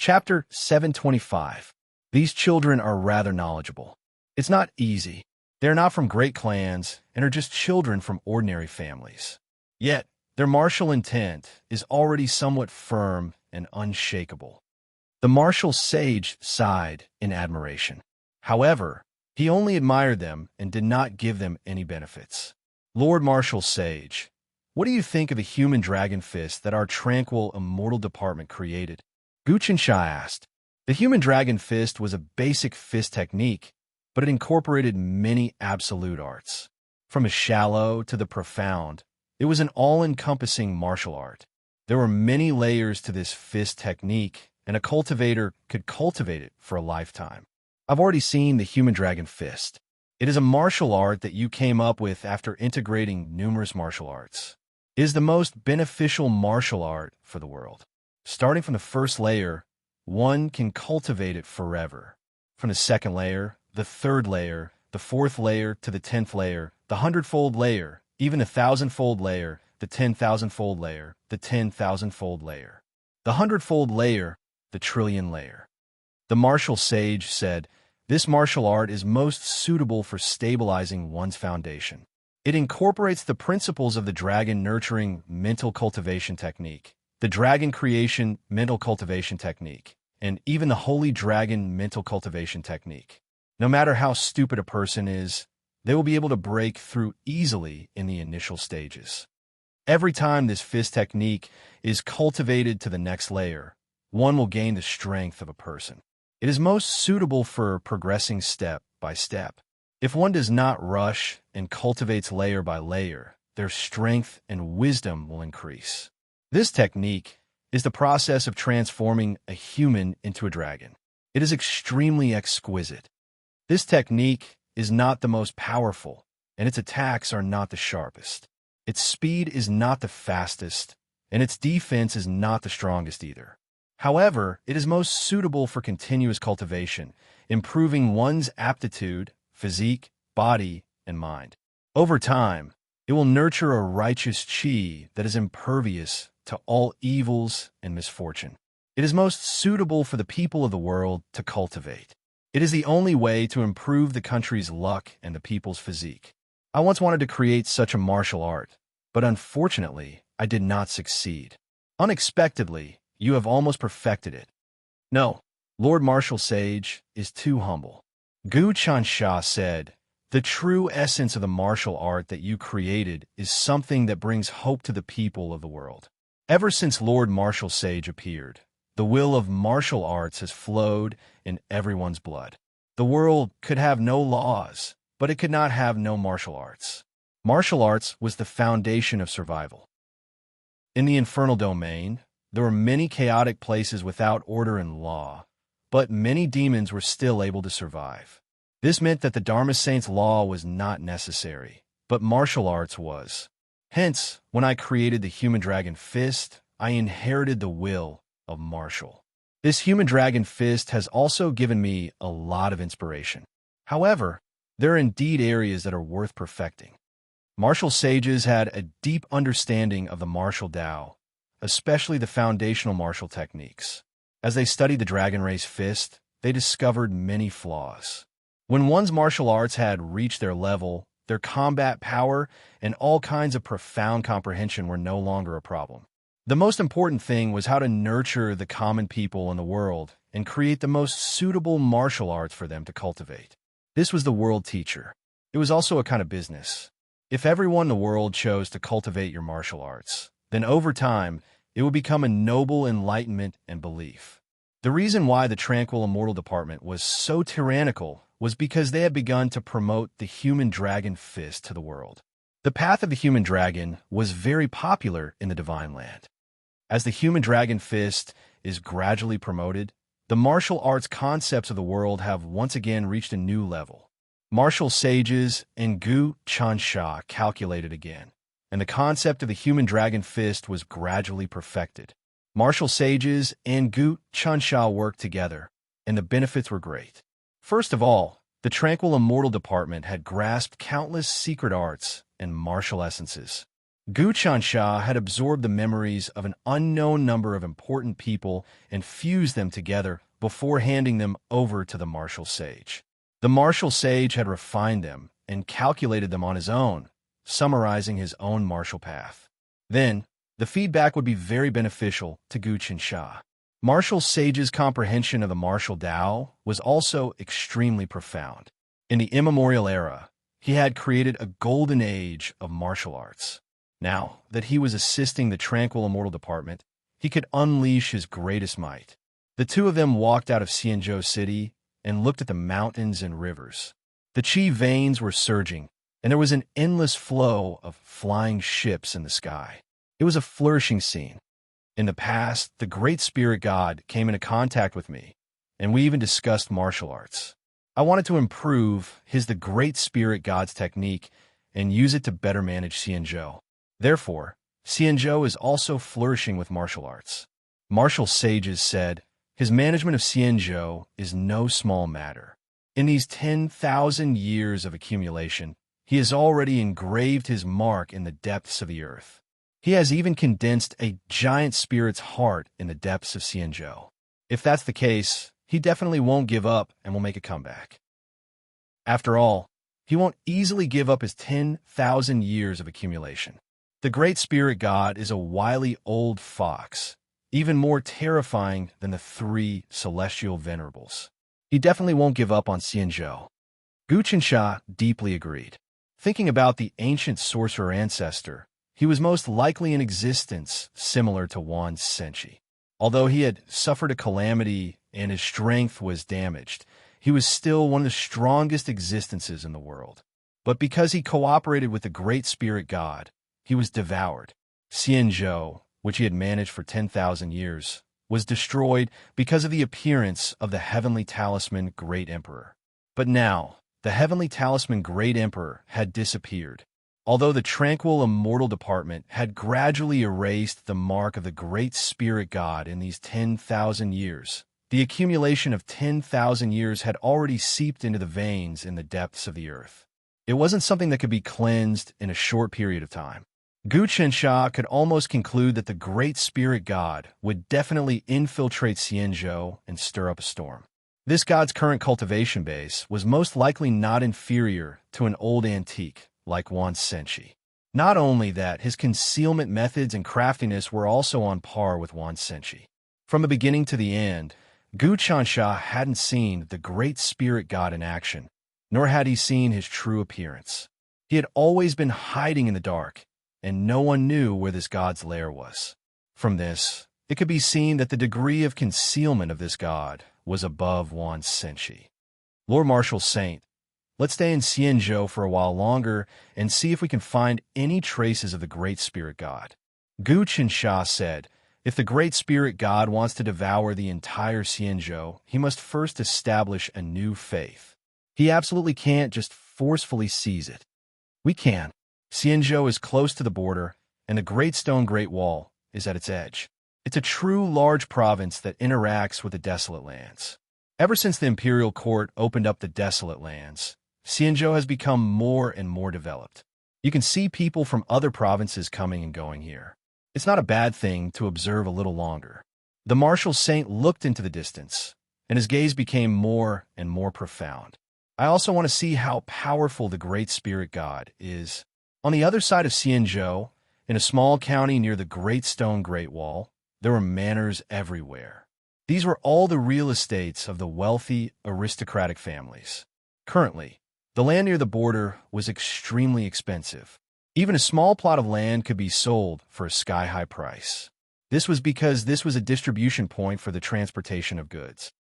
Chapter 725. These children are rather knowledgeable. It's not easy. They're not from great clans and are just children from ordinary families. Yet, their martial intent is already somewhat firm and unshakable. The martial sage sighed in admiration. However, he only admired them and did not give them any benefits. Lord Martial Sage, what do you think of the human dragon fist that our tranquil, immortal department created? Guqinsha asked. The human dragon fist was a basic fist technique, but it incorporated many absolute arts. From the shallow to the profound, it was an all-encompassing martial art. There were many layers to this fist technique, and a cultivator could cultivate it for a lifetime. I've already seen the human dragon fist. It is a martial art that you came up with after integrating numerous martial arts. It is the most beneficial martial art for the world. Starting from the first layer, one can cultivate it forever. From the second layer, the third layer, the fourth layer to the 10th layer, the 100-fold layer, even the 1,000-fold layer, the 10,000-fold layer, the 10,000-fold layer, the 100-fold layer, the trillion layer. The martial sage said, this martial art is most suitable for stabilizing one's foundation. It incorporates the principles of the dragon nurturing mental cultivation technique, the dragon creation mental cultivation technique, and even the holy dragon mental cultivation technique. No matter how stupid a person is, they will be able to break through easily in the initial stages. Every time this fist technique is cultivated to the next layer, one will gain the strength of a person. It is most suitable for progressing step by step. If one does not rush and cultivates layer by layer, their strength and wisdom will increase. This technique is the process of transforming a human into a dragon. It is extremely exquisite. This technique is not the most powerful, and its attacks are not the sharpest. Its speed is not the fastest, and its defense is not the strongest either. However, it is most suitable for continuous cultivation, improving one's aptitude, physique, body, and mind. Over time, it will nurture a righteous chi that is impervious to all evils and misfortune. It is most suitable for the people of the world to cultivate. It is the only way to improve the country's luck and the people's physique. I once wanted to create such a martial art, but unfortunately, I did not succeed. Unexpectedly, you have almost perfected it. No, Lord Martial Sage is too humble. Guqinsha said, the true essence of the martial art that you created is something that brings hope to the people of the world. Ever since Lord Martial Sage appeared, the will of martial arts has flowed in everyone's blood. The world could have no laws, but it could not have no martial arts. Martial arts was the foundation of survival. In the infernal domain, there were many chaotic places without order and law, but many demons were still able to survive. This meant that the Dharma Saint's law was not necessary, but martial arts was. Hence, when I created the human dragon fist, I inherited the will of martial. This human dragon fist has also given me a lot of inspiration. However, there are indeed areas that are worth perfecting. Martial sages had a deep understanding of the martial Tao, especially the foundational martial techniques. As they studied the dragon race fist, they discovered many flaws. When one's martial arts had reached their level, their combat power and all kinds of profound comprehension were no longer a problem. The most important thing was how to nurture the common people in the world and create the most suitable martial arts for them to cultivate. This was the world teacher. It was also a kind of business. If everyone in the world chose to cultivate your martial arts, then over time, it would become a noble enlightenment and belief. The reason why the Tranquil Immortal Department was so tyrannical was because they had begun to promote the human dragon fist to the world. The path of the human dragon was very popular in the Divine Land. As the human dragon fist is gradually promoted, the martial arts concepts of the world have once again reached a new level. Martial sages and Guqinsha calculated again, and the concept of the human dragon fist was gradually perfected. Martial sages and Guqinsha worked together, and the benefits were great. First of all, the Tranquil Immortal Department had grasped countless secret arts and martial essences. Guchansha had absorbed the memories of an unknown number of important people and fused them together before handing them over to the martial sage. The martial sage had refined them and calculated them on his own, summarizing his own martial path. Then, the feedback would be very beneficial to Guchansha. Martial sage's comprehension of the martial Tao was also extremely profound. In the immemorial era, he had created a golden age of martial arts. Now that he was assisting the Tranquil Immortal Department, he could unleash his greatest might. The two of them walked out of Xianzhou City and looked at the mountains and rivers. The Qi veins were surging, and there was an endless flow of flying ships in the sky. It was a flourishing scene. In the past, the Great Spirit God came into contact with me, and we even discussed martial arts. I wanted to improve the Great Spirit God's technique and use it to better manage Xianzhou. Therefore, Xianzhou is also flourishing with martial arts. Martial sages said, his management of Xianzhou is no small matter. In these 10,000 years of accumulation, he has already engraved his mark in the depths of the earth. He has even condensed a giant spirit's heart in the depths of Xianzhou. If that's the case, he definitely won't give up and will make a comeback. After all, he won't easily give up his 10,000 years of accumulation. The Great Spirit God is a wily old fox, even more terrifying than the three celestial venerables. He definitely won't give up on Xianzhou. Guchansha deeply agreed. Thinking about the ancient sorcerer ancestor, he was most likely in existence similar to Wan Senshi. Although he had suffered a calamity and his strength was damaged, he was still one of the strongest existences in the world. But because he cooperated with the Great Spirit God, he was devoured. Xianzhou, which he had managed for 10,000 years, was destroyed because of the appearance of the Heavenly Talisman Great Emperor. But now, the Heavenly Talisman Great Emperor had disappeared. Although the Tranquil Immortal Department had gradually erased the mark of the Great Spirit God in these 10,000 years, the accumulation of 10,000 years had already seeped into the veins in the depths of the earth. It wasn't something that could be cleansed in a short period of time. Guchansha could almost conclude that the Great Spirit God would definitely infiltrate Xianzhou and stir up a storm. This god's current cultivation base was most likely not inferior to an old antique like Wan Senshi. Not only that, his concealment methods and craftiness were also on par with Wan Senshi. From the beginning to the end, Guchansha hadn't seen the Great Spirit God in action, nor had he seen his true appearance. He had always been hiding in the dark, and no one knew where this god's lair was. From this, it could be seen that the degree of concealment of this god was above Wan Senshi. Lord Martial Saint, let's stay in Xianzhou for a while longer and see if we can find any traces of the Great Spirit God. Guchansha said, if the Great Spirit God wants to devour the entire Xianzhou, he must first establish a new faith. He absolutely can't just forcefully seize it. We can. Xianzhou is close to the border, and the Great Stone Great Wall is at its edge. It's a true large province that interacts with the Desolate Lands. Ever since the Imperial Court opened up the Desolate Lands, Xianzhou has become more and more developed. You can see people from other provinces coming and going here. It's not a bad thing to observe a little longer. The martial saint looked into the distance, and his gaze became more and more profound. I also want to see how powerful the Great Spirit God is. On the other side of Xianzhou, in a small county near the Great Stone Great Wall, there were manors everywhere. These were all the real estates of the wealthy, aristocratic families. Currently, the land near the border was extremely expensive. Even a small plot of land could be sold for a sky-high price. This was because this was a distribution point for the transportation of goods.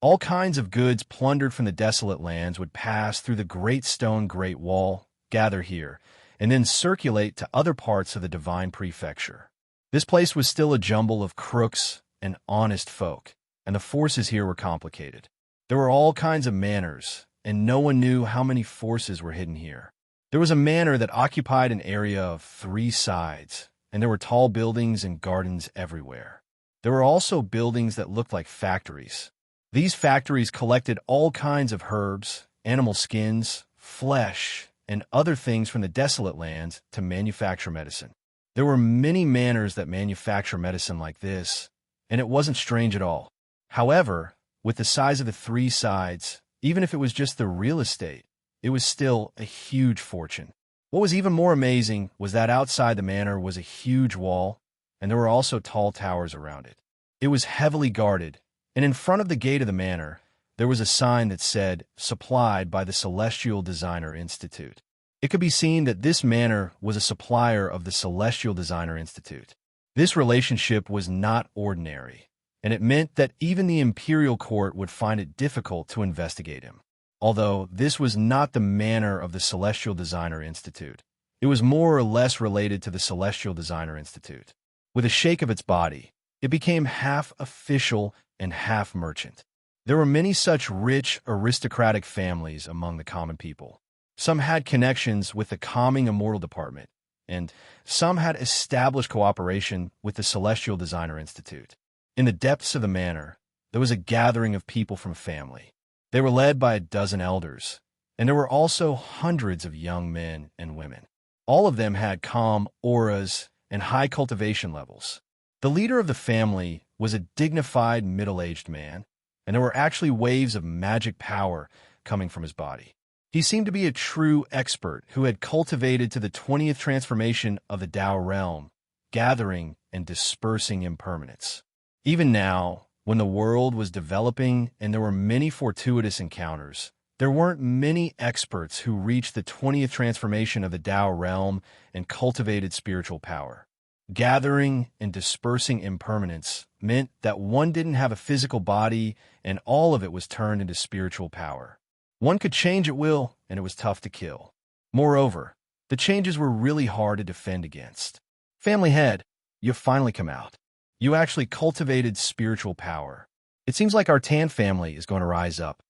All kinds of goods plundered from the desolate lands would pass through the Great Stone Great Wall, gather here, and then circulate to other parts of the Divine Prefecture. This place was still a jumble of crooks and honest folk, and the forces here were complicated. There were all kinds of manors, and no one knew how many forces were hidden here. There was a manor that occupied an area of 3 sides, and there were tall buildings and gardens everywhere. There were also buildings that looked like factories. These factories collected all kinds of herbs, animal skins, flesh, and other things from the desolate lands to manufacture medicine. There were many manors that manufacture medicine like this, and it wasn't strange at all. However, with the size of the three sides, even if it was just the real estate, it was still a huge fortune. What was even more amazing was that outside the manor was a huge wall, and there were also tall towers around it. It was heavily guarded, and in front of the gate of the manor, there was a sign that said, "Supplied by the Celestial Designer Institute." It could be seen that this manor was a supplier of the Celestial Designer Institute. This relationship was not ordinary, and it meant that even the imperial court would find it difficult to investigate him. Although this was not the manor of the Celestial Designer Institute, it was more or less related to the Celestial Designer Institute. With a shake of its body, it became half official and half merchant. There were many such rich, aristocratic families among the common people. Some had connections with the Calming Immortal Department, and some had established cooperation with the Celestial Designer Institute. In the depths of the manor, there was a gathering of people from family. They were led by a dozen elders, and there were also hundreds of young men and women. All of them had calm auras and high cultivation levels. The leader of the family was a dignified middle-aged man, and there were actually waves of magic power coming from his body. He seemed to be a true expert who had cultivated to the 20th transformation of the Tao realm, gathering and dispersing impermanence. Even now, when the world was developing and there were many fortuitous encounters, there weren't many experts who reached the 20th transformation of the Tao realm and cultivated spiritual power. Gathering and dispersing impermanence meant that one didn't have a physical body and all of it was turned into spiritual power. One could change at will, and it was tough to kill. Moreover, the changes were really hard to defend against. Family head, you've finally come out. You actually cultivated spiritual power. It seems like our Tan family is going to rise up.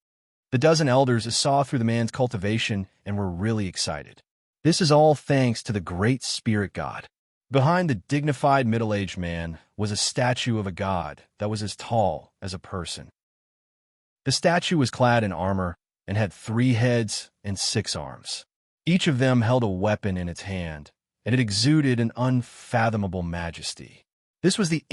The dozen elders saw through the man's cultivation and were really excited. This is all thanks to the great spirit god. Behind the dignified middle-aged man was a statue of a god that was as tall as a person. The statue was clad in armor and had 3 heads and 6 arms. Each of them held a weapon in its hand, and it exuded an unfathomable majesty. This was the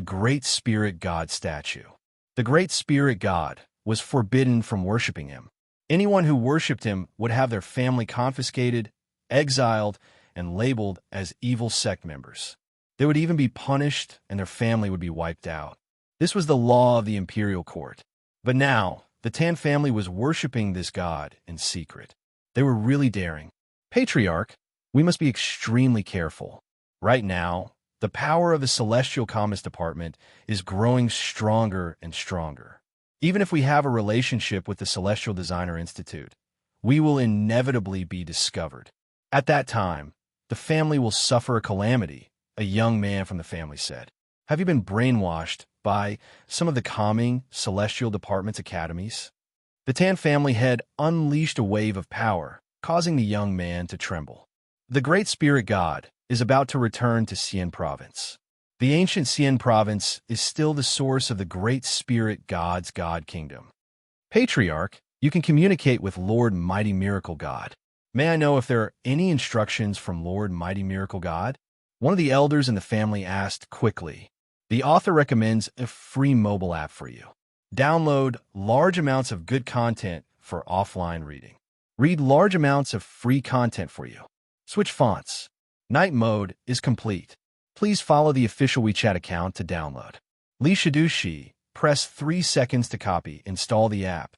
Great Spirit God statue. The Great Spirit God was forbidden from worshiping him. Anyone who worshipped him would have their family confiscated, exiled, and labeled as evil sect members. They would even be punished and their family would be wiped out. This was the law of the imperial court. But now, the Tan family was worshiping this god in secret. They were really daring. Patriarch, we must be extremely careful. Right now, the power of the Celestial Commerce Department is growing stronger and stronger. Even if we have a relationship with the Celestial Designer Institute, we will inevitably be discovered. At that time, the family will suffer a calamity, a young man from the family said. Have you been brainwashed by some of the calming Celestial Department's academies? The Tan family had unleashed a wave of power, causing the young man to tremble. The Great Spirit God is about to return to Xian Province. The ancient Xian Province is still the source of the Great Spirit God's God Kingdom. Patriarch, you can communicate with Lord Mighty Miracle God. May I know if there are any instructions from Lord Mighty Miracle God? One of the elders in the family asked quickly. The author recommends a free mobile app for you. Download large amounts of good content for offline reading. Read large amounts of free content for you. Switch fonts. Night mode is complete. Please follow the official WeChat account to download. Li Shidushi, press 3 seconds to copy, install the app.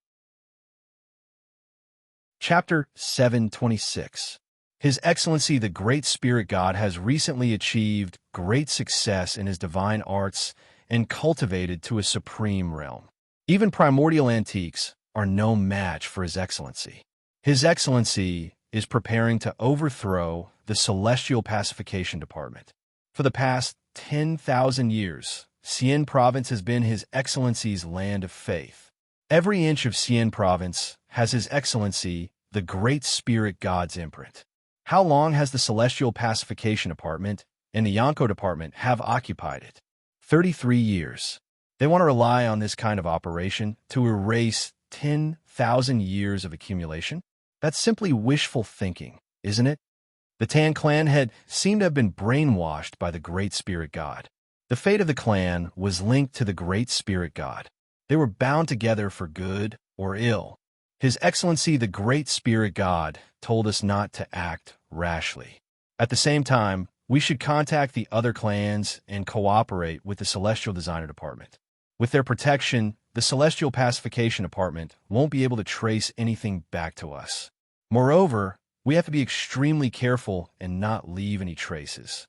Chapter 726. His Excellency the Great Spirit God has recently achieved great success in his divine arts and cultivated to a supreme realm. Even primordial antiques are no match for His Excellency. His Excellency is preparing to overthrow the Celestial Pacification Department. For the past 10,000 years, Xian Province has been His Excellency's land of faith. Every inch of Xian Province has His Excellency, the Great Spirit God's imprint. How long has the Celestial Pacification Department and the Yonko Department have occupied it? 33 years. They want to rely on this kind of operation to erase 10,000 years of accumulation? That's simply wishful thinking, isn't it? The Tan clan had seemed to have been brainwashed by the Great Spirit God. The fate of the clan was linked to the Great Spirit God. They were bound together for good or ill. His Excellency the Great Spirit God told us not to act rashly. At the same time, we should contact the other clans and cooperate with the Celestial Designer Department. With their protection, the Celestial Pacification Department won't be able to trace anything back to us. Moreover, we have to be extremely careful and not leave any traces.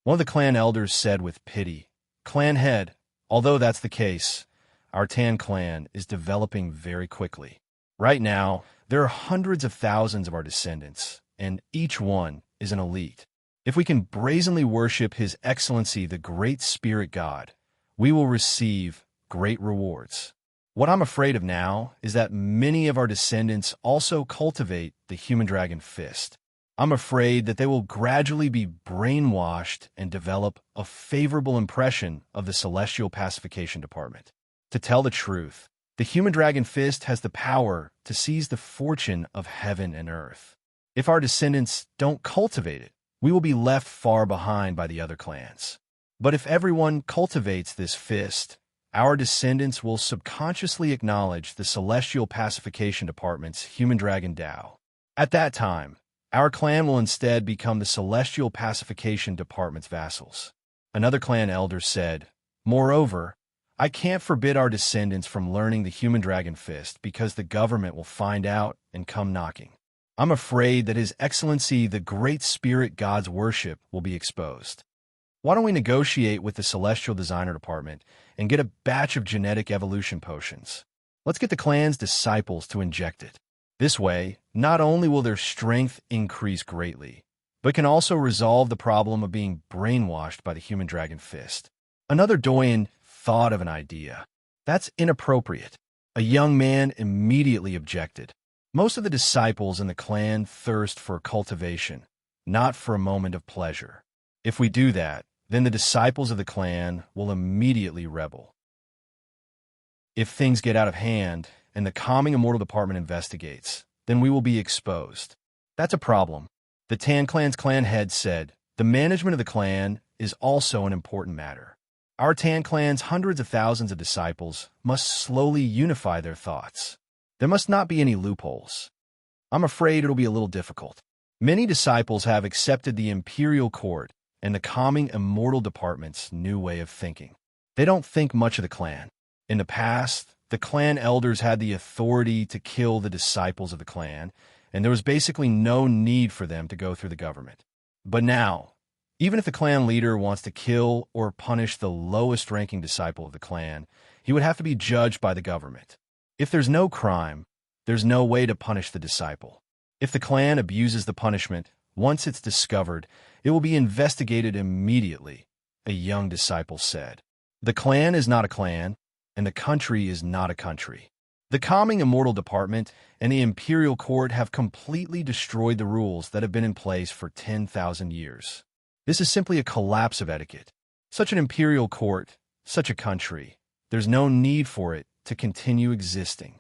One of the clan elders said with pity, "Clan head, although that's the case, our Tan clan is developing very quickly. Right now, there are hundreds of thousands of our descendants, and each one is an elite. If we can brazenly worship His Excellency the Great Spirit God, we will receive great rewards. What I'm afraid of now is that many of our descendants also cultivate the human dragon fist. I'm afraid that they will gradually be brainwashed and develop a favorable impression of the Celestial Pacification Department. To tell the truth, the human dragon fist has the power to seize the fortune of heaven and earth. If our descendants don't cultivate it, we will be left far behind by the other clans. But if everyone cultivates this fist, our descendants will subconsciously acknowledge the Celestial Pacification Department's human dragon Tao. At that time, our clan will instead become the Celestial Pacification Department's vassals." Another clan elder said, "Moreover, I can't forbid our descendants from learning the human dragon fist because the government will find out and come knocking. I'm afraid that His Excellency the Great Spirit God's worship will be exposed. Why don't we negotiate with the Celestial Designer Department and get a batch of genetic evolution potions? Let's get the clan's disciples to inject it. This way, not only will their strength increase greatly, but can also resolve the problem of being brainwashed by the human dragon fist." Another doyen thought of an idea. "That's inappropriate." A young man immediately objected. "Most of the disciples in the clan thirst for cultivation, not for a moment of pleasure. If we do that, then the disciples of the clan will immediately rebel. If things get out of hand and the Calming Immortal Department investigates, then we will be exposed. That's a problem." The Tan clan's clan head said, "The management of the clan is also an important matter. Our Tan clan's hundreds of thousands of disciples must slowly unify their thoughts. There must not be any loopholes. I'm afraid it'll be a little difficult. Many disciples have accepted the Imperial Court and the Calming Immortal Department's new way of thinking. They don't think much of the clan. In the past, the clan elders had the authority to kill the disciples of the clan, and there was basically no need for them to go through the government. But now, even if the clan leader wants to kill or punish the lowest-ranking disciple of the clan, he would have to be judged by the government. If there's no crime, there's no way to punish the disciple. If the clan abuses the punishment, once it's discovered, it will be investigated immediately," a young disciple said. "The clan is not a clan, and the country is not a country. The Calming Immortal Department and the Imperial Court have completely destroyed the rules that have been in place for 10,000 years. This is simply a collapse of etiquette. Such an Imperial Court, such a country, there's no need for it to continue existing."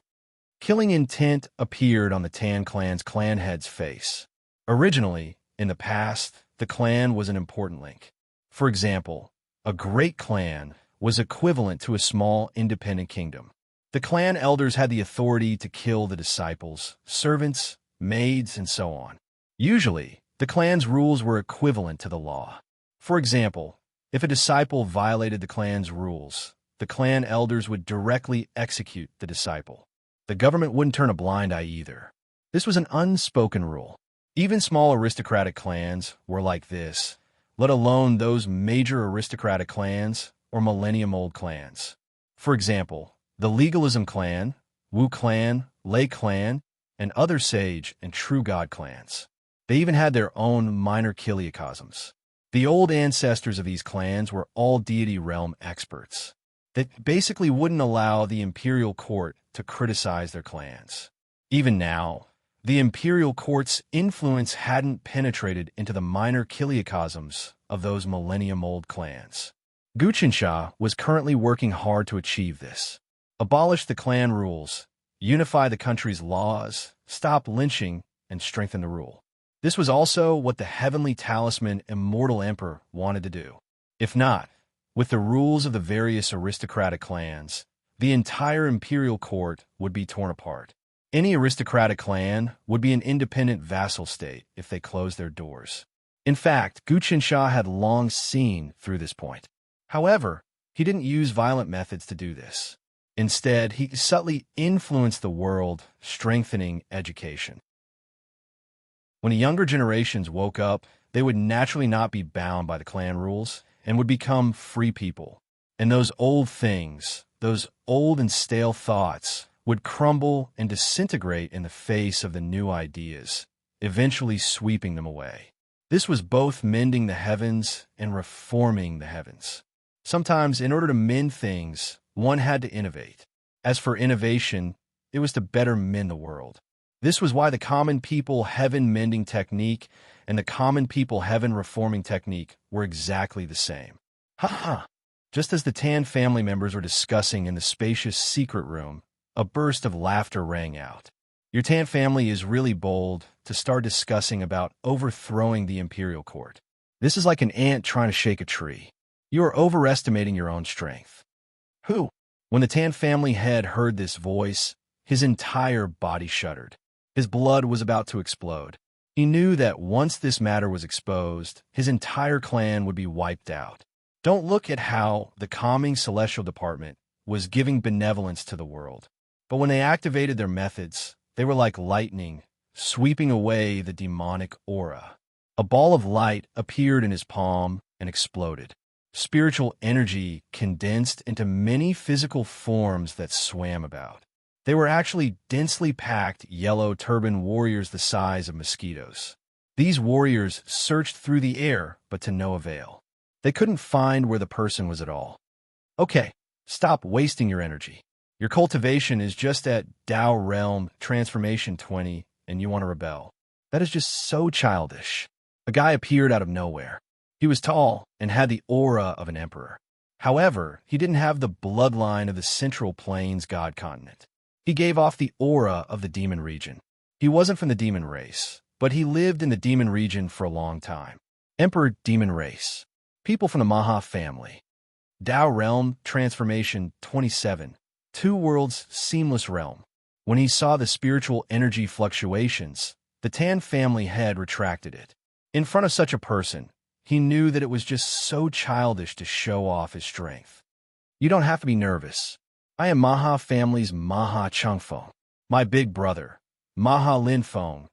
Killing intent appeared on the Tan clan's clan head's face. Originally, in the past, the clan was an important link. For example, a great clan was equivalent to a small independent kingdom. The clan elders had the authority to kill the disciples, servants, maids, and so on. Usually, the clan's rules were equivalent to the law. For example, if a disciple violated the clan's rules, the clan elders would directly execute the disciple. The government wouldn't turn a blind eye either. This was an unspoken rule. Even small aristocratic clans were like this, let alone those major aristocratic clans or millennium-old clans. For example, the Legalism clan, Wu clan, Lei clan, and other Sage and True God clans. They even had their own minor chiliocosms. The old ancestors of these clans were all deity realm experts. They basically wouldn't allow the Imperial Court to criticize their clans. Even now, the Imperial Court's influence hadn't penetrated into the minor chiliocosms of those millennium-old clans. Guqinsha was currently working hard to achieve this. Abolish the clan rules, unify the country's laws, stop lynching, and strengthen the rule. This was also what the heavenly talisman Immortal Emperor wanted to do. If not, with the rules of the various aristocratic clans, the entire imperial court would be torn apart. Any aristocratic clan would be an independent vassal state if they closed their doors. In fact, Guqinsha had long seen through this point. However, he didn't use violent methods to do this. Instead, he subtly influenced the world, strengthening education. When the younger generations woke up, they would naturally not be bound by the clan rules and would become free people. And those old things, those old and stale thoughts, would crumble and disintegrate in the face of the new ideas, eventually sweeping them away. This was both mending the heavens and reforming the heavens. Sometimes, in order to mend things, one had to innovate. As for innovation, it was to better mend the world. This was why the common people heaven mending technique and the common people heaven reforming technique were exactly the same. Ha! Just as the Tan family members were discussing in the spacious secret room, a burst of laughter rang out. Your Tan family is really bold to start discussing about overthrowing the imperial court. This is like an ant trying to shake a tree. You are overestimating your own strength. Who? When the Tan family head heard this voice, his entire body shuddered. His blood was about to explode. He knew that once this matter was exposed, his entire clan would be wiped out. Don't look at how the calming celestial department was giving benevolence to the world. But when they activated their methods, they were like lightning, sweeping away the demonic aura. A ball of light appeared in his palm and exploded. Spiritual energy condensed into many physical forms that swam about. They were actually densely packed yellow turban warriors the size of mosquitoes. These warriors searched through the air, but to no avail. They couldn't find where the person was at all. Okay, stop wasting your energy. Your cultivation is just at Tao Realm Transformation 20, and you want to rebel. That is just so childish. A guy appeared out of nowhere. He was tall and had the aura of an emperor. However, he didn't have the bloodline of the Central Plains god continent. He gave off the aura of the demon region. He wasn't from the demon race, but he lived in the demon region for a long time. Emperor Demon Race. People from the Maha family. Tao Realm Transformation 27. Two worlds seamless realm. When he saw the spiritual energy fluctuations, the Tan family head retracted it. In front of such a person, he knew that it was just so childish to show off his strength. You don't have to be nervous. I am Maha family's Maha Changfeng. My big brother, Maha Linfeng,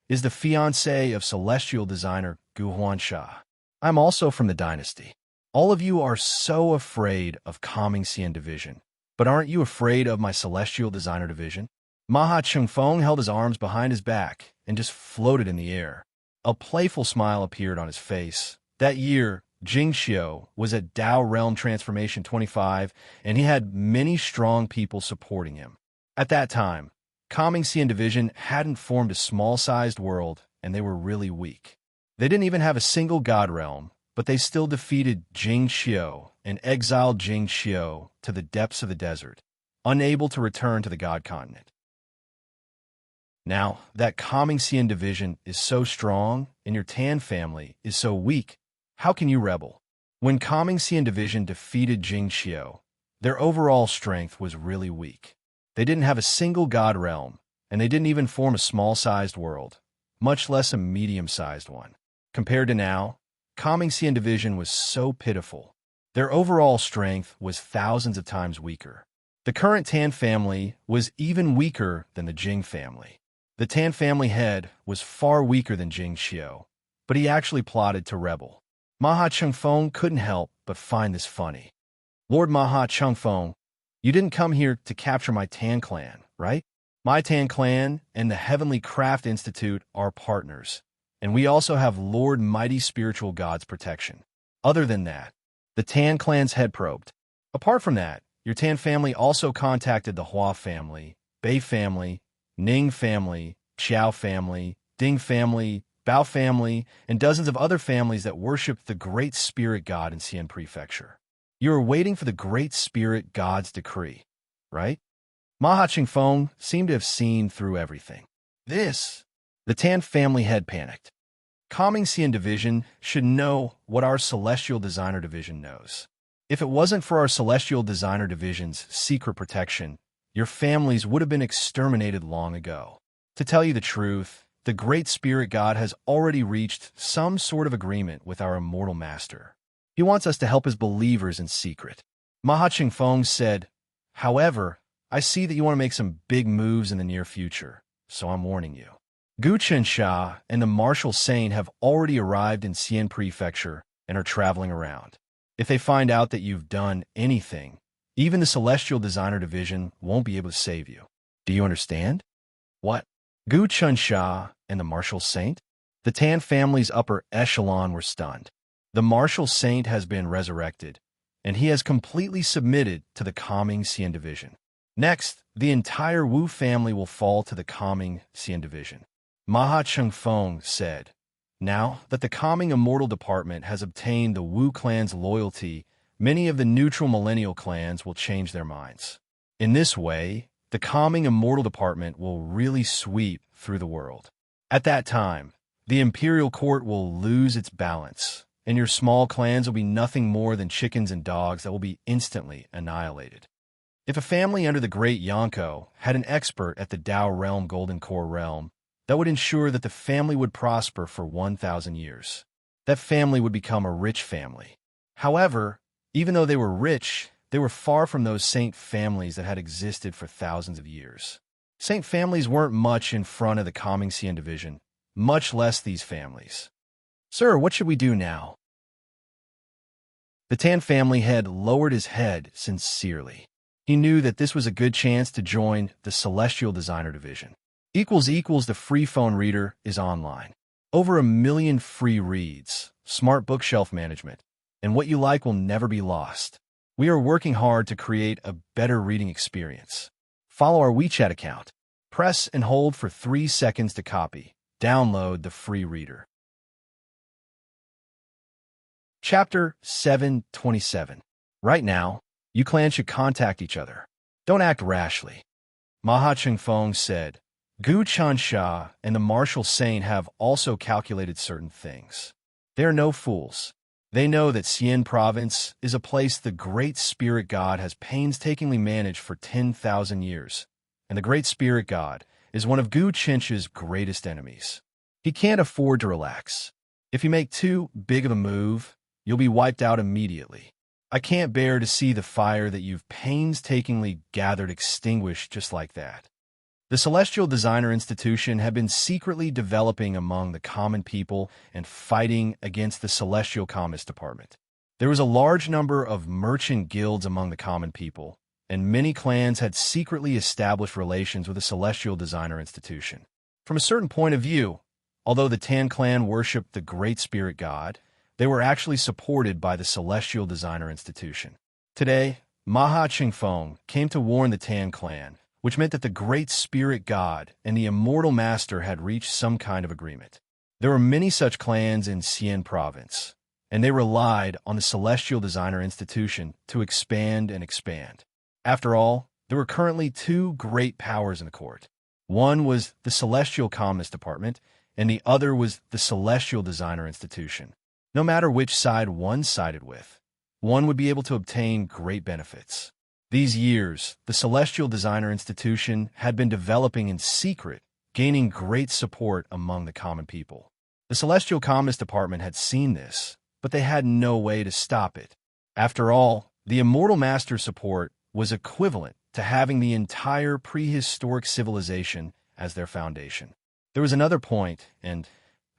is the fiancé of celestial designer Gu Huansha. I'm also from the dynasty. All of you are so afraid of Coming Xian division, but aren't you afraid of my celestial designer division? Maha Changfeng held his arms behind his back and just floated in the air. A playful smile appeared on his face. That year, Jingxiu was at Tao Realm Transformation 25, and he had many strong people supporting him. At that time, Coming Xian Division hadn't formed a small-sized world, and they were really weak. They didn't even have a single god realm, but they still defeated Jingxiu and exiled Jingxiu to the depths of the desert, unable to return to the god continent. Now, that Coming Xian Division is so strong, and your Tan family is so weak, how can you rebel? When Coming Xian Division defeated Jingxiu, their overall strength was really weak. They didn't have a single god realm, and they didn't even form a small-sized world, much less a medium-sized one. Compared to now, Coming Xian Division was so pitiful. Their overall strength was thousands of times weaker. The current Tan family was even weaker than the Jing family. The Tan family head was far weaker than Jingxiu, but he actually plotted to rebel. Maha Changfeng couldn't help but find this funny. Lord Maha Changfeng, you didn't come here to capture my Tan clan, right? My Tan clan and the Heavenly Craft Institute are partners, and we also have Lord Mighty Spiritual God's protection. Other than that, the Tan clan's head probed. Apart from that, your Tan family also contacted the Hua family, Bei family, Ning family, Xiao family, Ding family, Bao family, and dozens of other families that worshiped the Great Spirit God in Xian Prefecture. You are waiting for the Great Spirit God's decree, right? Maha Chingfeng seemed to have seen through everything. This The Tan family head panicked. Calming CN division should know what our Celestial Designer division knows. If it wasn't for our Celestial Designer division's secret protection, your families would have been exterminated long ago. To tell you the truth, the Great Spirit God has already reached some sort of agreement with our immortal master. He wants us to help his believers in secret. Maha Chingfeng said, "However, I see that you want to make some big moves in the near future, so I'm warning you." Gu Chensha and the Martial Saint have already arrived in Xi'an Prefecture and are traveling around. If they find out that you've done anything, even the Celestial Designer Division won't be able to save you. Do you understand? What? Gu Chensha and the Martial Saint? The Tan family's upper echelon were stunned. The Martial Saint has been resurrected, and he has completely submitted to the Calming Xi'an Division. Next, the entire Wu family will fall to the Calming Xi'an Division. Maha Chengfeng said, "Now that the Calming Immortal Department has obtained the Wu clan's loyalty, many of the neutral millennial clans will change their minds. In this way, the Calming Immortal Department will really sweep through the world. At that time, the Imperial Court will lose its balance, and your small clans will be nothing more than chickens and dogs that will be instantly annihilated." If a family under the Great Yonko had an expert at the Dao Realm Golden Core Realm, that would ensure that the family would prosper for 1,000 years. That family would become a rich family. However, even though they were rich, they were far from those saint families that had existed for thousands of years. Saint families weren't much in front of the Calming Xi'an Division, much less these families. "Sir, what should we do now?" The Tan family head lowered his head sincerely. He knew that this was a good chance to join the Celestial Designer Division. The free phone reader is online. Over 1 million free reads, smart bookshelf management, and what you like will never be lost. We are working hard to create a better reading experience. Follow our WeChat account. Press and hold for 3 seconds to copy. Download the free reader. Chapter 727. Right now, you clans should contact each other. Don't act rashly. Maha Chengfeng said, "Gu Chansha and the Martial Saint have also calculated certain things. They are no fools. They know that Xi'an Province is a place the Great Spirit God has painstakingly managed for 10,000 years, and the Great Spirit God is one of Gu Chencha's greatest enemies. He can't afford to relax. If you make too big of a move, you'll be wiped out immediately. I can't bear to see the fire that you've painstakingly gathered extinguished just like that." The Celestial Designer Institution had been secretly developing among the common people and fighting against the Celestial Commerce Department. There was a large number of merchant guilds among the common people, and many clans had secretly established relations with the Celestial Designer Institution. From a certain point of view, although the Tan clan worshipped the Great Spirit God, they were actually supported by the Celestial Designer Institution. Today, Maha Chingfeng came to warn the Tan clan, which meant that the Great Spirit God and the Immortal Master had reached some kind of agreement. There were many such clans in Xi'an Province, and they relied on the Celestial Designer Institution to expand and expand. After all, there were currently 2 great powers in the court. One was the Celestial Commerce Department, and the other was the Celestial Designer Institution. No matter which side one sided with, one would be able to obtain great benefits. These years, the Celestial Designer Institution had been developing in secret, gaining great support among the common people. The Celestial Commerce Department had seen this, but they had no way to stop it. After all, the Immortal Master's support was equivalent to having the entire prehistoric civilization as their foundation. There was another point, and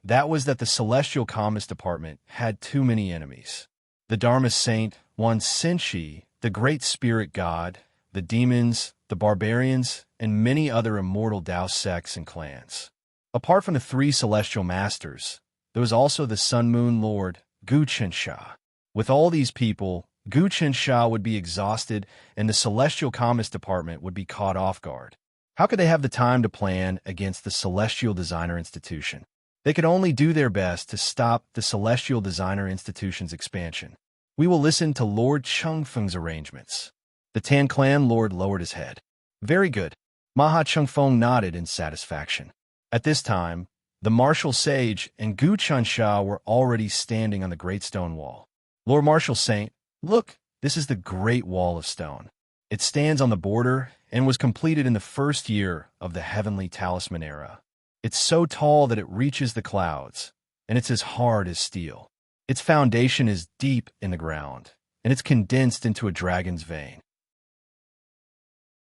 that was that the Celestial Commerce Department had too many enemies. The Dharma Saint, Wan Senshi, the Great Spirit God, the demons, the barbarians, and many other immortal Dao sects and clans. Apart from the 3 celestial masters, there was also the Sun Moon Lord, Gu Chensha. With all these people, Gu Chensha would be exhausted and the Celestial Commerce Department would be caught off guard. How could they have the time to plan against the Celestial Designer Institution? They could only do their best to stop the Celestial Designer Institution's expansion. "We will listen to Lord Chengfeng's arrangements." The Tan clan lord lowered his head. "Very good." Maha Chengfeng nodded in satisfaction. At this time, The martial sage and Gu Chansha were already standing on the great stone wall. Lord Martial Saint, look, this is the Great Wall of Stone. It stands on the border and was completed in the first year of the Heavenly Talisman era. It's so tall that it reaches the clouds, and it's as hard as steel. Its foundation is deep in the ground, and it's condensed into a dragon's vein.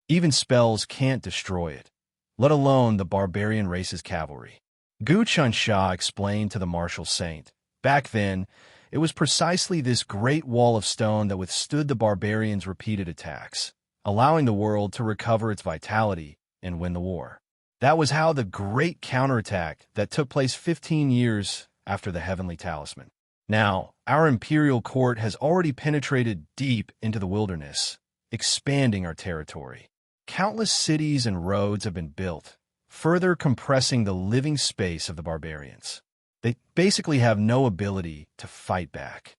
Even spells can't destroy it, let alone the barbarian race's cavalry. Gu Chansha explained to the martial saint, back then, it was precisely this great wall of stone that withstood the barbarians' repeated attacks, allowing the world to recover its vitality and win the war. That was how the great counterattack that took place 15 years after the Heavenly Talisman. Now, our imperial court has already penetrated deep into the wilderness, expanding our territory. Countless cities and roads have been built, further compressing the living space of the barbarians. They basically have no ability to fight back.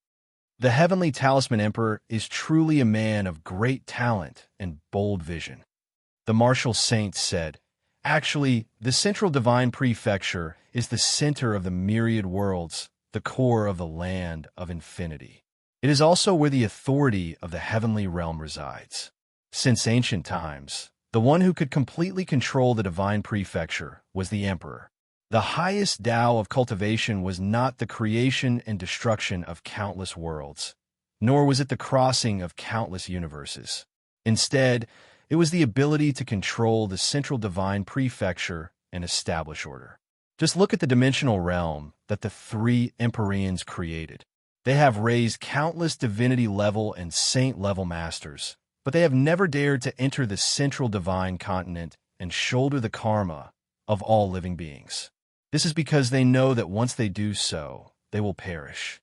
The Heavenly Talisman Emperor is truly a man of great talent and bold vision. The martial saint said, actually, the Central Divine Prefecture is the center of the myriad worlds, the core of the land of infinity. It is also where the authority of the heavenly realm resides. Since ancient times, the one who could completely control the Divine Prefecture was the Emperor. The highest Tao of cultivation was not the creation and destruction of countless worlds, nor was it the crossing of countless universes. Instead, it was the ability to control the Central Divine Prefecture and establish order. Just look at the dimensional realm that the three Empyreans created. They have raised countless divinity-level and saint-level masters, but they have never dared to enter the Central Divine Continent and shoulder the karma of all living beings. This is because they know that once they do so, they will perish.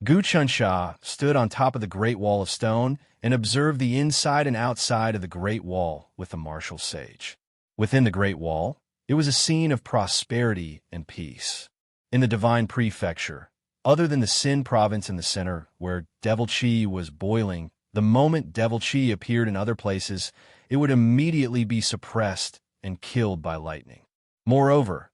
Gu Chansha stood on top of the Great Wall of Stone and observed the inside and outside of the Great Wall with the martial sage. Within the Great Wall, it was a scene of prosperity and peace. In the Divine Prefecture, other than the Sin province in the center, where devil chi was boiling, the moment devil chi appeared in other places, it would immediately be suppressed and killed by lightning. Moreover,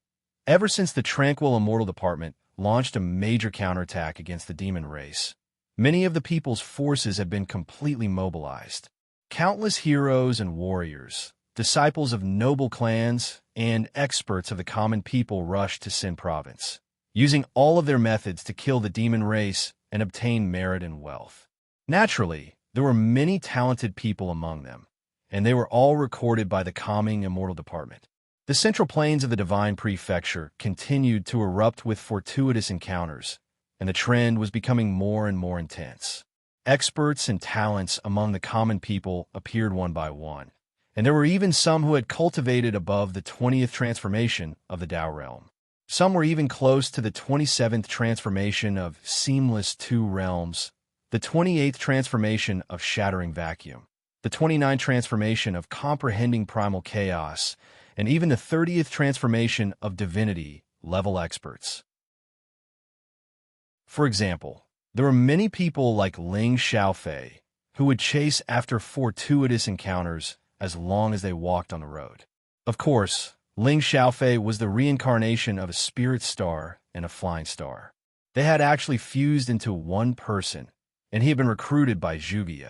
ever since the Tranquil Immortal Department launched a major counterattack against the demon race, many of the people's forces had been completely mobilized. Countless heroes and warriors, disciples of noble clans, and experts of the common people rushed to Sin Province, using all of their methods to kill the demon race and obtain merit and wealth. Naturally, there were many talented people among them, and they were all recorded by the Calming Immortal Department. The central plains of the Divine Prefecture continued to erupt with fortuitous encounters, and the trend was becoming more and more intense. Experts and talents among the common people appeared one by one, and there were even some who had cultivated above the 20th transformation of the Tao realm. Some were even close to the 27th transformation of Seamless Two Realms, the 28th transformation of Shattering Vacuum, the 29th transformation of Comprehending Primal Chaos, and even the 30th transformation of Divinity level experts. For example, there were many people like Ling Xiaofei who would chase after fortuitous encounters as long as they walked on the road. Of course, Ling Xiaofei was the reincarnation of a spirit star and a flying star. They had actually fused into one person, and he had been recruited by Zhuge.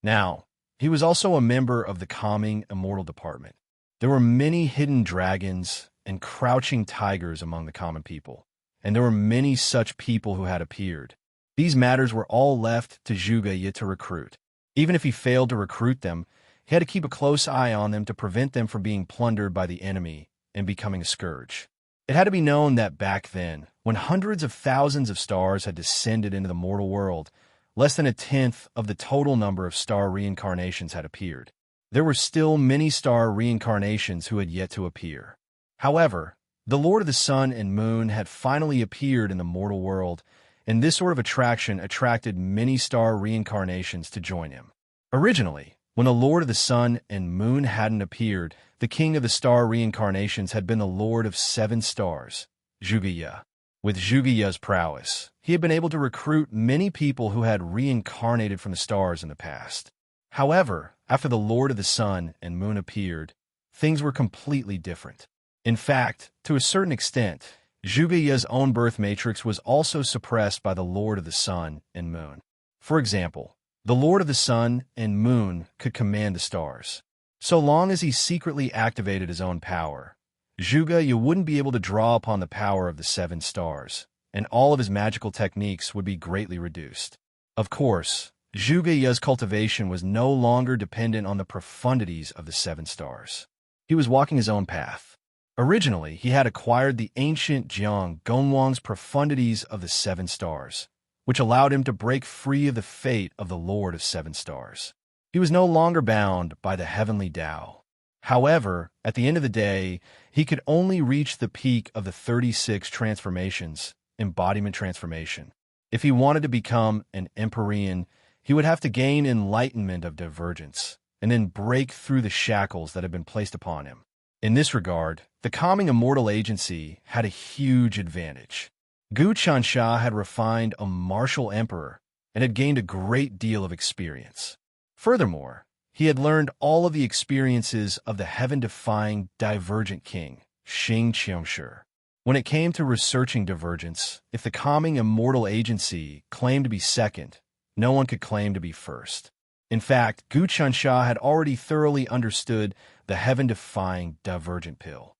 Now, he was also a member of the Calming Immortal Department. There were many hidden dragons and crouching tigers among the common people, and there were many such people who had appeared. These matters were all left to Zhuge to recruit. Even if he failed to recruit them, he had to keep a close eye on them to prevent them from being plundered by the enemy and becoming a scourge. It had to be known that back then, when hundreds of thousands of stars had descended into the mortal world, less than a tenth of the total number of star reincarnations had appeared. There were still many star reincarnations who had yet to appear. However, the Lord of the Sun and Moon had finally appeared in the mortal world, and this sort of attraction attracted many star reincarnations to join him. Originally, when the Lord of the Sun and Moon hadn't appeared, the king of the star reincarnations had been the Lord of 7 stars, Zhuge. With Zhuge's prowess, he had been able to recruit many people who had reincarnated from the stars in the past. However, after the Lord of the Sun and Moon appeared, things were completely different. In fact, to a certain extent, Zhuge's own birth matrix was also suppressed by the Lord of the Sun and Moon. For example, the Lord of the Sun and Moon could command the stars. So long as he secretly activated his own power, Zhuge wouldn't be able to draw upon the power of the 7 stars, and all of his magical techniques would be greatly reduced. Of course, Zhuge's cultivation was no longer dependent on the profundities of the 7 stars. He was walking his own path. Originally, he had acquired the ancient Jiang Gongwang's profundities of the 7 stars, which allowed him to break free of the fate of the Lord of 7 stars. He was no longer bound by the heavenly Tao. However, at the end of the day, he could only reach the peak of the 36 transformations, embodiment transformation. If he wanted to become an Empyrean, he would have to gain enlightenment of divergence, and then break through the shackles that had been placed upon him. In this regard, the calming immortal agency had a huge advantage. Gu Chansha had refined a martial emperor and had gained a great deal of experience. Furthermore, he had learned all of the experiences of the heaven-defying divergent king, Xing Qiongshi. When it came to researching divergence, if the calming immortal agency claimed to be second, no one could claim to be first. In fact, Gu Chansha had already thoroughly understood the heaven-defying divergent pill.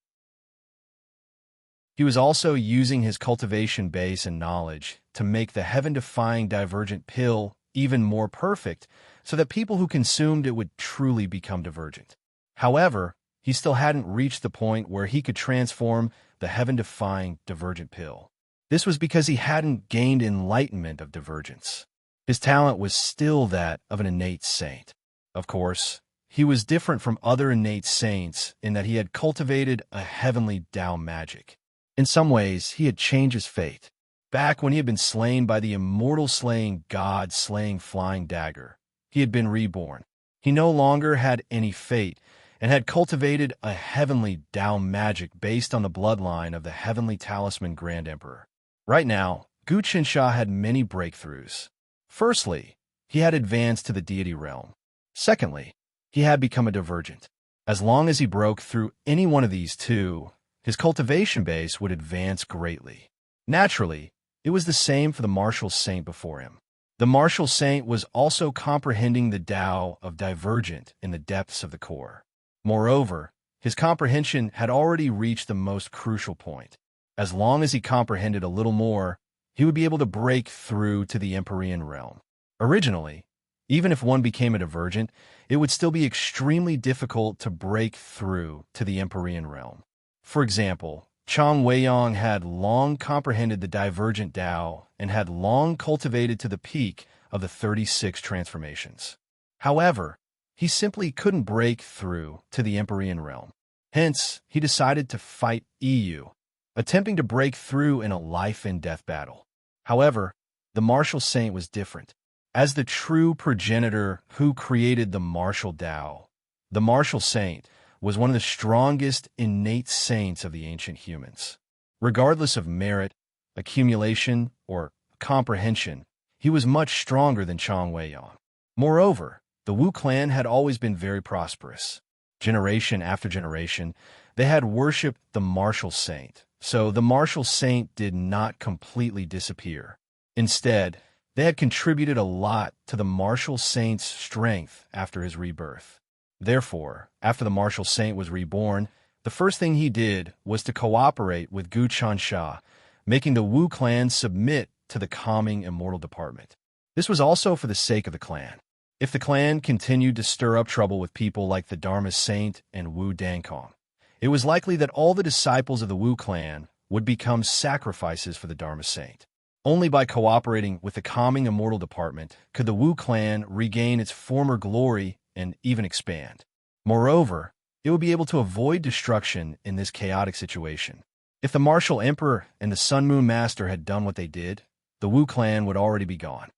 He was also using his cultivation base and knowledge to make the heaven-defying divergent pill even more perfect so that people who consumed it would truly become divergent. However, he still hadn't reached the point where he could transform the heaven-defying divergent pill. This was because he hadn't gained enlightenment of divergence. His talent was still that of an innate saint. Of course, he was different from other innate saints in that he had cultivated a heavenly Tao magic. In some ways, he had changed his fate. Back when he had been slain by the immortal-slaying god-slaying flying dagger, he had been reborn. He no longer had any fate and had cultivated a heavenly Tao magic based on the bloodline of the heavenly talisman Grand Emperor. Right now, Gu Qinsha had many breakthroughs. Firstly, he had advanced to the deity realm. Secondly, he had become a divergent. As long as he broke through any one of these two, his cultivation base would advance greatly. Naturally, it was the same for the martial saint before him. The martial saint was also comprehending the Tao of divergent in the depths of the core. Moreover, his comprehension had already reached the most crucial point. As long as he comprehended a little more, he would be able to break through to the Empyrean realm. Originally, even if one became a divergent, it would still be extremely difficult to break through to the Empyrean realm. For example, Chang Weiyang had long comprehended the divergent Tao and had long cultivated to the peak of the 36 transformations. However, he simply couldn't break through to the Empyrean realm. Hence, he decided to fight EU, attempting to break through in a life-and-death battle. However, the martial saint was different. As the true progenitor who created the martial Tao, the martial saint was one of the strongest innate saints of the ancient humans. Regardless of merit, accumulation, or comprehension, he was much stronger than Chang Weiyang. Moreover, the Wu clan had always been very prosperous. Generation after generation, they had worshipped the martial saint, so the martial saint did not completely disappear. Instead, they had contributed a lot to the martial saint's strength after his rebirth. Therefore, after the martial saint was reborn, the first thing he did was to cooperate with Gu Chansha, making the Wu clan submit to the calming immortal department. This was also for the sake of the clan. If the clan continued to stir up trouble with people like the Dharma Saint and Wu Dankong, it was likely that all the disciples of the Wu clan would become sacrifices for the Dharma Saint. Only by cooperating with the calming immortal department could the Wu clan regain its former glory and even expand. Moreover, it would be able to avoid destruction in this chaotic situation. If the martial emperor and the Sun Moon Master had done what they did, the Wu clan would already be gone.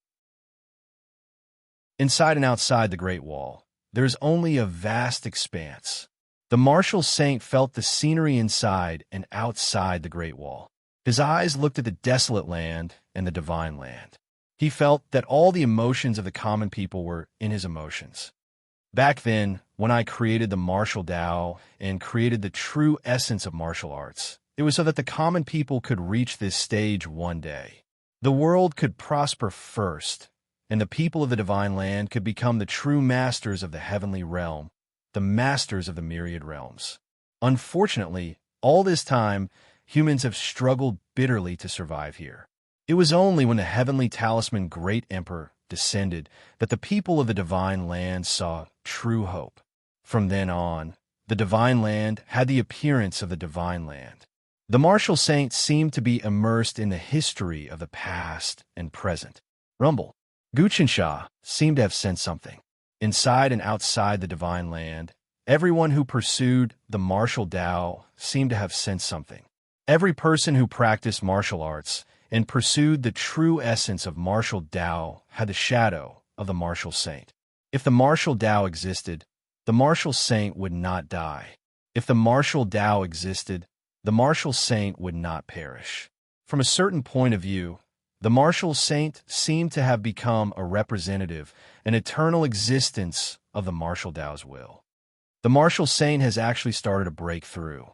Inside and outside the Great Wall, there is only a vast expanse. The martial saint felt the scenery inside and outside the Great Wall. His eyes looked at the desolate land and the divine land. He felt that all the emotions of the common people were in his emotions. Back then, when I created the martial Tao and created the true essence of martial arts, It was so that the common people could reach this stage one day. The world could prosper first, and the people of the divine land could become the true masters of the heavenly realm, the masters of the myriad realms. Unfortunately, all this time, humans have struggled bitterly to survive here. It was only when the heavenly talisman Great Emperor descended that the people of the divine land saw true hope. From then on, the divine land had the appearance of the divine land. The martial saints seemed to be immersed in the history of the past and present. Rumble. Guqinsha seemed to have sensed something. Inside and outside the divine land, everyone who pursued the martial Tao seemed to have sensed something. Every person who practiced martial arts and pursued the true essence of martial Tao had the shadow of the martial saint. If the martial Tao existed, the martial saint would not die. If the martial Tao existed, the martial saint would not perish. From a certain point of view, the martial saint seemed to have become a representative, an eternal existence of the martial Tao's will. The martial saint has actually started a breakthrough.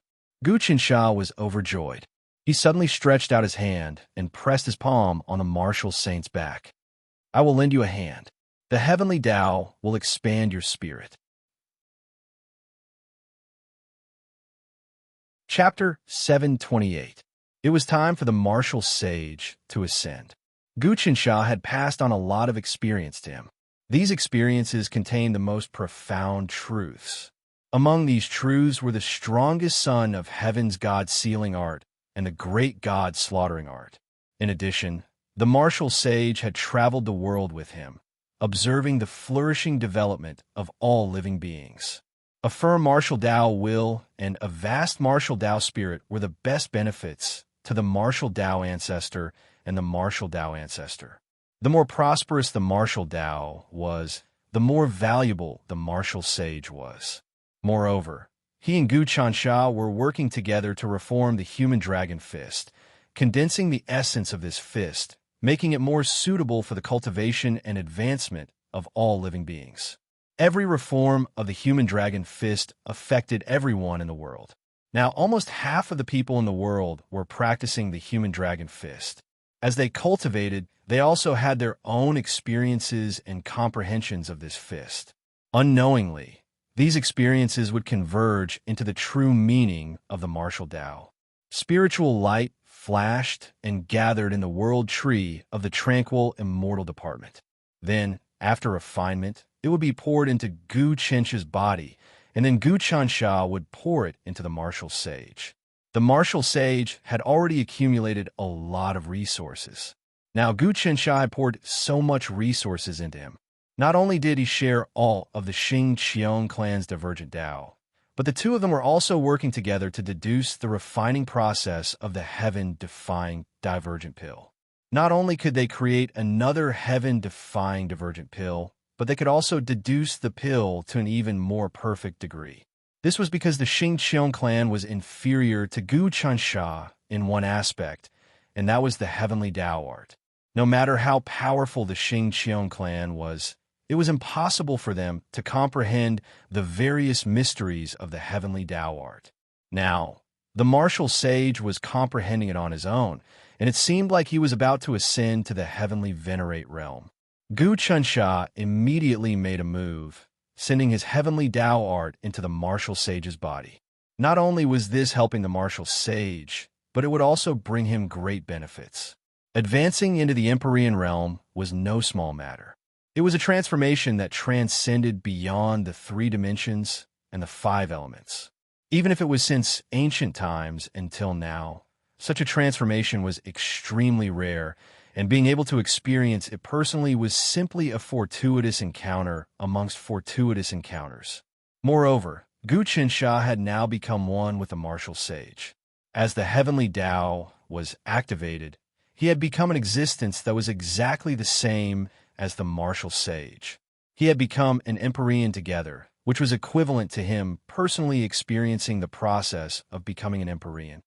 Guqinsha was overjoyed. He suddenly stretched out his hand and pressed his palm on the martial saint's back. I will lend you a hand. The heavenly Tao will expand your spirit. Chapter 728. It was time for the martial sage to ascend. Guqinsha had passed on a lot of experience to him. These experiences contained the most profound truths. Among these truths were the strongest son of heaven's god sealing art and the great god slaughtering art. In addition, the martial sage had traveled the world with him, observing the flourishing development of all living beings. A firm martial Tao will and a vast martial Tao spirit were the best benefits to the martial Tao ancestor and the martial Tao ancestor. The more prosperous the martial Tao was, the more valuable the martial sage was. Moreover, he and Guqinsha were working together to reform the human dragon fist, condensing the essence of this fist, making it more suitable for the cultivation and advancement of all living beings. Every reform of the human dragon fist affected everyone in the world. Now, almost half of the people in the world were practicing the human dragon fist. As they cultivated, they also had their own experiences and comprehensions of this fist. Unknowingly, these experiences would converge into the true meaning of the martial Tao. Spiritual light flashed and gathered in the world tree of the tranquil immortal department. Then, after refinement, it would be poured into Guqinsha's body, and then Guqinsha would pour it into the martial sage. The martial sage had already accumulated a lot of resources. Now Guqinsha had poured so much resources into him. Not only did he share all of the Xingqiang clan's divergent Tao, but the two of them were also working together to deduce the refining process of the heaven-defying divergent pill. Not only could they create another heaven-defying divergent pill, but they could also deduce the pill to an even more perfect degree. This was because the Xingqiang clan was inferior to Guqinsha in one aspect, and that was the heavenly Tao art. No matter how powerful the Xingqiang clan was, it was impossible for them to comprehend the various mysteries of the heavenly Tao art. Now, the martial sage was comprehending it on his own, and it seemed like he was about to ascend to the heavenly venerate realm. Guqinsha immediately made a move, sending his heavenly Tao art into the martial sage's body. Not only was this helping the martial sage, but it would also bring him great benefits. Advancing into the Empyrean realm was no small matter. It was a transformation that transcended beyond the 3 dimensions and the 5 elements. Even if it was since ancient times until now, such a transformation was extremely rare, and being able to experience it personally was simply a fortuitous encounter amongst fortuitous encounters. Moreover, Guqinsha had now become one with the martial sage. As the heavenly Tao was activated, he had become an existence that was exactly the same as the martial sage. He had become an Empyrean together, which was equivalent to him personally experiencing the process of becoming an Empyrean.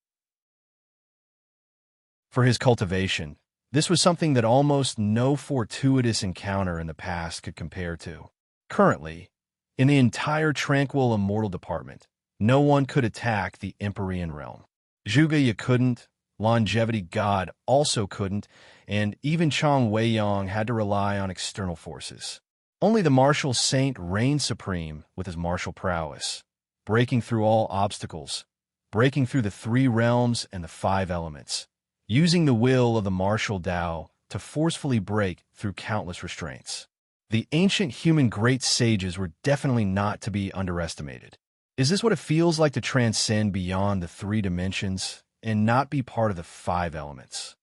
For his cultivation, this was something that almost no fortuitous encounter in the past could compare to. Currently, in the entire tranquil immortal department, no one could attack the Empyrean realm. Zhuge Ye couldn't, longevity God also couldn't, and even Chong Wei-yong had to rely on external forces. Only the martial saint reigned supreme with his martial prowess, breaking through all obstacles, breaking through the 3 realms and the 5 elements, using the will of the martial Tao to forcefully break through countless restraints. The ancient human great sages were definitely not to be underestimated. Is this what it feels like to transcend beyond the 3 dimensions and not be part of the 5 elements?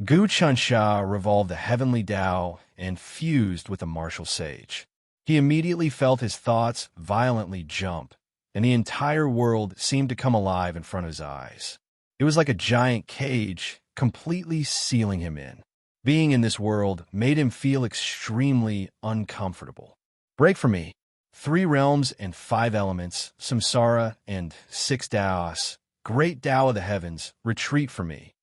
Gu Chansha revolved the heavenly Tao and fused with the martial sage. He immediately felt his thoughts violently jump, and the entire world seemed to come alive in front of his eyes. It was like a giant cage, completely sealing him in. Being in this world made him feel extremely uncomfortable. Break from me. 3 realms and 5 elements, samsara and 6 Taos, great Tao of the heavens, retreat from me.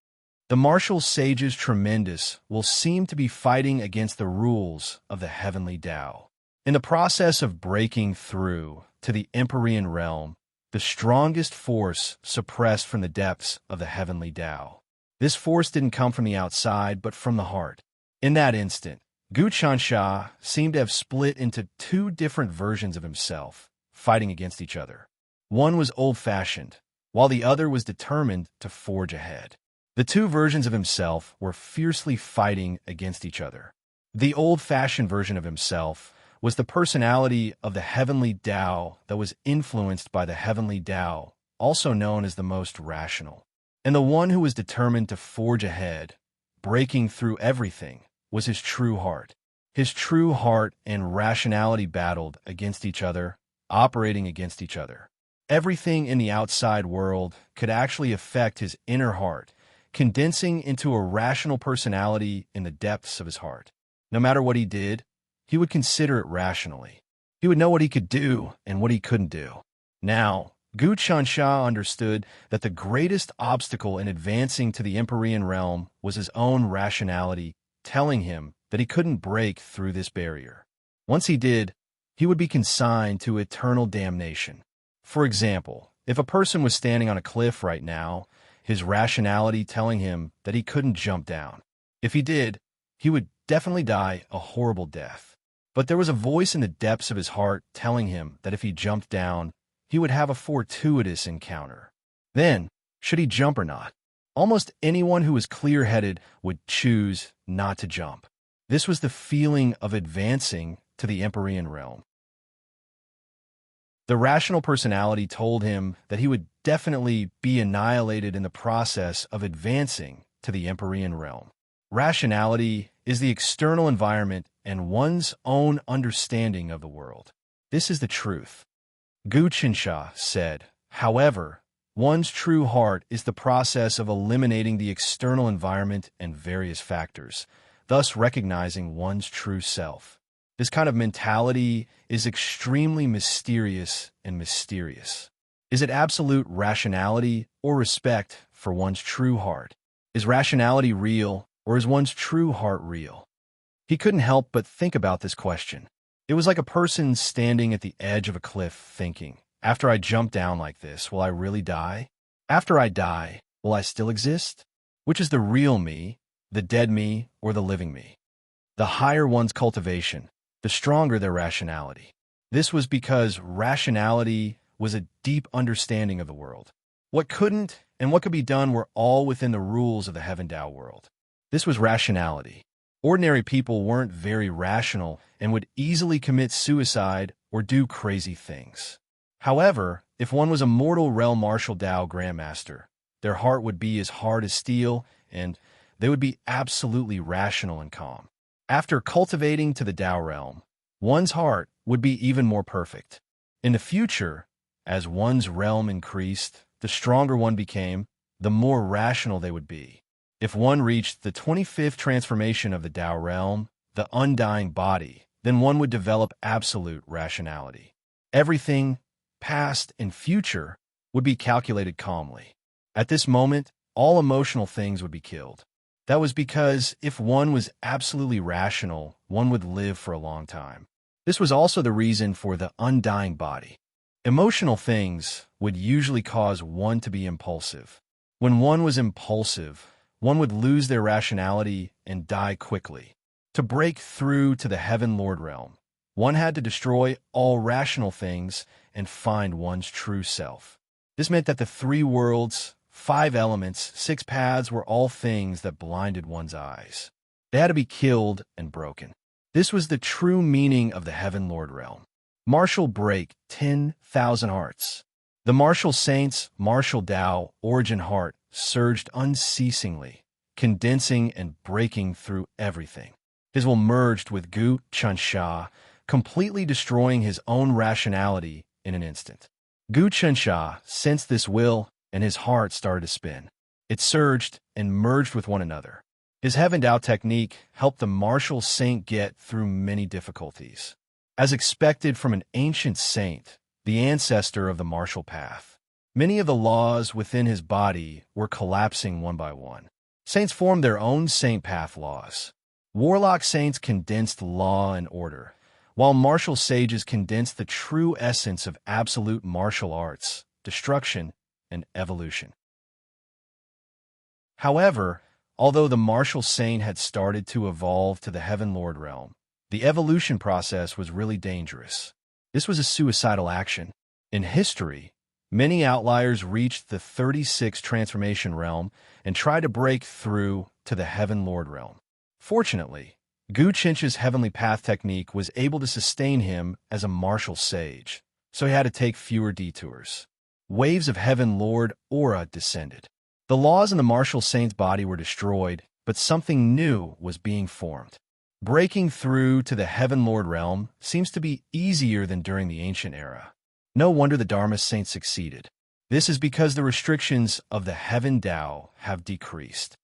The martial sages tremendous will seem to be fighting against the rules of the heavenly Tao. In the process of breaking through to the Empyrean realm, the strongest force suppressed from the depths of the heavenly Tao. This force didn't come from the outside, but from the heart. In that instant, Gu Chansha seemed to have split into 2 different versions of himself, fighting against each other. One was old-fashioned, while the other was determined to forge ahead. The 2 versions of himself were fiercely fighting against each other. The old-fashioned version of himself was the personality of the heavenly Tao that was influenced by the heavenly Tao, also known as the most rational. And the one who was determined to forge ahead, breaking through everything, was his true heart. His true heart and rationality battled against each other, operating against each other. Everything in the outside world could actually affect his inner heart, condensing into a rational personality in the depths of his heart. No matter what he did, he would consider it rationally. He would know what he could do and what he couldn't do. Now, Gu Chansha understood that the greatest obstacle in advancing to the Empyrean realm was his own rationality, telling him that he couldn't break through this barrier. Once he did, he would be consigned to eternal damnation. For example, if a person was standing on a cliff right now, his rationality telling him that he couldn't jump down. If he did, he would definitely die a horrible death. But there was a voice in the depths of his heart telling him that if he jumped down, he would have a fortuitous encounter. Then, should he jump or not? Almost anyone who was clear-headed would choose not to jump. This was the feeling of advancing to the Empyrean realm. The rational personality told him that he would definitely be annihilated in the process of advancing to the Empyrean realm. Rationality is the external environment and one's own understanding of the world. This is the truth. Gu Chansha said, however, one's true heart is the process of eliminating the external environment and various factors, thus recognizing one's true self. This kind of mentality is extremely mysterious and mysterious. Is it absolute rationality or respect for one's true heart? Is rationality real or is one's true heart real? He couldn't help but think about this question. It was like a person standing at the edge of a cliff thinking, after I jump down like this, will I really die? After I die, will I still exist? Which is the real me, the dead me, or the living me? The higher one's cultivation, the stronger their rationality. This was because rationality was a deep understanding of the world. What couldn't and what could be done were all within the rules of the Heaven Tao world. This was rationality. Ordinary people weren't very rational and would easily commit suicide or do crazy things. However, if one was a mortal realm martial Tao grandmaster, their heart would be as hard as steel and they would be absolutely rational and calm. After cultivating to the Tao realm, one's heart would be even more perfect. In the future, as one's realm increased, the stronger one became, the more rational they would be. If one reached the 25th transformation of the Tao realm, the undying body, then one would develop absolute rationality. Everything, past and future, would be calculated calmly. At this moment, all emotional things would be killed. That was because if one was absolutely rational, one would live for a long time. This was also the reason for the undying body. Emotional things would usually cause one to be impulsive. When one was impulsive, one would lose their rationality and die quickly. To break through to the Heaven Lord realm, one had to destroy all rational things and find one's true self. This meant that the three worlds, five elements, six paths were all things that blinded one's eyes. They had to be killed and broken. This was the true meaning of the Heaven Lord realm. Martial break 10,000 hearts. The martial saint's martial Tao origin heart surged unceasingly, condensing and breaking through everything. His will merged with Gu Chunsha, completely destroying his own rationality in an instant. Gu Chunsha sensed this will, and his heart started to spin. It surged and merged with one another. His Heaven Tao technique helped the martial saint get through many difficulties. As expected from an ancient saint, the ancestor of the martial path, many of the laws within his body were collapsing one by one. Saints formed their own saint path laws. Warlock saints condensed law and order, while martial sages condensed the true essence of absolute martial arts, destruction, and evolution. However, although the martial saint had started to evolve to the Heaven Lord realm, the evolution process was really dangerous. This was a suicidal action. In history, many outliers reached the 36 transformation realm and tried to break through to the Heaven Lord realm. Fortunately, Gu Chinch's heavenly path technique was able to sustain him as a martial sage, so he had to take fewer detours. Waves of Heaven Lord aura descended. The laws in the martial saint's body were destroyed, but something new was being formed. Breaking through to the Heaven Lord realm seems to be easier than during the ancient era. No wonder the Dharma saint succeeded. This is because the restrictions of the Heaven Tao have decreased.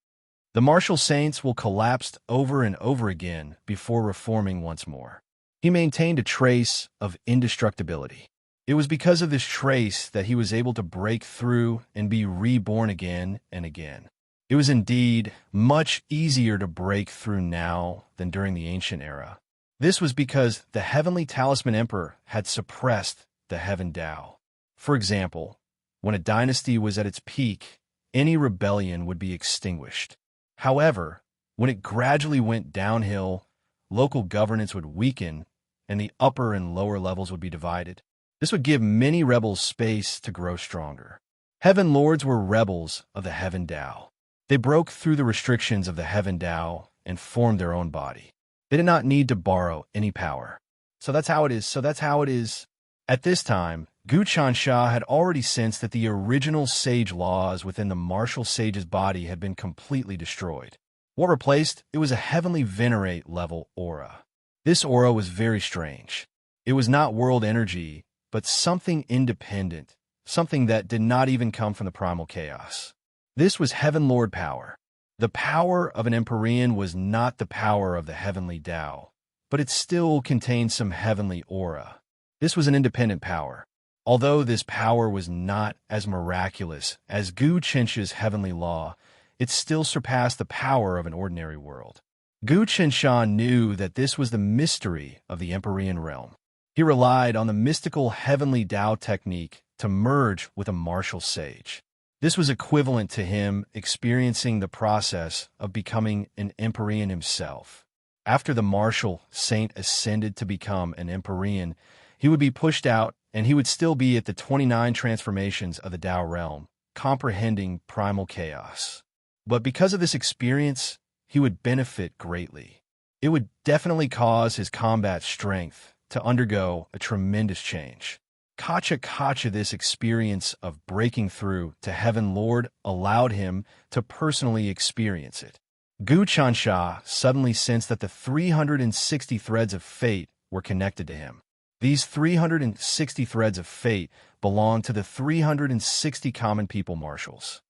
The martial saints will collapse over and over again before reforming once more. He maintained a trace of indestructibility. It was because of this trace that he was able to break through and be reborn again and again. It was indeed much easier to break through now than during the ancient era. This was because the Heavenly Talisman Emperor had suppressed the Heaven Tao. For example, when a dynasty was at its peak, any rebellion would be extinguished. However, when it gradually went downhill, local governance would weaken and the upper and lower levels would be divided. This would give many rebels space to grow stronger. Heaven Lords were rebels of the Heaven Tao. They broke through the restrictions of the Heaven Tao and formed their own body. They did not need to borrow any power. So that's how it is. At this time, Gu Chansha had already sensed that the original sage laws within the martial sage's body had been completely destroyed. What replaced it was a heavenly venerate level aura. This aura was very strange. It was not world energy, but something independent, something that did not even come from the primal chaos. This was Heaven Lord power. The power of an Empyrean was not the power of the heavenly Tao, but it still contained some heavenly aura. This was an independent power. Although this power was not as miraculous as Gu Chinch's heavenly law, it still surpassed the power of an ordinary world. Gu Chinshan knew that this was the mystery of the Empyrean realm. He relied on the mystical heavenly Tao technique to merge with a martial sage. This was equivalent to him experiencing the process of becoming an Empyrean himself. After the martial saint ascended to become an Empyrean, he would be pushed out and he would still be at the 29 transformations of the Tao realm, comprehending primal chaos. But because of this experience, he would benefit greatly. It would definitely cause his combat strength to undergo a tremendous change. Kacha, this experience of breaking through to Heaven Lord allowed him to personally experience it. Gu Chansha suddenly sensed that the 360 threads of fate were connected to him. These 360 threads of fate belong to the 360 common people marshals.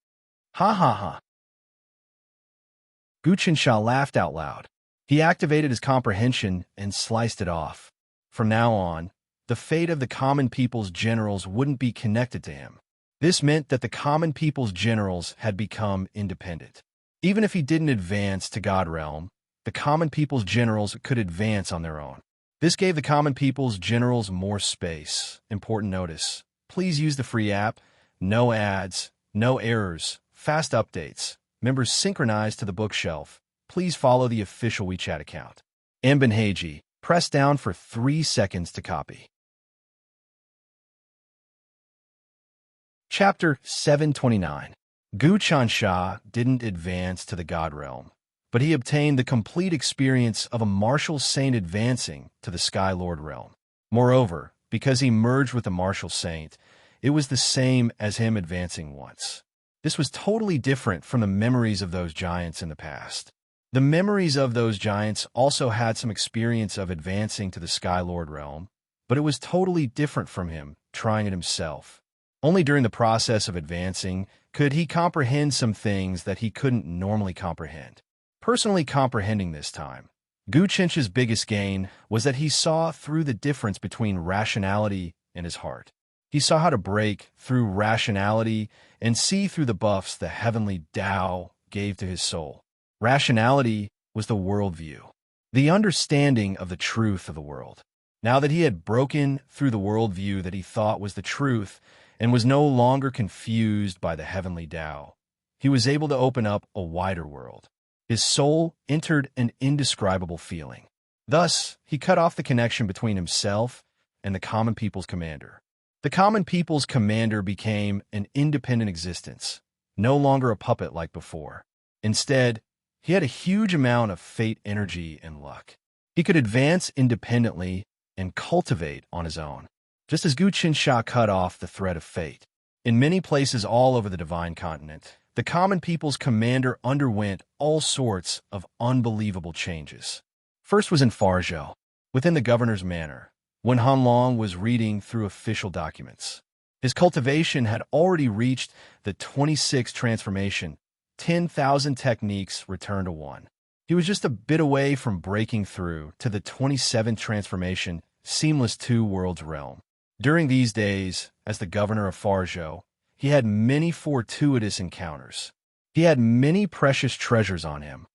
Ha ha ha. Gu Chansha laughed out loud. He activated his comprehension and sliced it off. From now on, the fate of the common people's generals wouldn't be connected to him. This meant that the common people's generals had become independent. Even if he didn't advance to God realm, the common people's generals could advance on their own. This gave the common people's generals more space. Important notice. Please use the free app. No ads, no errors. fast updates, members synchronized to the bookshelf. Please follow the official WeChat account. Mbenhaji, press down for 3 seconds to copy. Chapter 729. Gu Chansha didn't advance to the God realm, but he obtained the complete experience of a martial saint advancing to the Sky Lord realm. Moreover, because he merged with the martial saint, it was the same as him advancing once. This was totally different from the memories of those giants in the past. The memories of those giants also had some experience of advancing to the Sky Lord realm, but it was totally different from him trying it himself. Only during the process of advancing could he comprehend some things that he couldn't normally comprehend. Personally comprehending this time, Gu Chencha's biggest gain was that he saw through the difference between rationality and his heart. He saw how to break through rationality and see through the buffs the heavenly Tao gave to his soul. Rationality was the worldview, the understanding of the truth of the world. Now that he had broken through the worldview that he thought was the truth and was no longer confused by the heavenly Tao, he was able to open up a wider world. His soul entered an indescribable feeling. Thus, he cut off the connection between himself and the common people's commander. The common people's commander became an independent existence, no longer a puppet like before. Instead, he had a huge amount of fate energy and luck. He could advance independently and cultivate on his own, just as Gu Qinsha cut off the thread of fate. In many places all over the Divine Continent, the common people's commander underwent all sorts of unbelievable changes. First was in Farzhou, within the governor's manor, when Han Long was reading through official documents. His cultivation had already reached the 26th transformation, 10,000 techniques returned to 1. He was just a bit away from breaking through to the 27th transformation, seamless 2 worlds realm. During these days, as the governor of Farzhou, he had many fortuitous encounters. He had many precious treasures on him,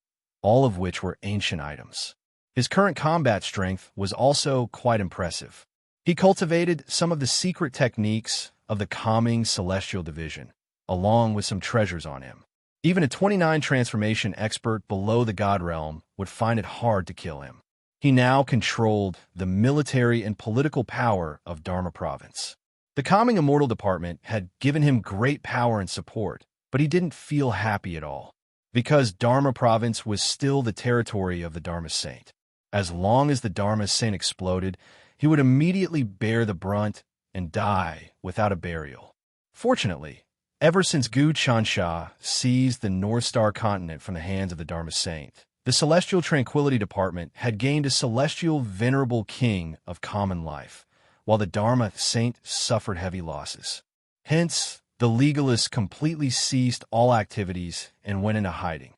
all of which were ancient items. His current combat strength was also quite impressive. He cultivated some of the secret techniques of the calming celestial division, along with some treasures on him. Even a 29 transformation expert below the God realm would find it hard to kill him. He now controlled the military and political power of Dharma Province. The Calming Immortal Department had given him great power and support, but he didn't feel happy at all, because Dharma Province was still the territory of the Dharma Saint. As long as the Dharma Saint exploded, he would immediately bear the brunt and die without a burial. Fortunately, ever since Gu Chansha seized the North Star continent from the hands of the Dharma Saint, the Celestial Tranquility Department had gained a celestial venerable king of common life, while the Dharma Saint suffered heavy losses. Hence, the legalists completely ceased all activities and went into hiding.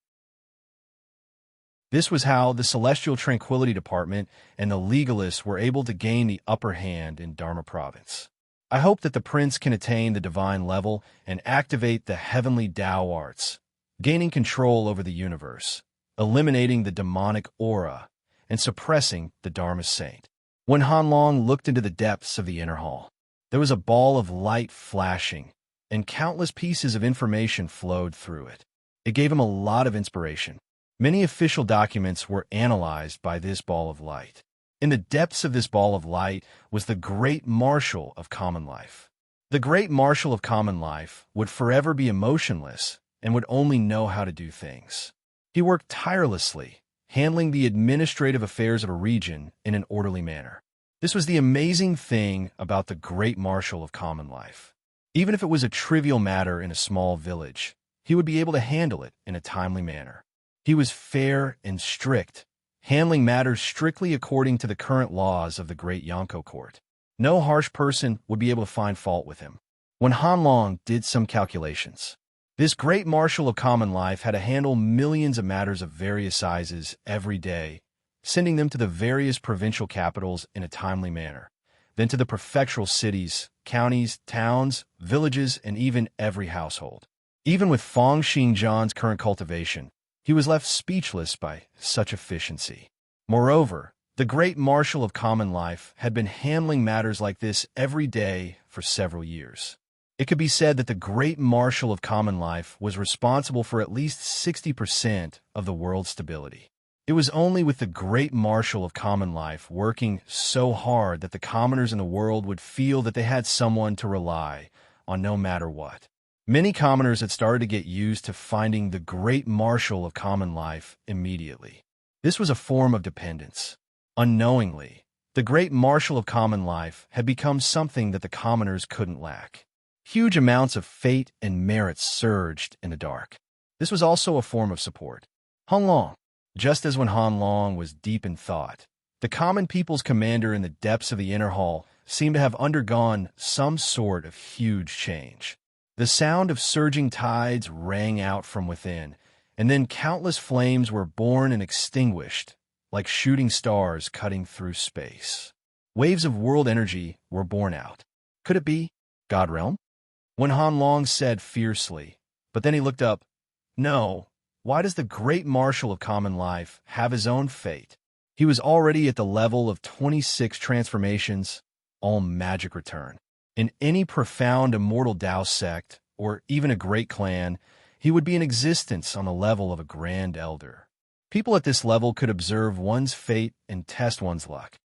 This was how the Celestial Tranquility Department and the legalists were able to gain the upper hand in Dharma Province. I hope that the prince can attain the divine level and activate the heavenly Tao arts, gaining control over the universe, eliminating the demonic aura, and suppressing the Dharma Saint. When Han Long looked into the depths of the inner hall, there was a ball of light flashing, and countless pieces of information flowed through it. It gave him a lot of inspiration. Many official documents were analyzed by this ball of light. In the depths of this ball of light was the Great Marshal of Common Life. The Great Marshal of Common Life would forever be emotionless and would only know how to do things. He worked tirelessly, handling the administrative affairs of a region in an orderly manner. This was the amazing thing about the Great Marshal of Common Life. Even if it was a trivial matter in a small village, he would be able to handle it in a timely manner. He was fair and strict, handling matters strictly according to the current laws of the Great Yonko Court. No harsh person would be able to find fault with him. When Han Long did some calculations, this Great Marshal of Common Life had to handle millions of matters of various sizes every day, sending them to the various provincial capitals in a timely manner, then to the prefectural cities, counties, towns, villages, and even every household. Even with Fong Xingzhan's current cultivation, he was left speechless by such efficiency. Moreover, the Great Marshal of Common Life had been handling matters like this every day for several years. It could be said that the Great Marshal of Common Life was responsible for at least 60% of the world's stability. It was only with the Great Marshal of Common Life working so hard that the commoners in the world would feel that they had someone to rely on no matter what. Many commoners had started to get used to finding the Great Marshal of Common Life immediately. This was a form of dependence. Unknowingly, the Great Marshal of Common Life had become something that the commoners couldn't lack. Huge amounts of fate and merit surged in the dark. This was also a form of support. Han Long. Just as when Han Long was deep in thought, the common people's commander in the depths of the inner hall seemed to have undergone some sort of huge change. The sound of surging tides rang out from within, and then countless flames were born and extinguished, like shooting stars cutting through space. Waves of world energy were born out. Could it be God Realm? When Han Long said fiercely, but then he looked up, "No. Why does the Great Marshal of Common Life have his own fate?" He was already at the level of 26 transformations, all magic return. In any profound immortal Tao sect, or even a great clan, he would be in existence on the level of a grand elder. People at this level could observe one's fate and test one's luck.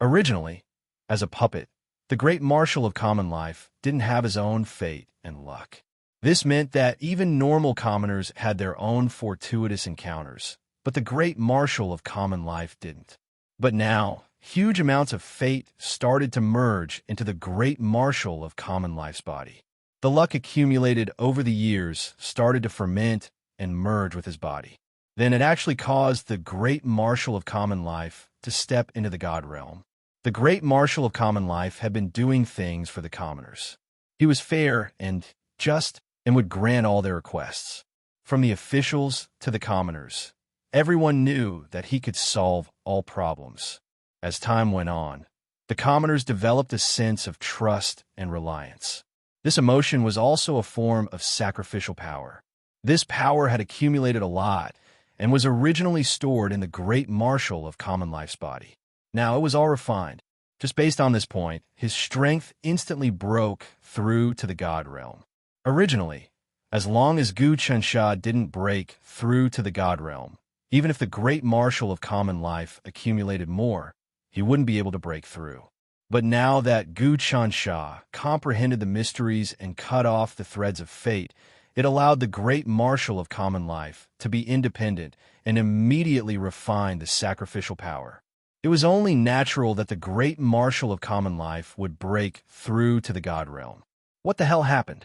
Originally, as a puppet, the Great Marshal of Common Life didn't have his own fate and luck. This meant that even normal commoners had their own fortuitous encounters, but the Great Marshal of Common Life didn't. But now, huge amounts of fate started to merge into the Great Marshal of Common Life's body. The luck accumulated over the years started to ferment and merge with his body. Then it actually caused the Great Marshal of Common Life to step into the God Realm. The Great Marshal of Common Life had been doing things for the commoners. He was fair and just, and would grant all their requests. From the officials to the commoners, everyone knew that he could solve all problems. As time went on, the commoners developed a sense of trust and reliance. This emotion was also a form of sacrificial power. This power had accumulated a lot and was originally stored in the Great Marshal of Common Life's body. Now it was all refined. Just based on this point, his strength instantly broke through to the God Realm. Originally, as long as Gu Chensha didn't break through to the God Realm, even if the Great Marshal of Common Life accumulated more, he wouldn't be able to break through. But now that Gu Chensha comprehended the mysteries and cut off the threads of fate, it allowed the Great Marshal of Common Life to be independent and immediately refine the sacrificial power. It was only natural that the Great Marshal of Common Life would break through to the God Realm. What the hell happened?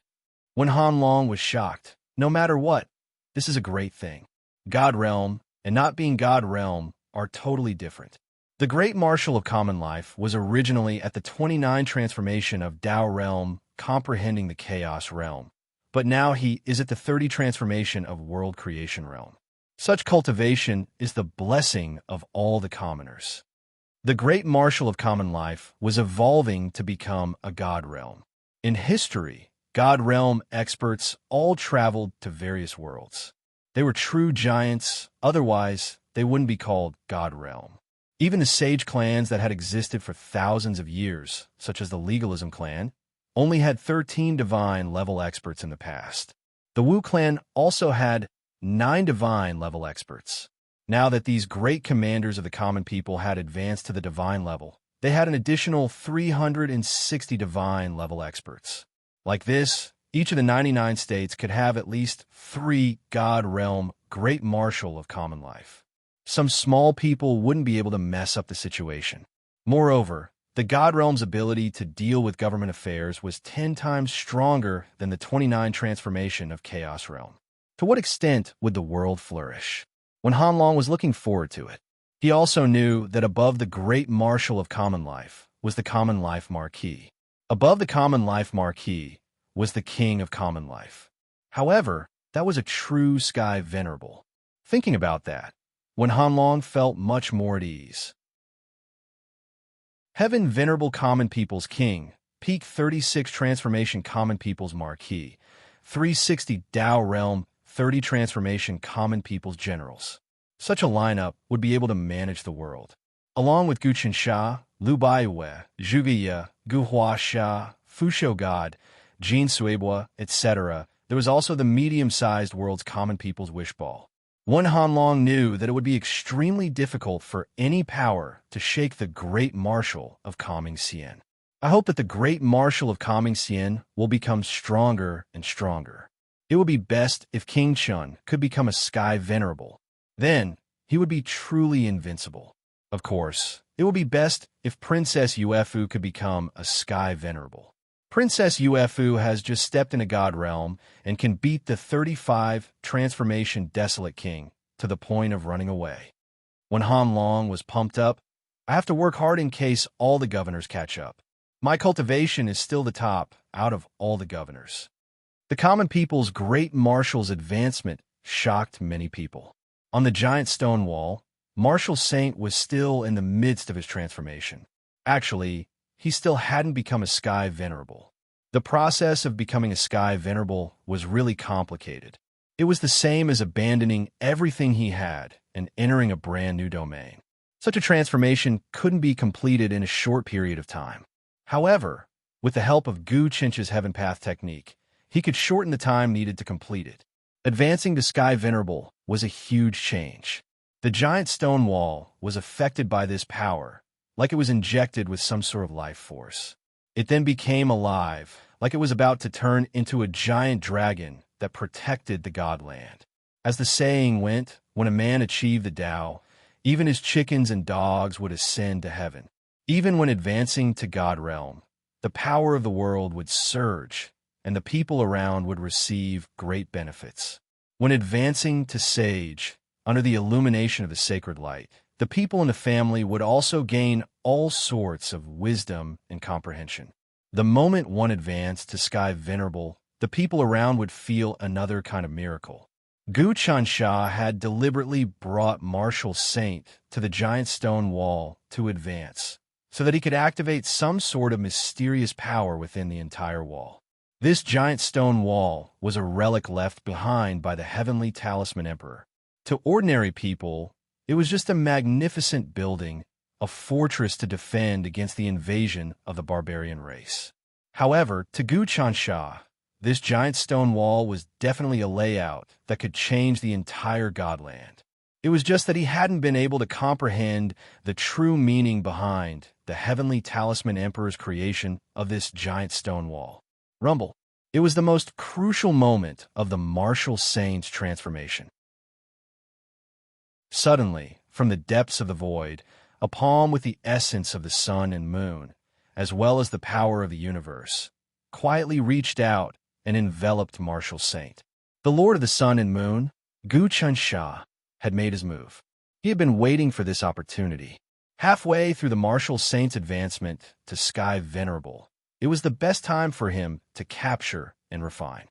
When Han Long was shocked, no matter what, this is a great thing. God Realm and not being God Realm are totally different. The Great Marshal of Common Life was originally at the 29 transformation of Tao Realm, comprehending the Chaos Realm, but now he is at the 30 transformation of World Creation Realm. Such cultivation is the blessing of all the commoners. The Great Marshal of Common Life was evolving to become a God Realm. In history, God Realm experts all traveled to various worlds. They were true giants, otherwise they wouldn't be called God Realm. Even the sage clans that had existed for thousands of years, such as the Legalism clan, only had 13 divine level experts in the past. The Wu clan also had 9 divine level experts. Now that these great commanders of the common people had advanced to the divine level, they had an additional 360 divine level experts. Like this, each of the 99 states could have at least 3 God Realm Great Marshal of Common Life. Some small people wouldn't be able to mess up the situation. Moreover, the God Realm's ability to deal with government affairs was 10 times stronger than the 29 transformation of Chaos Realm. To what extent would the world flourish? When Han Long was looking forward to it, he also knew that above the Great Marshal of Common Life was the Common Life Marquis. Above the Common Life Marquis was the King of Common Life. However, that was a true Sky Venerable. Thinking about that, when Han Long felt much more at ease. Heaven Venerable Common People's King, Peak 36 Transformation Common People's Marquis, 360 Tao Realm, 30 Transformation Common People's Generals. Such a lineup would be able to manage the world. Along with Gu Qinsha, Lu Baiwei, Zhuge Ye, Gu Huasha, Fusho God, Jin Suebwa, etc., there was also the medium-sized world's common people's wish ball. Wen Hanlong knew that it would be extremely difficult for any power to shake the Great Marshal of Calming Xian. I hope that the Great Marshal of Calming Xian will become stronger and stronger. It would be best if King Chun could become a Sky Venerable. Then, he would be truly invincible. Of course, it would be best if Princess Uefu could become a Sky Venerable. Princess Uefu has just stepped into God Realm and can beat the 35 Transformation Desolate King to the point of running away. When Han Long was pumped up, I have to work hard in case all the governors catch up. My cultivation is still the top out of all the governors. The common people's Great Marshal's advancement shocked many people. On the giant stone wall, Marshal Saint was still in the midst of his transformation. Actually, he still hadn't become a Sky Venerable. The process of becoming a Sky Venerable was really complicated. It was the same as abandoning everything he had and entering a brand new domain. Such a transformation couldn't be completed in a short period of time. However, with the help of Gu Chinch's Heaven Path technique, he could shorten the time needed to complete it. Advancing to Sky Venerable was a huge change. The giant stone wall was affected by this power, like it was injected with some sort of life force. It then became alive, like it was about to turn into a giant dragon that protected the Godland. As the saying went, when a man achieved the Tao, even his chickens and dogs would ascend to heaven. Even when advancing to God Realm, the power of the world would surge, and the people around would receive great benefits. When advancing to Sage, under the illumination of the sacred light, the people in the family would also gain all sorts of wisdom and comprehension. The moment one advanced to Sky Venerable, the people around would feel another kind of miracle. Gu Chansha had deliberately brought Marshal Saint to the giant stone wall to advance, so that he could activate some sort of mysterious power within the entire wall. This giant stone wall was a relic left behind by the Heavenly Talisman Emperor. To ordinary people, it was just a magnificent building, a fortress to defend against the invasion of the barbarian race. However, to Gu Chansha, this giant stone wall was definitely a layout that could change the entire Godland. It was just that he hadn't been able to comprehend the true meaning behind the Heavenly Talisman Emperor's creation of this giant stone wall. Rumble. It was the most crucial moment of the Marshal Saint's transformation. Suddenly, from the depths of the void, a palm with the essence of the sun and moon, as well as the power of the universe, quietly reached out and enveloped Marshal Saint. The Lord of the Sun and Moon, Gu Chansha, had made his move. He had been waiting for this opportunity. Halfway through the Marshal Saint's advancement to Sky Venerable, it was the best time for him to capture and refine.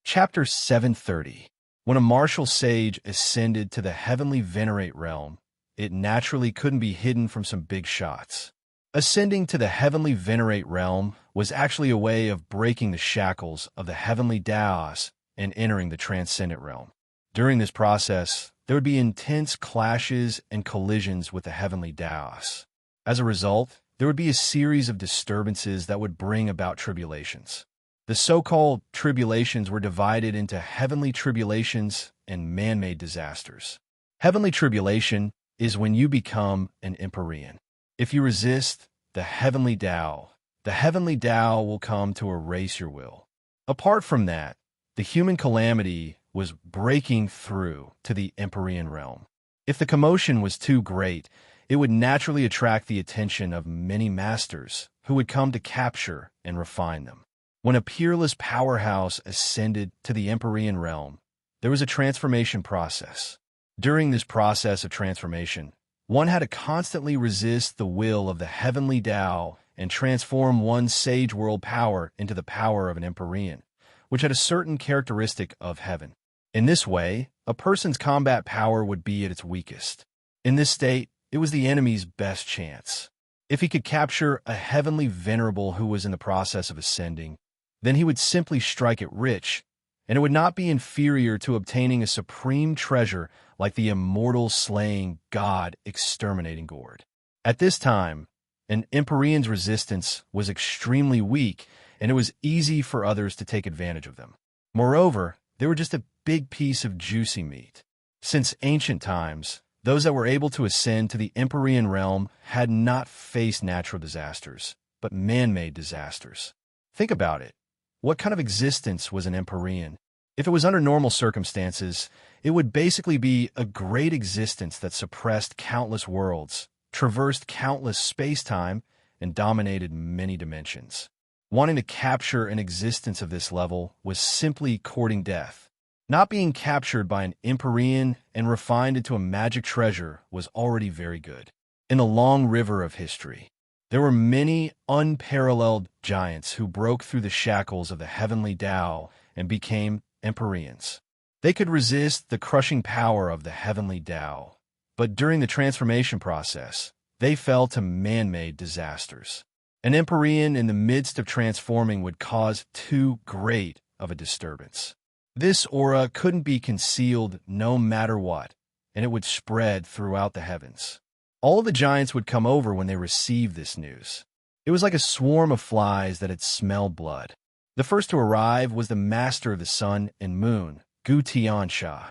Chapter 730. When a martial sage ascended to the heavenly venerate realm, it naturally couldn't be hidden from some big shots. Ascending to the heavenly venerate realm was actually a way of breaking the shackles of the heavenly Daos and entering the transcendent realm. During this process, there would be intense clashes and collisions with the heavenly Daos. As a result, there would be a series of disturbances that would bring about tribulations. The so-called tribulations were divided into heavenly tribulations and man-made disasters. Heavenly tribulation is when you become an Empyrean. If you resist the heavenly Tao will come to erase your will. Apart from that, the human calamity was breaking through to the Empyrean realm. If the commotion was too great, it would naturally attract the attention of many masters who would come to capture and refine them. When a peerless powerhouse ascended to the Empyrean realm, there was a transformation process. During this process of transformation, one had to constantly resist the will of the heavenly Tao and transform one's sage world power into the power of an Empyrean, which had a certain characteristic of heaven. In this way, a person's combat power would be at its weakest. In this state, it was the enemy's best chance. If he could capture a heavenly venerable who was in the process of ascending, then he would simply strike it rich, and it would not be inferior to obtaining a supreme treasure like the immortal slaying god exterminating gourd. At this time, and Empyrean's resistance was extremely weak, and it was easy for others to take advantage of them. Moreover, they were just a big piece of juicy meat. Since ancient times, those that were able to ascend to the Empyrean realm had not faced natural disasters, but man-made disasters. Think about it. What kind of existence was an Empyrean? If it was under normal circumstances, it would basically be a great existence that suppressed countless worlds, traversed countless space-time, and dominated many dimensions. Wanting to capture an existence of this level was simply courting death. Not being captured by an Empyrean and refined into a magic treasure was already very good. In the long river of history, there were many unparalleled giants who broke through the shackles of the heavenly Tao and became Empyreans. They could resist the crushing power of the heavenly Tao, but during the transformation process, they fell to man-made disasters. An Empyrean in the midst of transforming would cause too great of a disturbance. This aura couldn't be concealed no matter what, and it would spread throughout the heavens. All of the giants would come over when they received this news. It was like a swarm of flies that had smelled blood. The first to arrive was the master of the sun and moon, Gu Tiansha.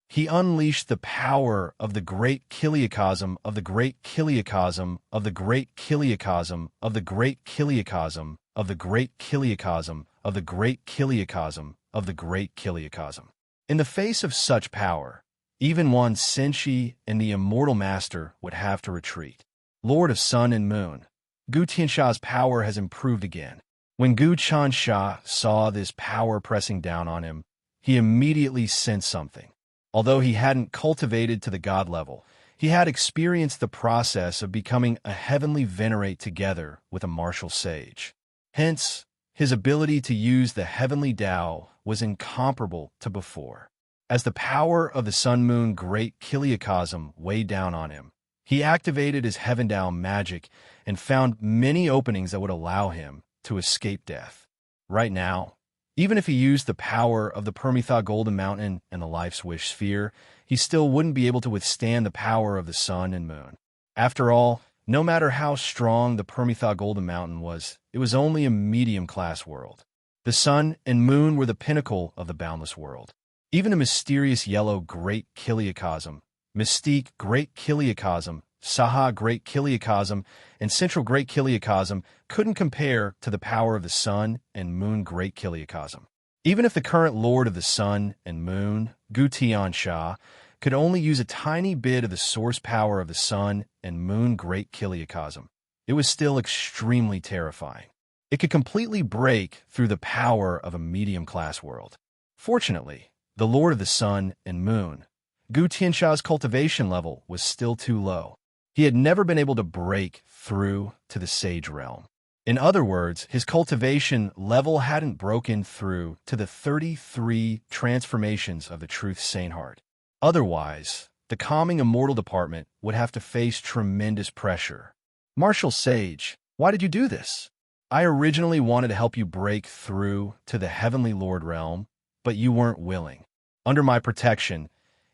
He unleashed the power of the great Kiliacosm of the great Kiliacosm of the great Kiliacosm of the great Kiliacosm of the great Kiliacosm of the great Kiliacosm of the great Kiliacosm. In the face of such power, even one Senshi and the immortal master would have to retreat. Lord of sun and moon, Gu Tiansha's power has improved again. When Gu Tiansha saw this power pressing down on him, he immediately sensed something. Although he hadn't cultivated to the god level, he had experienced the process of becoming a heavenly venerate together with a martial sage. Hence, his ability to use the heavenly Tao was incomparable to before. As the power of the sun-moon great Kiliacosm weighed down on him, he activated his heaven Tao magic and found many openings that would allow him to escape death. Right now, even if he used the power of the Permitha Golden Mountain and the Life's Wish Sphere, he still wouldn't be able to withstand the power of the sun and moon. After all, no matter how strong the Permitha Golden Mountain was, it was only a medium-class world. The sun and moon were the pinnacle of the boundless world. Even the mysterious yellow Great Kiliacosm, Mystique Great Kiliacosm, Saha Great Kiliacosm, and Central Great Kiliacosm couldn't compare to the power of the sun and moon Great Kiliacosm. Even if the current lord of the sun and moon, Gu Tiansha, could only use a tiny bit of the source power of the sun and moon Great Kiliacosm, it was still extremely terrifying. It could completely break through the power of a medium-class world. Fortunately, the lord of the sun and moon, Gu Tiansha's cultivation level was still too low. He had never been able to break through to the sage realm. In other words, his cultivation level hadn't broken through to the 33 transformations of the Truth Saint Heart. Otherwise, the calming immortal department would have to face tremendous pressure. Martial Sage, why did you do this? I originally wanted to help you break through to the Heavenly Lord realm, but you weren't willing. Under my protection,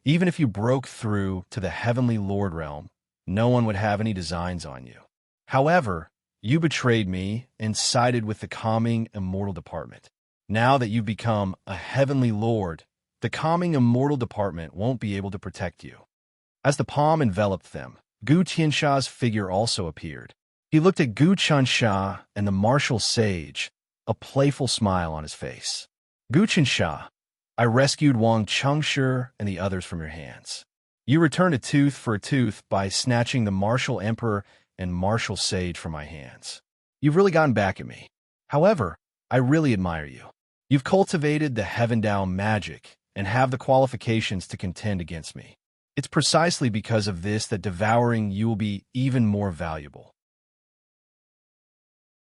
even if you broke through to the Heavenly Lord realm, no one would have any designs on you. However, you betrayed me and sided with the calming immortal department. Now that you've become a Heavenly Lord, the calming immortal department won't be able to protect you. As the palm enveloped them, Gu Tiansha's figure also appeared. He looked at Gu Tiansha and the martial sage, a playful smile on his face. Gu Tiansha, I rescued Wang Chengshi and the others from your hands. You returned a tooth for a tooth by snatching the martial emperor and martial sage from my hands. You've really gotten back at me. However, I really admire you. You've cultivated the Heaven Tao magic and have the qualifications to contend against me. It's precisely because of this that devouring you will be even more valuable.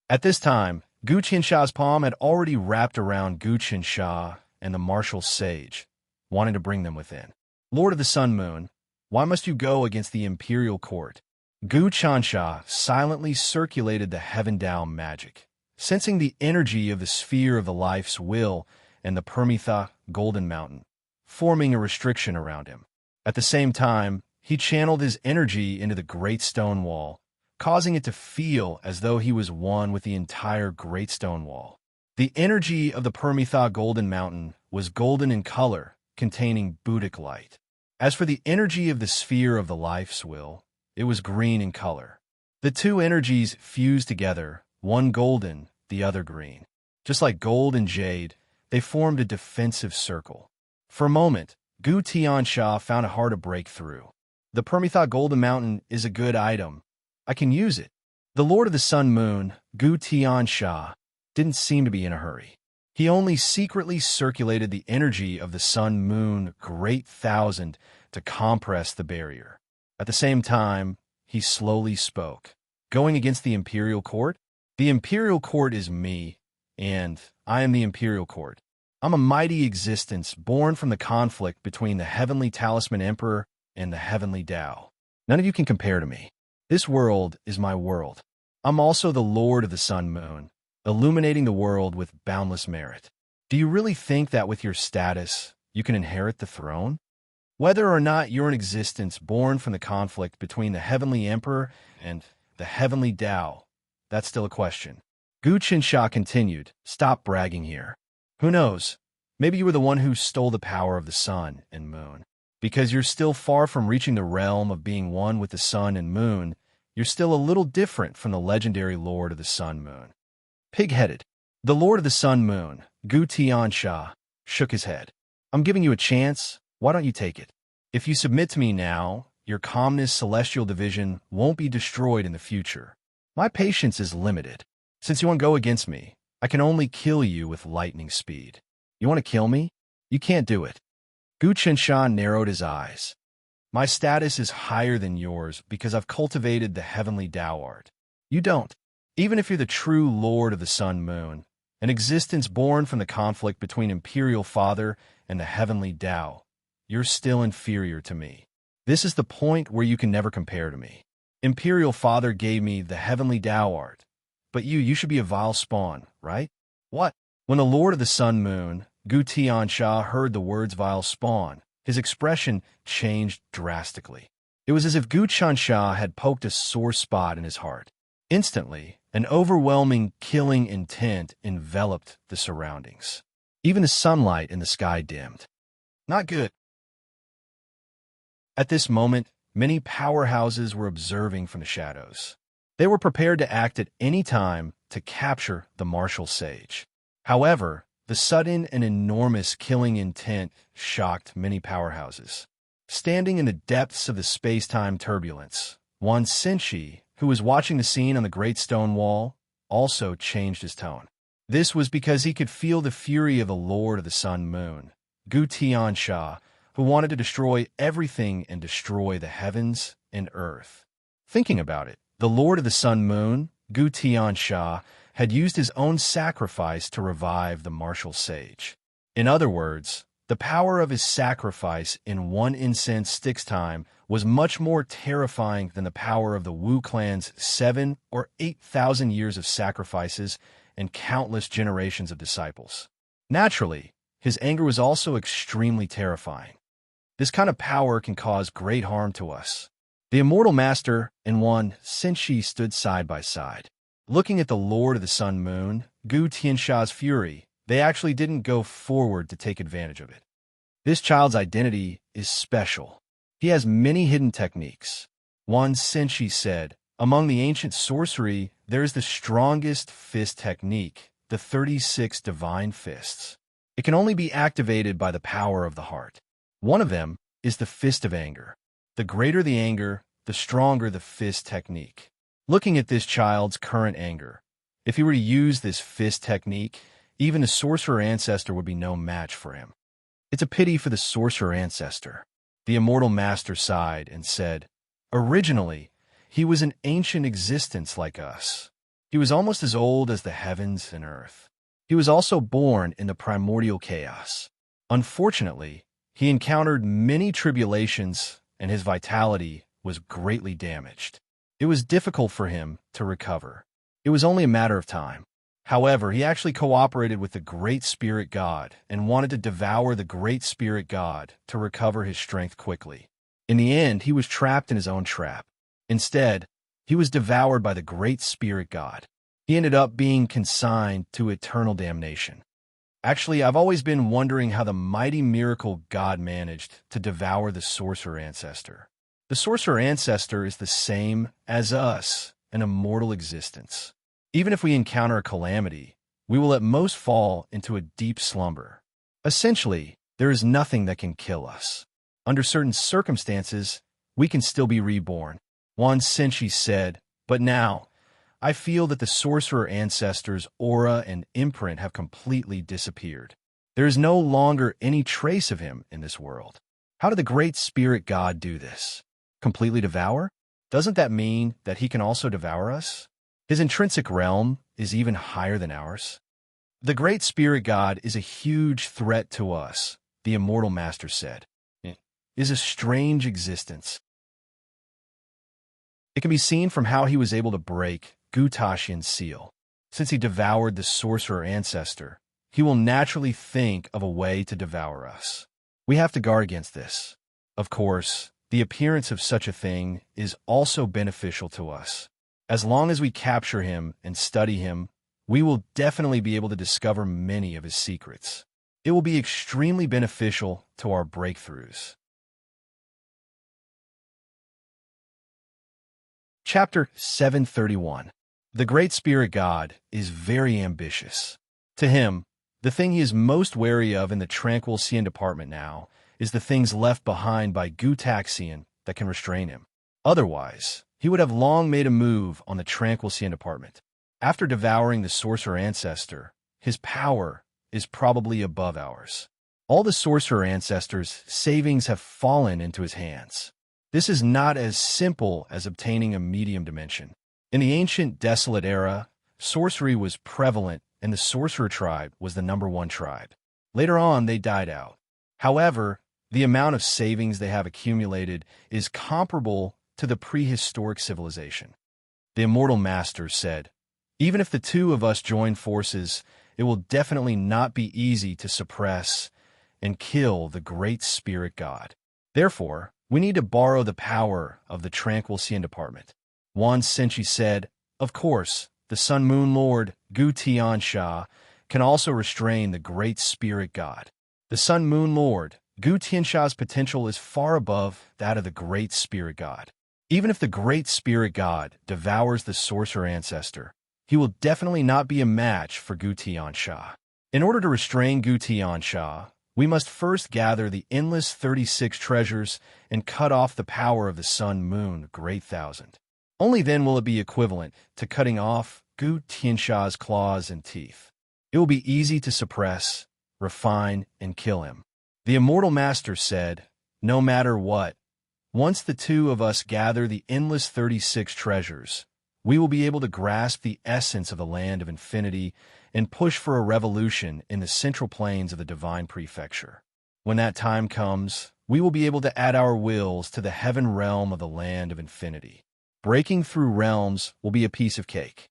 At this time, Gu Tiansha's palm had already wrapped around Gu Tiansha and the martial sage, wanting to bring them within. Lord of the Sun Moon, why must you go against the imperial court? Gu Tiansha silently circulated the Heaven Tao magic, sensing the energy of the sphere of the life's will and the Permitha Golden Mountain, forming a restriction around him. At the same time, he channeled his energy into the great stone wall, causing it to feel as though he was one with the entire great stone wall. The energy of the Permitha Golden Mountain was golden in color, containing Buddhic light. As for the energy of the sphere of the life's will, it was green in color. The two energies fused together, one golden, the other green. Just like gold and jade, they formed a defensive circle. For a moment, Gu Tiansha found it hard to break through. The Permitha Golden Mountain is a good item. I can use it. The Lord of the Sun Moon, Gu Tiansha, didn't seem to be in a hurry. He only secretly circulated the energy of the Sun Moon Great Thousand to compress the barrier. At the same time, he slowly spoke. Going against the Imperial Court? The Imperial Court is me, and I am the Imperial Court. I'm a mighty existence born from the conflict between the Heavenly Talisman Emperor and the Heavenly Tao. None of you can compare to me. This world is my world. I'm also the Lord of the Sun Moon, illuminating the world with boundless merit. Do you really think that with your status, you can inherit the throne? Whether or not you're an existence born from the conflict between the Heavenly Emperor and the Heavenly Tao, that's still a question. Gu Qinsha continued, stop bragging here. Who knows? Maybe you were the one who stole the power of the sun and moon. Because you're still far from reaching the realm of being one with the sun and moon, you're still a little different from the legendary Lord of the Sun Moon. Pig-headed. The Lord of the Sun Moon, Gu Tiansha, shook his head. I'm giving you a chance. Why don't you take it? If you submit to me now, your calmness celestial division won't be destroyed in the future. My patience is limited. Since you want to go against me, I can only kill you with lightning speed. You want to kill me? You can't do it. Gu Qinsha narrowed his eyes. My status is higher than yours because I've cultivated the heavenly Tao art. You don't. Even if you're the true Lord of the Sun Moon, an existence born from the conflict between Imperial Father and the heavenly Tao, you're still inferior to me. This is the point where you can never compare to me. Imperial Father gave me the heavenly Tao art, but you should be a vile spawn, right? What? When the Lord of the Sun Moon, Gu Tiansha, heard the words vile spawn, his expression changed drastically. It was as if Gu Qinsha had poked a sore spot in his heart. Instantly, an overwhelming, killing intent enveloped the surroundings. Even the sunlight in the sky dimmed. Not good. At this moment, many powerhouses were observing from the shadows. They were prepared to act at any time to capture the martial sage. However, the sudden and enormous killing intent shocked many powerhouses. Standing in the depths of the space-time turbulence, one Senshi, who was watching the scene on the Great Stone Wall, also changed his tone. This was because he could feel the fury of the Lord of the Sun Moon, Gu Tiansha, who wanted to destroy everything and destroy the heavens and earth. Thinking about it, the Lord of the Sun Moon, Gu Tiansha, had used his own sacrifice to revive the martial sage. In other words, the power of his sacrifice in one incense stick's time was much more terrifying than the power of the Wu clan's 7,000 or 8,000 years of sacrifices and countless generations of disciples. Naturally, his anger was also extremely terrifying. This kind of power can cause great harm to us. The Immortal Master and one Senshi stood side by side. Looking at the Lord of the Sun Moon, Gu Tiansha's fury, they actually didn't go forward to take advantage of it. This child's identity is special. He has many hidden techniques. One Senshi said, among the ancient sorcery, there is the strongest fist technique, the 36 divine fists. It can only be activated by the power of the heart. One of them is the fist of anger. The greater the anger, the stronger the fist technique. Looking at this child's current anger, if he were to use this fist technique, even a sorcerer ancestor would be no match for him. It's a pity for the sorcerer ancestor. The Immortal Master sighed and said, originally, he was an ancient existence like us. He was almost as old as the heavens and earth. He was also born in the primordial chaos. Unfortunately, he encountered many tribulations and his vitality was greatly damaged. It was difficult for him to recover. It was only a matter of time. However, he actually cooperated with the Great Spirit God and wanted to devour the Great Spirit God to recover his strength quickly. In the end, he was trapped in his own trap. Instead, he was devoured by the great spirit god. He ended up being consigned to eternal damnation. Actually, I've always been wondering how the mighty miracle God managed to devour the sorcerer ancestor. The sorcerer ancestor is the same as us, an immortal existence. Even if we encounter a calamity, we will at most fall into a deep slumber. Essentially, there is nothing that can kill us. Under certain circumstances, we can still be reborn. Juan Senshi said, but now, I feel that the sorcerer ancestor's aura and imprint have completely disappeared. There is no longer any trace of him in this world. How did the great spirit god do this? Completely devour? Doesn't that mean that he can also devour us? His intrinsic realm is even higher than ours. The great spirit god is a huge threat to us, the immortal master said. It is a strange existence. It can be seen from how he was able to break Gutashian's seal. Since he devoured the sorcerer ancestor, he will naturally think of a way to devour us. We have to guard against this. Of course, the appearance of such a thing is also beneficial to us. As long as we capture him and study him, we will definitely be able to discover many of his secrets. It will be extremely beneficial to our breakthroughs. Chapter 731. The Great Spirit God is very ambitious. To him, the thing he is most wary of in the tranquil Xian department now is the things left behind by Gutaxian that can restrain him. Otherwise, he would have long made a move on the tranquil Xian department. After devouring the sorcerer ancestor, his power is probably above ours. All the sorcerer ancestor's savings have fallen into his hands. This is not as simple as obtaining a medium dimension. In the ancient desolate era, sorcery was prevalent and the sorcerer tribe was the #1 tribe. Later on, they died out. However, the amount of savings they have accumulated is comparable to the prehistoric civilization. The immortal master said, even if the two of us join forces, it will definitely not be easy to suppress and kill the great spirit god. Therefore, we need to borrow the power of the tranquil Xian department. Juan Senshi said, of course, the Sun Moon Lord, Gu Tiansha, can also restrain the great spirit god. The Sun Moon Lord, Gu Tiansha's potential is far above that of the great spirit god. Even if the great spirit god devours the sorcerer ancestor, he will definitely not be a match for Gu Tiansha. In order to restrain Gu Tiansha, we must first gather the endless 36 treasures and cut off the power of the Sun Moon Great Thousand. Only then will it be equivalent to cutting off Gu Tiansha's claws and teeth. It will be easy to suppress, refine, and kill him. The immortal master said, no matter what, once the two of us gather the endless 36 treasures, we will be able to grasp the essence of the land of infinity and push for a revolution in the central plains of the divine prefecture. When that time comes, we will be able to add our wills to the heaven realm of the land of infinity. Breaking through realms will be a piece of cake.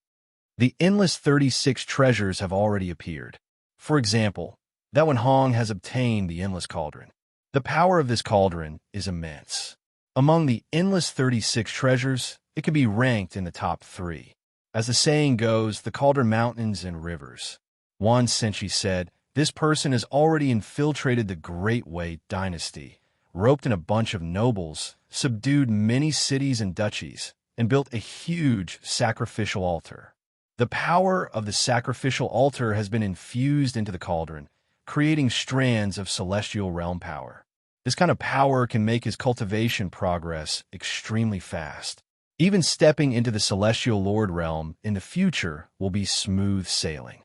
The endless 36 treasures have already appeared. For example, that when Hong has obtained the endless cauldron. The power of this cauldron is immense. Among the endless 36 treasures, it can be ranked in the top 3. As the saying goes, the cauldron mountains and rivers. Juan Senshi said, this person has already infiltrated the Great Wei dynasty, roped in a bunch of nobles, subdued many cities and duchies, and built a huge sacrificial altar. The power of the sacrificial altar has been infused into the cauldron, creating strands of celestial realm power. This kind of power can make his cultivation progress extremely fast. Even stepping into the celestial lord realm in the future will be smooth sailing.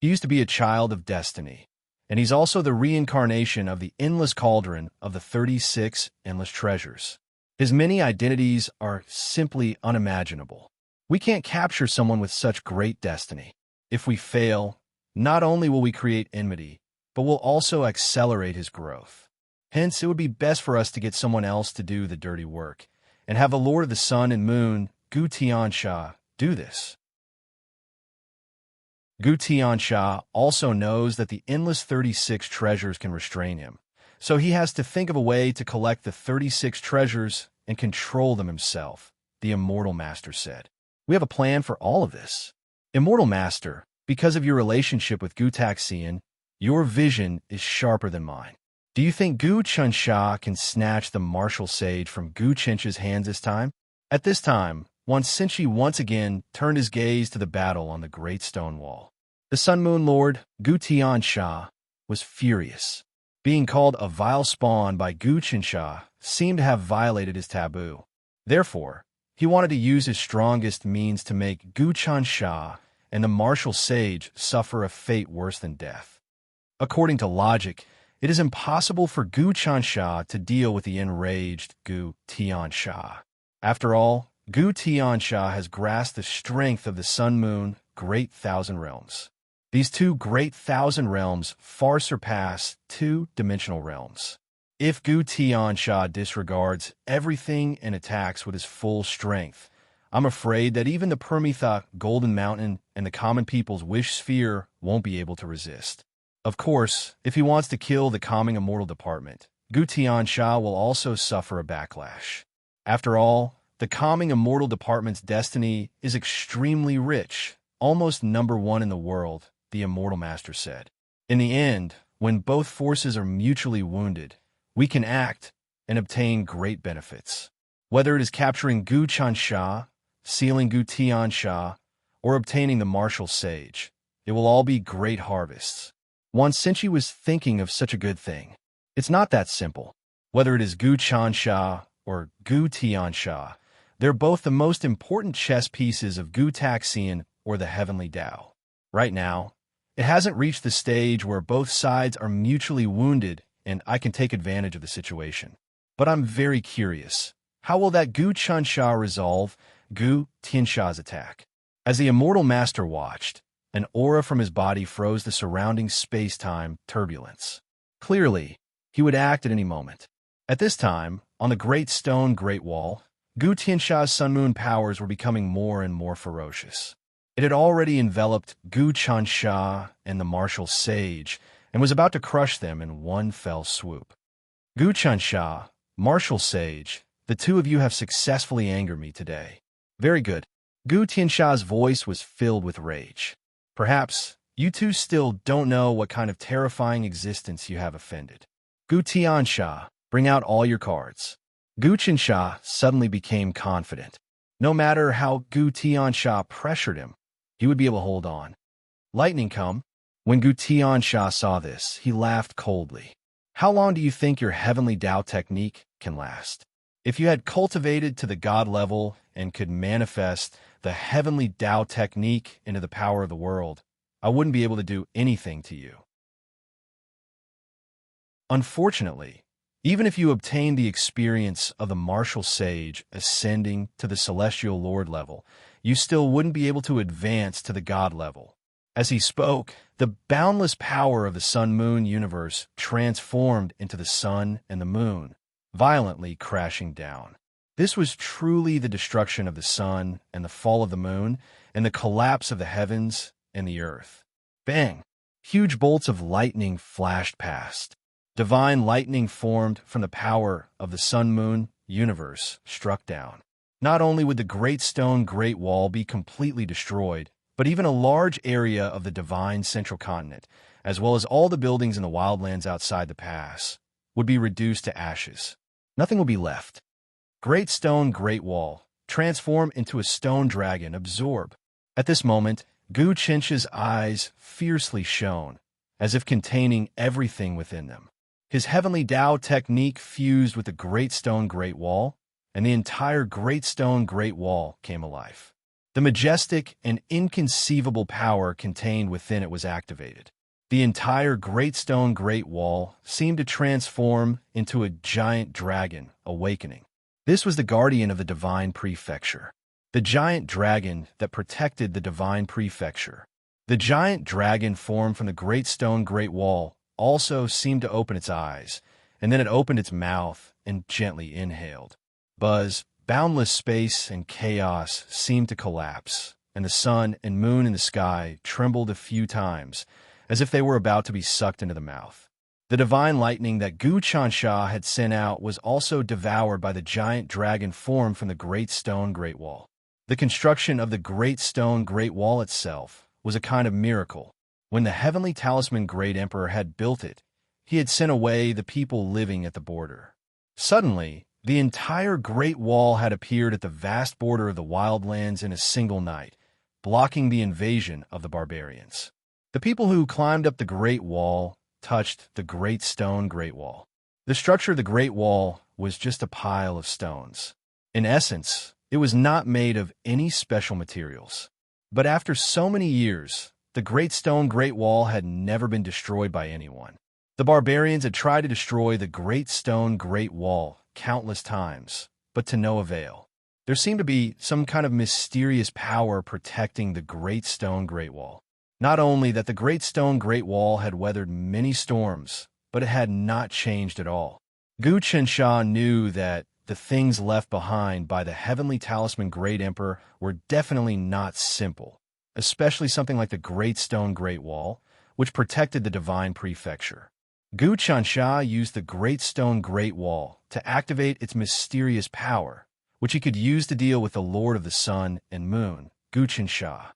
He used to be a child of destiny, and he's also the reincarnation of the endless cauldron of the 36 endless treasures. His many identities are simply unimaginable. We can't capture someone with such great destiny. If we fail, not only will we create enmity, but we'll also accelerate his growth. Hence, it would be best for us to get someone else to do the dirty work, and have the Lord of the Sun and Moon, Gu Tiansha, do this. Gu Tiansha also knows that the endless 36 treasures can restrain him, So he has to think of a way to collect the 36 treasures and control them himself, the Immortal Master said. We have a plan for all of this. Immortal Master, because of your relationship with Gu Taxian, your vision is sharper than mine. Do you think Gu Chunsha can snatch the martial sage from Gu Chencha's hands this time? At this time, Wan Xinchi once again turned his gaze to the battle on the great stone wall. The Sun Moon Lord, Gu Tiansha, was furious. Being called a vile spawn by Gu Chensha seemed to have violated his taboo. Therefore, he wanted to use his strongest means to make Gu Chansha and the martial sage suffer a fate worse than death. According to logic, it is impossible for Gu Chansha to deal with the enraged Gu Tiansha. After all, Gu Tiansha has grasped the strength of the Sun Moon Great Thousand Realms. These two Great Thousand Realms far surpass two-dimensional realms. If Gu Tiansha disregards everything and attacks with his full strength, I'm afraid that even the Permitha Golden Mountain and the common people's wish sphere won't be able to resist. Of course, if he wants to kill the Calming Immortal Department, Gu Tiansha will also suffer a backlash. After all, the Calming Immortal Department's destiny is extremely rich, almost #1 in the world, the Immortal Master said. In the end, when both forces are mutually wounded, we can act and obtain great benefits. Whether it is capturing Gu Chansha, sealing Gu Tiansha, or obtaining the martial sage, it will all be great harvests. Wan Xinchi was thinking of such a good thing. It's not that simple. Whether it is Gu Chansha or Gu Tiansha, they're both the most important chess pieces of Gu Taxian or the Heavenly Tao. Right now, it hasn't reached the stage where both sides are mutually wounded and I can take advantage of the situation. But I'm very curious. How will that Gu Chansha resolve Gu Tiansha's attack? As the Immortal Master watched, an aura from his body froze the surrounding space-time turbulence. Clearly, he would act at any moment. At this time, on the Great Stone Great Wall, Gu Tiansha's Sun Moon powers were becoming more and more ferocious. It had already enveloped Gu Chansha and the martial sage and was about to crush them in one fell swoop. Gu Chansha, martial sage, the two of you have successfully angered me today. Very good. Gu Tiansha's voice was filled with rage. Perhaps you two still don't know what kind of terrifying existence you have offended. Gu Tiansha, bring out all your cards. Gu Chansha suddenly became confident. No matter how Gu Tiansha pressured him, he would be able to hold on. Lightning come. When Gu Tiansha saw this, he laughed coldly. How long do you think your Heavenly Tao technique can last? If you had cultivated to the God level and could manifest the Heavenly Tao technique into the power of the world, I wouldn't be able to do anything to you. Unfortunately, even if you obtained the experience of the martial sage ascending to the Celestial Lord level, you still wouldn't be able to advance to the God level. As he spoke, the boundless power of the Sun-Moon universe transformed into the sun and the moon, violently crashing down. This was truly the destruction of the sun and the fall of the moon and the collapse of the heavens and the earth. Bang! Huge bolts of lightning flashed past. Divine lightning formed from the power of the Sun-Moon universe struck down. Not only would the Great Stone Great Wall be completely destroyed, but even a large area of the divine central continent, as well as all the buildings in the wildlands outside the pass, would be reduced to ashes. Nothing will be left. Great Stone Great Wall, transform into a stone dragon, absorb. At this moment, Gu Chencha's eyes fiercely shone, as if containing everything within them. His Heavenly Tao technique fused with the Great Stone Great Wall, and the entire Great Stone Great Wall came alive. The majestic and inconceivable power contained within it was activated. The entire Great Stone Great Wall seemed to transform into a giant dragon, awakening. This was the guardian of the Divine Prefecture. The giant dragon that protected the Divine Prefecture. The giant dragon formed from the Great Stone Great Wall also seemed to open its eyes, and then it opened its mouth and gently inhaled. Buzz, boundless space and chaos seemed to collapse, and the sun and moon in the sky trembled a few times, as if they were about to be sucked into the mouth. The divine lightning that Gu Chansha had sent out was also devoured by the giant dragon formed from the Great Stone Great Wall. The construction of the Great Stone Great Wall itself was a kind of miracle. When the heavenly talisman Great Emperor had built it, he had sent away the people living at the border. Suddenly, the entire Great Wall had appeared at the vast border of the wildlands in a single night, blocking the invasion of the barbarians. The people who climbed up the Great Wall touched the Great Stone Great Wall. The structure of the Great Wall was just a pile of stones. In essence, it was not made of any special materials. But after so many years, the Great Stone Great Wall had never been destroyed by anyone. The barbarians had tried to destroy the Great Stone Great Wall countless times, but to no avail. There seemed to be some kind of mysterious power protecting the Great Stone Great Wall. Not only that the Great Stone Great Wall had weathered many storms, but it had not changed at all. Gu Chensha knew that the things left behind by the heavenly talisman Great Emperor were definitely not simple, especially something like the Great Stone Great Wall, which protected the divine prefecture. Gu Chensha used the Great Stone Great Wall to activate its mysterious power, which he could use to deal with the Lord of the Sun and Moon, Gu Chensha.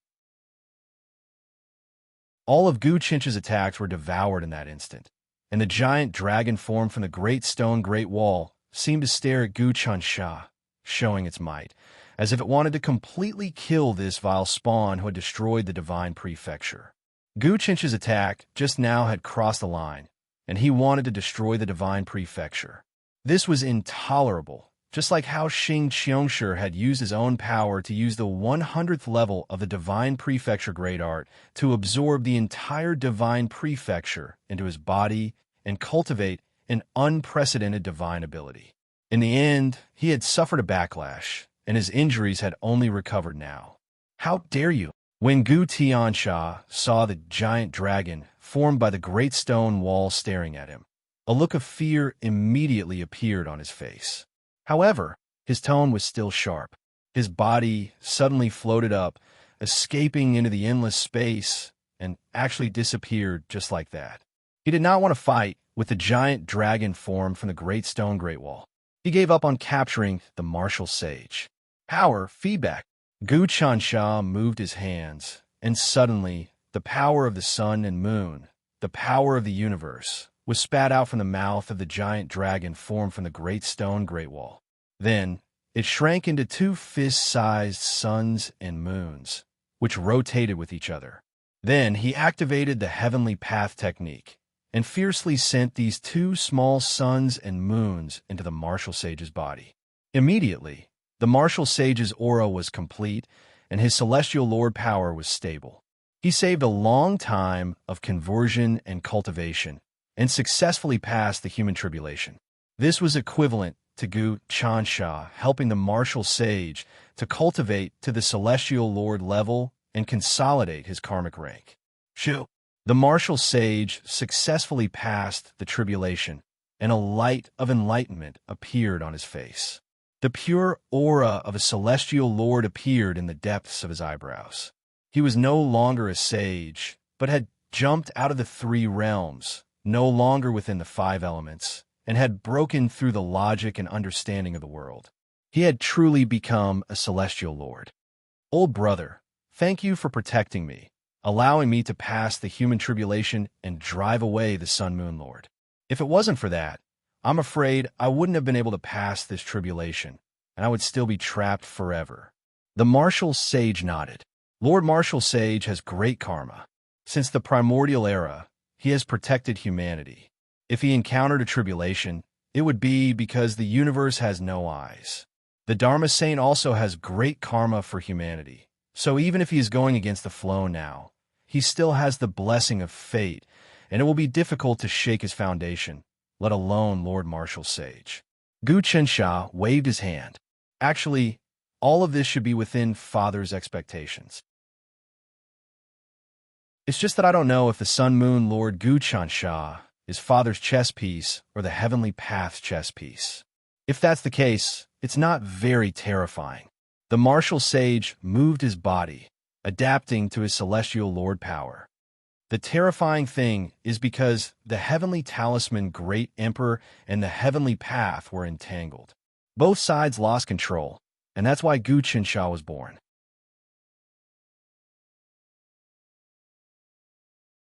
All of Gu Chincha's attacks were devoured in that instant, and the giant dragon formed from the Great Stone Great Wall seemed to stare at Gu Chensha, showing its might, as if it wanted to completely kill this vile spawn who had destroyed the divine prefecture. Gu Chincha's attack just now had crossed the line, and he wanted to destroy the divine prefecture. This was intolerable, just like how Xing Qiongshi had used his own power to use the 100th level of the divine prefecture great art to absorb the entire divine prefecture into his body and cultivate an unprecedented divine ability. In the end, he had suffered a backlash, and his injuries had only recovered now. How dare you? When Gu Tiansha saw the giant dragon formed by the Great Stone Wall staring at him, a look of fear immediately appeared on his face. However, his tone was still sharp. His body suddenly floated up, escaping into the endless space, and actually disappeared just like that. He did not want to fight with the giant dragon formed from the Great Stone Great Wall. He gave up on capturing the martial sage. Power, feedback. Gu Chansha moved his hands, and suddenly, the power of the sun and moon, the power of the universe, was spat out from the mouth of the giant dragon formed from the Great Stone Great Wall. Then, it shrank into two fist-sized suns and moons, which rotated with each other. Then he activated the Heavenly Path technique, and fiercely sent these two small suns and moons into the martial sage's body. Immediately, the martial sage's aura was complete, and his celestial lord power was stable. He saved a long time of conversion and cultivation, and successfully passed the human tribulation. This was equivalent to Gu Chansha helping the martial sage to cultivate to the celestial lord level and consolidate his karmic rank. Shu. The martial sage successfully passed the tribulation, and a light of enlightenment appeared on his face. The pure aura of a celestial lord appeared in the depths of his eyebrows. He was no longer a sage, but had jumped out of the three realms, no longer within the five elements, and had broken through the logic and understanding of the world. He had truly become a celestial lord. Old brother, thank you for protecting me, allowing me to pass the human tribulation and drive away the Sun-Moon Lord. If it wasn't for that, I'm afraid I wouldn't have been able to pass this tribulation, and I would still be trapped forever. The martial sage nodded. Lord Martial Sage has great karma. Since the primordial era, he has protected humanity. If he encountered a tribulation, it would be because the universe has no eyes. The Dharma Saint also has great karma for humanity, so even if he is going against the flow now, he still has the blessing of fate, and it will be difficult to shake his foundation, let alone Lord Martial Sage. Gu Chensha waved his hand. Actually, all of this should be within Father's expectations. It's just that I don't know if the Sun-Moon Lord Gu Chensha is Father's chess piece or the Heavenly Path's chess piece. If that's the case, it's not very terrifying. The martial sage moved his body, adapting to his celestial lord power. The terrifying thing is because the heavenly talisman Great Emperor and the heavenly path were entangled. Both sides lost control, and that's why Gu Qinsha was born.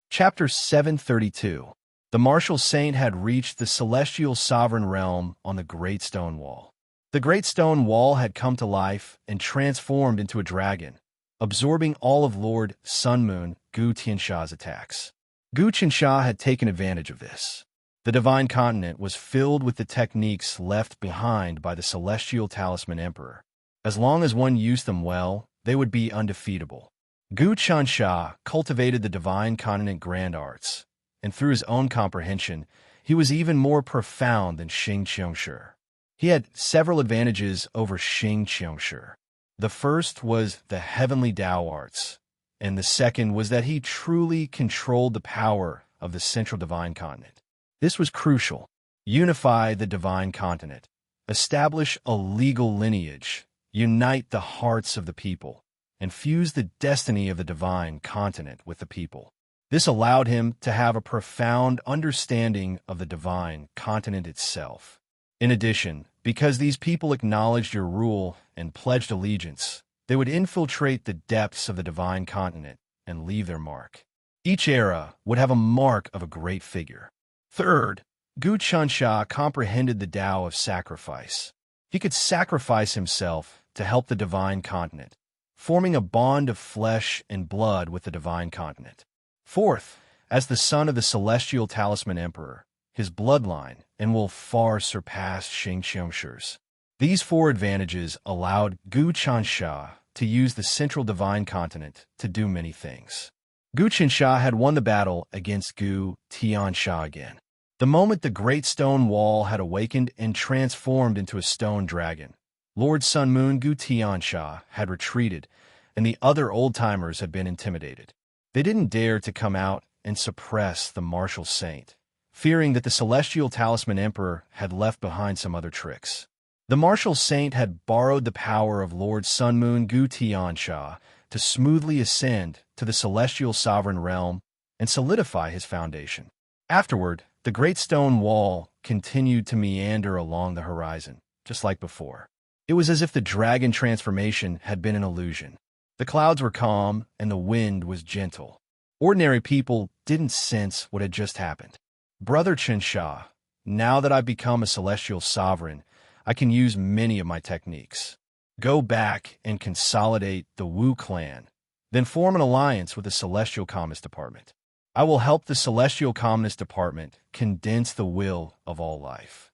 Chapter 732. The martial saint had reached the celestial sovereign realm on the Great Stone Wall. The Great Stone Wall had come to life and transformed into a dragon, absorbing all of Lord Sun Moon Gu Tiansha's attacks. Gu Qinsha had taken advantage of this. The divine continent was filled with the techniques left behind by the celestial talisman emperor. As long as one used them well, they would be undefeatable. Gu Qinsha cultivated the divine continent grand arts, and through his own comprehension, he was even more profound than Xing Qiongshi. He had several advantages over Xing Qiongshi. The first was the heavenly Tao arts, and the second was that he truly controlled the power of the central divine continent. This was crucial. Unify the divine continent, establish a legal lineage, unite the hearts of the people, and fuse the destiny of the divine continent with the people. This allowed him to have a profound understanding of the divine continent itself. In addition, because these people acknowledged your rule and pledged allegiance, they would infiltrate the depths of the divine continent and leave their mark. Each era would have a mark of a great figure. Third, Gu Qinsha comprehended the Tao of sacrifice. He could sacrifice himself to help the divine continent, forming a bond of flesh and blood with the divine continent. Fourth, as the son of the celestial talisman emperor, his bloodline and will far surpass Xing Qiongshi. These four advantages allowed Gu Qinsha to use the central divine continent to do many things. Gu Qinsha had won the battle against Gu Tiansha again. The moment the Great Stone Wall had awakened and transformed into a stone dragon, Lord Sun Moon Gu Tiansha had retreated, and the other old-timers had been intimidated. They didn't dare to come out and suppress the martial saint, fearing that the celestial talisman emperor had left behind some other tricks. The martial saint had borrowed the power of Lord Sun Moon Gu Tiansha to smoothly ascend to the celestial sovereign realm and solidify his foundation. Afterward, the Great Stone Wall continued to meander along the horizon, just like before. It was as if the dragon transformation had been an illusion. The clouds were calm and the wind was gentle. Ordinary people didn't sense what had just happened. Brother Qinsha, now that I've become a celestial sovereign, I can use many of my techniques. Go back and consolidate the Wu clan, then form an alliance with the Celestial Communist Department. I will help the Celestial Communist Department condense the will of all life.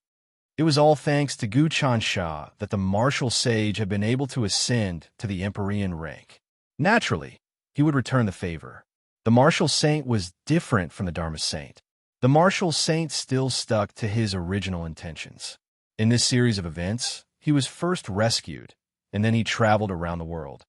It was all thanks to Gu Qinsha that the martial sage had been able to ascend to the Empyrean rank. Naturally, he would return the favor. The martial saint was different from the Dharma saint. The martial saint still stuck to his original intentions. In this series of events, he was first rescued, and then he traveled around the world.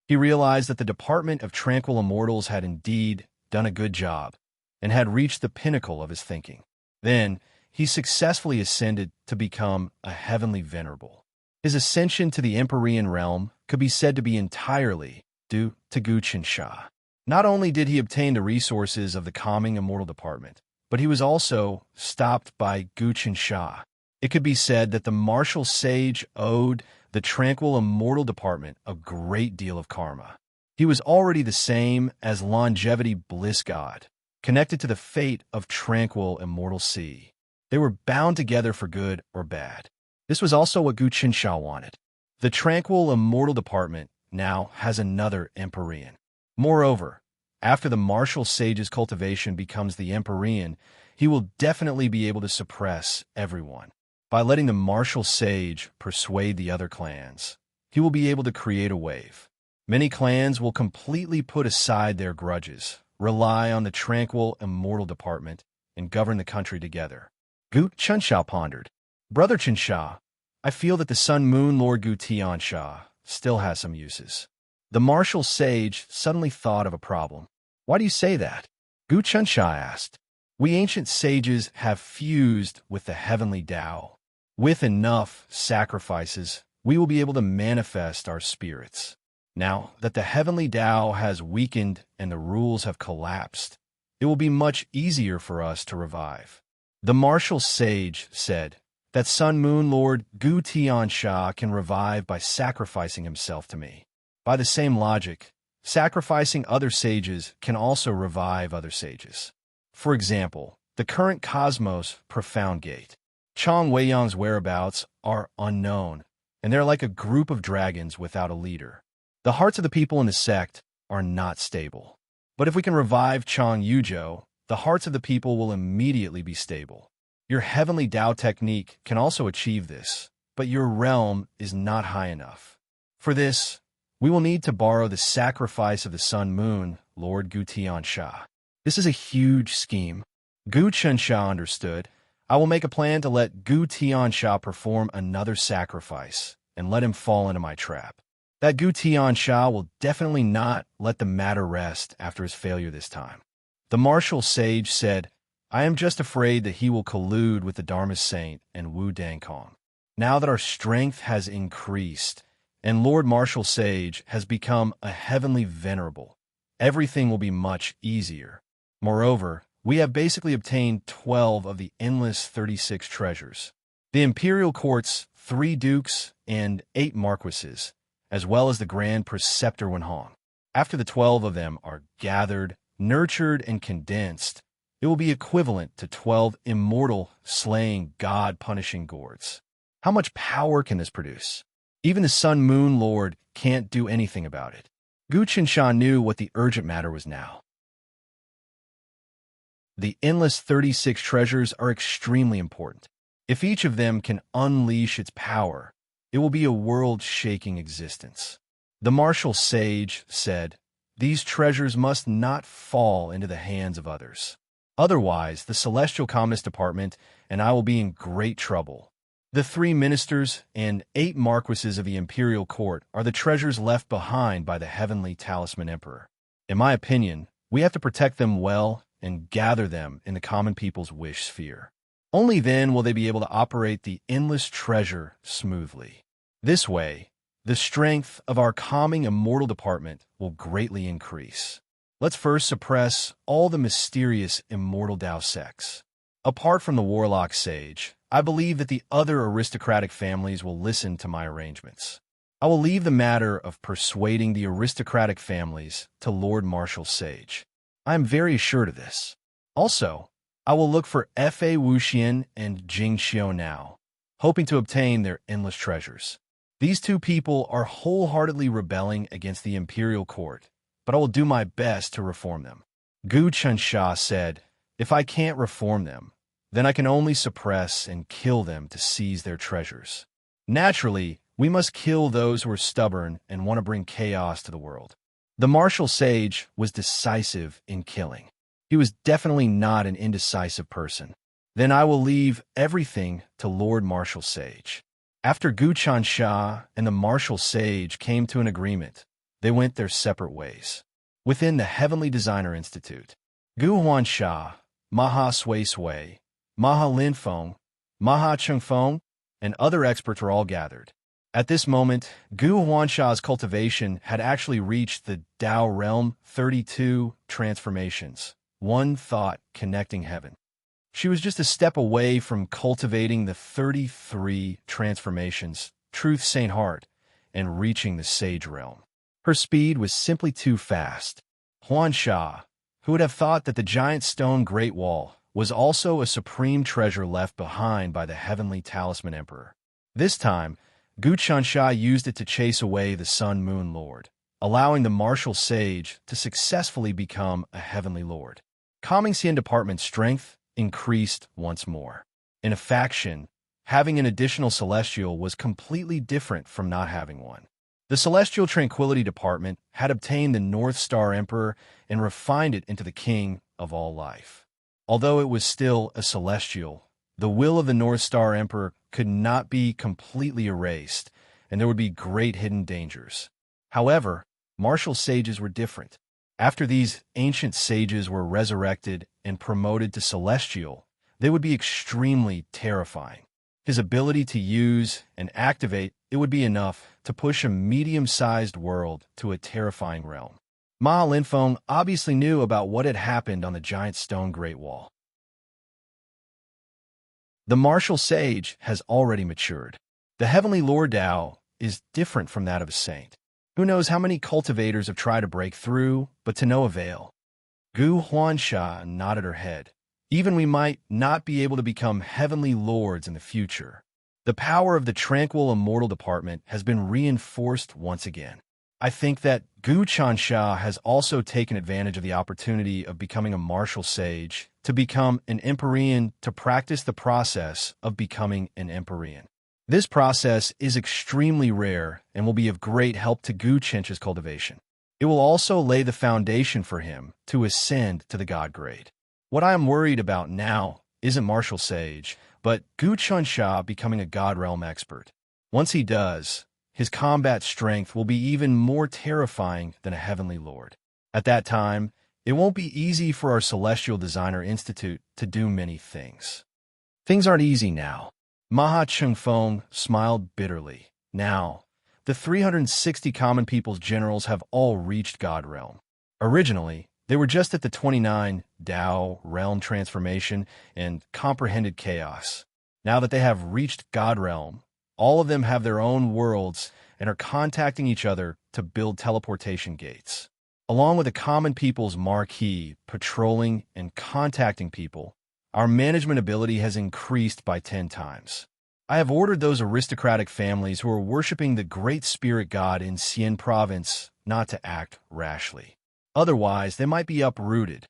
He realized that the Department of Tranquil Immortals had indeed done a good job and had reached the pinnacle of his thinking. Then, he successfully ascended to become a heavenly venerable. His ascension to the Empyrean realm could be said to be entirely due to Gu Qinsha. Not only did he obtain the resources of the calming immortal department, but he was also stopped by Gu Qinsha. It could be said that the martial sage owed the tranquil immortal department a great deal of karma. He was already the same as longevity bliss god, connected to the fate of tranquil immortal sea. They were bound together for good or bad. This was also what Gu Qinsha wanted. The tranquil immortal department now has another Empyrean. Moreover, after the martial sage's cultivation becomes the Empyrean, he will definitely be able to suppress everyone. By letting the martial sage persuade the other clans, he will be able to create a wave. Many clans will completely put aside their grudges, rely on the tranquil immortal department, and govern the country together. Gu Qinsha pondered. Brother Qinsha, I feel that the Sun Moon Lord Gu Tiansha still has some uses. The martial sage suddenly thought of a problem. Why do you say that? Gu Qinsha asked. We ancient sages have fused with the heavenly Tao. With enough sacrifices, we will be able to manifest our spirits. Now that the heavenly Tao has weakened and the rules have collapsed, it will be much easier for us to revive. The martial sage said that Sun Moon Lord Gu Tiansha can revive by sacrificing himself to me. By the same logic, sacrificing other sages can also revive other sages. For example, the current Cosmos Profound Gate. Chong Weiyang's whereabouts are unknown, and they're like a group of dragons without a leader. The hearts of the people in the sect are not stable. But if we can revive Chong Yuzhou, the hearts of the people will immediately be stable. Your heavenly Tao technique can also achieve this, but your realm is not high enough. For this, we will need to borrow the sacrifice of the Sun Moon, Lord Gu Tiansha. This is a huge scheme. Gu Tiansha understood. I will make a plan to let Gu Tiansha perform another sacrifice and let him fall into my trap. That Gu Tiansha will definitely not let the matter rest after his failure this time. The martial sage said, I am just afraid that he will collude with the Dharma Saint and Wu Dangkong. Now that our strength has increased, and Lord Martial Sage has become a heavenly venerable, everything will be much easier. Moreover, we have basically obtained 12 of the endless 36 treasures. The imperial court's 3 dukes and 8 marquises, as well as the grand preceptor Wenhong. After the 12 of them are gathered, nurtured, and condensed, it will be equivalent to 12 immortal, slaying, God-punishing gourds. How much power can this produce? Even the Sun Moon Lord can't do anything about it. Gu Qinsha knew what the urgent matter was now. The endless 36 treasures are extremely important. If each of them can unleash its power, it will be a world-shaking existence. The martial sage said, these treasures must not fall into the hands of others. Otherwise, the Celestial Commerce Department and I will be in great trouble. The 3 ministers and 8 marquises of the imperial court are the treasures left behind by the heavenly talisman emperor. In my opinion, we have to protect them well and gather them in the common people's wish sphere. Only then will they be able to operate the endless treasure smoothly. This way, the strength of our calming immortal department will greatly increase. Let's first suppress all the mysterious immortal Tao sects. Apart from the warlock sage, I believe that the other aristocratic families will listen to my arrangements. I will leave the matter of persuading the aristocratic families to Lord Martial Sage. I am very assured of this. Also, I will look for Fa Wuxian and Jing Xiao now, hoping to obtain their endless treasures. These 2 people are wholeheartedly rebelling against the imperial court, but I will do my best to reform them. Gu Qinsha said, if I can't reform them, then I can only suppress and kill them to seize their treasures. Naturally, we must kill those who are stubborn and want to bring chaos to the world. The martial sage was decisive in killing. He was definitely not an indecisive person. Then I will leave everything to Lord Martial Sage. After Gu Qinsha and the martial sage came to an agreement, they went their separate ways. Within the Heavenly Designer Institute, Gu Huansha, Maha Sui Sui, Maha Linfeng, Maha Chengfeng, and other experts were all gathered. At this moment, Gu Huansha's cultivation had actually reached the Tao realm 32 transformations, one thought connecting heaven. She was just a step away from cultivating the 33 transformations, Truth Saint Heart, and reaching the Sage realm. Her speed was simply too fast. Huansha, who would have thought that the giant stone Great Wall was also a supreme treasure left behind by the heavenly talisman emperor. This time, Gu Qinsha used it to chase away the Sun Moon Lord, allowing the martial sage to successfully become a heavenly lord. Calming Xian Department's strength increased once more. In a faction, having an additional celestial was completely different from not having one. The Celestial Tranquility Department had obtained the North Star Emperor and refined it into the king of all life. Although it was still a celestial, the will of the North Star Emperor could not be completely erased, and there would be great hidden dangers. However, martial sages were different. After these ancient sages were resurrected and promoted to celestial, they would be extremely terrifying. His ability to use and activate it would be enough to push a medium-sized world to a terrifying realm. Ma Linfeng obviously knew about what had happened on the giant stone Great Wall. The martial sage has already matured. The heavenly Lord Tao is different from that of a saint. Who knows how many cultivators have tried to break through, but to no avail. Gu Huansha nodded her head. Even we might not be able to become heavenly lords in the future. The power of the tranquil immortal department has been reinforced once again. I think that Gu Chansha has also taken advantage of the opportunity of becoming a martial sage to become an Empyrean to practice the process of becoming an Empyrean. This process is extremely rare and will be of great help to Gu Chencha's cultivation. It will also lay the foundation for him to ascend to the god grade. What I am worried about now isn't martial sage, but Gu Chansha becoming a god realm expert. Once he does, his combat strength will be even more terrifying than a heavenly lord. At that time, it won't be easy for our Celestial Designer Institute to do many things. Things aren't easy now. Maha Chengfeng smiled bitterly. Now, the 360 common people's generals have all reached God Realm. Originally, they were just at the 29 Dao Realm transformation and comprehended chaos. Now that they have reached God Realm, all of them have their own worlds and are contacting each other to build teleportation gates. Along with the common people's marquee, patrolling, and contacting people, our management ability has increased by 10 times. I have ordered those aristocratic families who are worshipping the great spirit god in Xian province not to act rashly. Otherwise, they might be uprooted.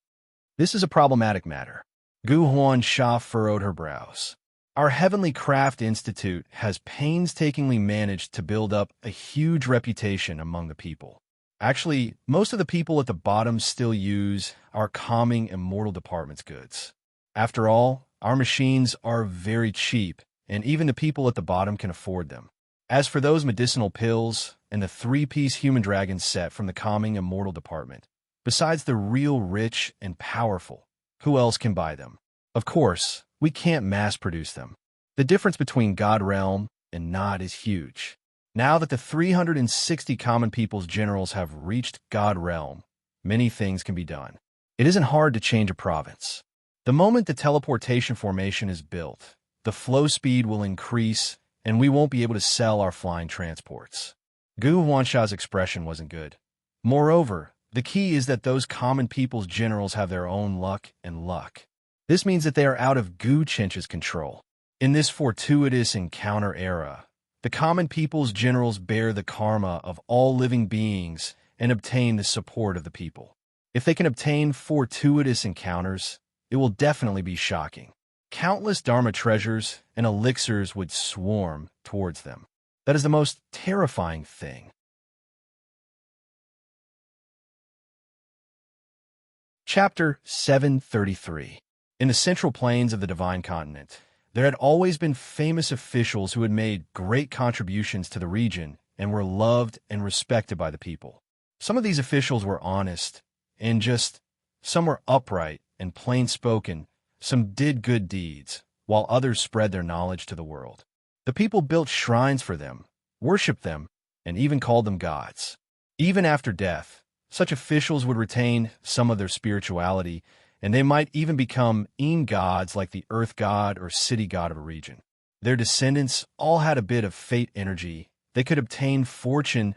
This is a problematic matter. Gu Huan Sha furrowed her brows. Our Heavenly Craft Institute has painstakingly managed to build up a huge reputation among the people. Actually, most of the people at the bottom still use our calming immortal department's goods. After all, our machines are very cheap, and even the people at the bottom can afford them. As for those medicinal pills and the 3-piece human dragon set from the calming immortal department, besides the real rich and powerful, who else can buy them? Of course, we can't mass-produce them. The difference between God Realm and not is huge. Now that the 360 common people's generals have reached God Realm, many things can be done. It isn't hard to change a province. The moment the teleportation formation is built, the flow speed will increase, and we won't be able to sell our flying transports. Gu Huansha's expression wasn't good. Moreover, the key is that those common people's generals have their own luck and luck. This means that they are out of Gu Chencha's control. In this fortuitous encounter era, the common people's generals bear the karma of all living beings and obtain the support of the people. If they can obtain fortuitous encounters, it will definitely be shocking. Countless Dharma treasures and elixirs would swarm towards them. That is the most terrifying thing. Chapter 733. In the central plains of the Divine Continent, there had always been famous officials who had made great contributions to the region and were loved and respected by the people. Some of these officials were honest and some were upright and plain-spoken, some did good deeds, while others spread their knowledge to the world. The people built shrines for them, worshipped them, and even called them gods. Even after death, such officials would retain some of their spirituality, and they might even become gods like the earth god or city god of a region. Their descendants all had a bit of fate energy. They could obtain fortune,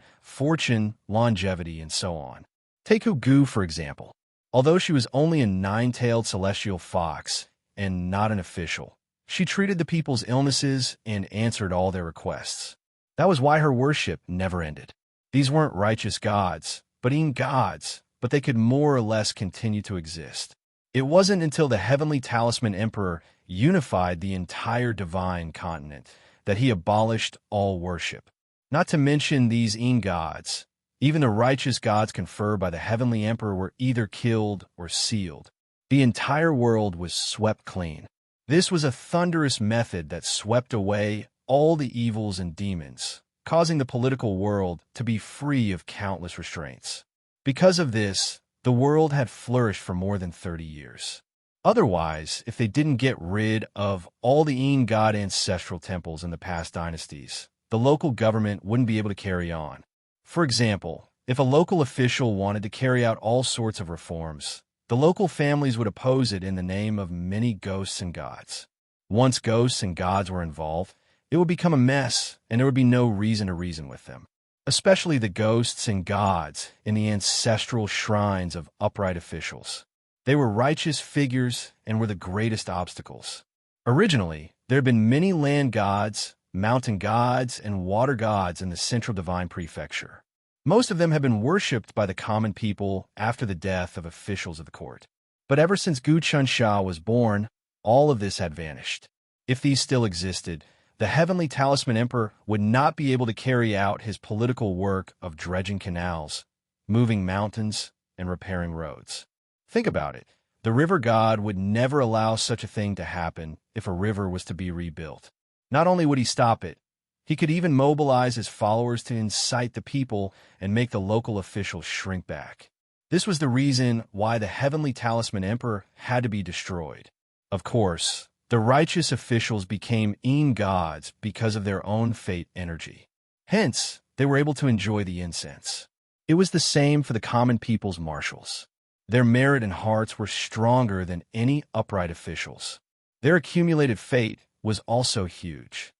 longevity, and so on. Take Gu, for example. Although she was only a 9-tailed celestial fox and not an official, she treated the people's illnesses and answered all their requests. That was why her worship never ended. These weren't righteous gods, but gods, but they could more or less continue to exist. It wasn't until the Heavenly Talisman Emperor unified the entire divine continent that he abolished all worship. Not to mention these gods. Even the righteous gods conferred by the Heavenly Emperor were either killed or sealed. The entire world was swept clean. This was a thunderous method that swept away all the evils and demons, causing the political world to be free of countless restraints. Because of this, the world had flourished for more than 30 years. Otherwise, if they didn't get rid of all the god ancestral temples in the past dynasties, the local government wouldn't be able to carry on. For example, if a local official wanted to carry out all sorts of reforms, the local families would oppose it in the name of many ghosts and gods. Once ghosts and gods were involved, it would become a mess, and there would be no reason to reason with them. Especially the ghosts and gods in the ancestral shrines of upright officials. They were righteous figures and were the greatest obstacles. Originally, there had been many land gods, mountain gods, and water gods in the central divine prefecture. Most of them had been worshipped by the common people after the death of officials of the court. But ever since Gu Chunsha was born, all of this had vanished. If these still existed, the heavenly talisman emperor would not be able to carry out his political work of dredging canals, moving mountains, and repairing roads. Think about it. The river god would never allow such a thing to happen if a river was to be rebuilt. Not only would he stop it, he could even mobilize his followers to incite the people and make the local officials shrink back. This was the reason why the heavenly talisman emperor had to be destroyed. Of course, the righteous officials became gods because of their own fate energy. Hence, they were able to enjoy the incense. It was the same for the common people's marshals. Their merit and hearts were stronger than any upright officials. Their accumulated fate was also huge.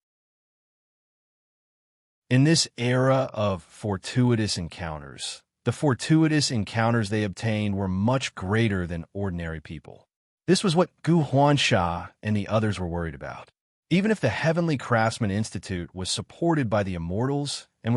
In this era of fortuitous encounters, the fortuitous encounters they obtained were much greater than ordinary people. This was what Gu Huansha and the others were worried about. Even if the Heavenly Craftsman Institute was supported by the immortals they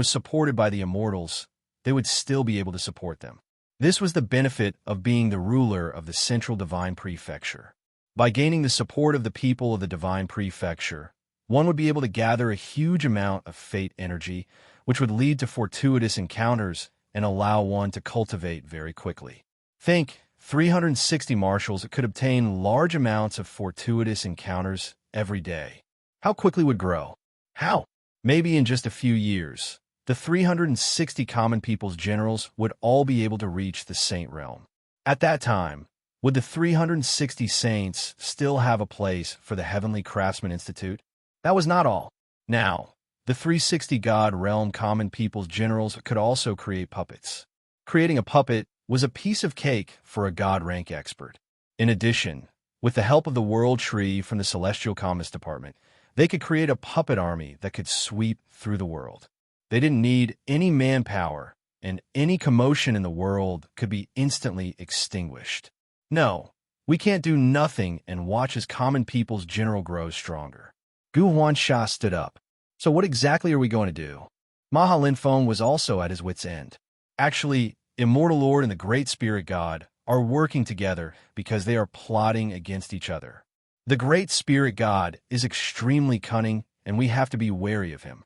would still be able to support them. This was the benefit of being the ruler of the central divine prefecture. By gaining the support of the people of the divine prefecture, one would be able to gather a huge amount of fate energy, which would lead to fortuitous encounters and allow one to cultivate very quickly. Think 360 marshals could obtain large amounts of fortuitous encounters every day. How quickly would grow? How? Maybe in just a few years, the 360 common people's generals would all be able to reach the saint realm. At that time, would the 360 saints still have a place for the Heavenly Craftsman Institute? That was not all. Now, the 360 God realm common people's generals could also create puppets. Creating a puppet was a piece of cake for a God rank expert. In addition, with the help of the World Tree from the Celestial Commerce Department, they could create a puppet army that could sweep through the world. They didn't need any manpower, and any commotion in the world could be instantly extinguished. No, we can't do nothing and watch as common people's general grows stronger. Gu Huansha stood up. So what exactly are we going to do? Maha Linfeng was also at his wit's end. Actually, Immortal Lord and the Great Spirit God are working together because they are plotting against each other. The Great Spirit God is extremely cunning, and we have to be wary of him.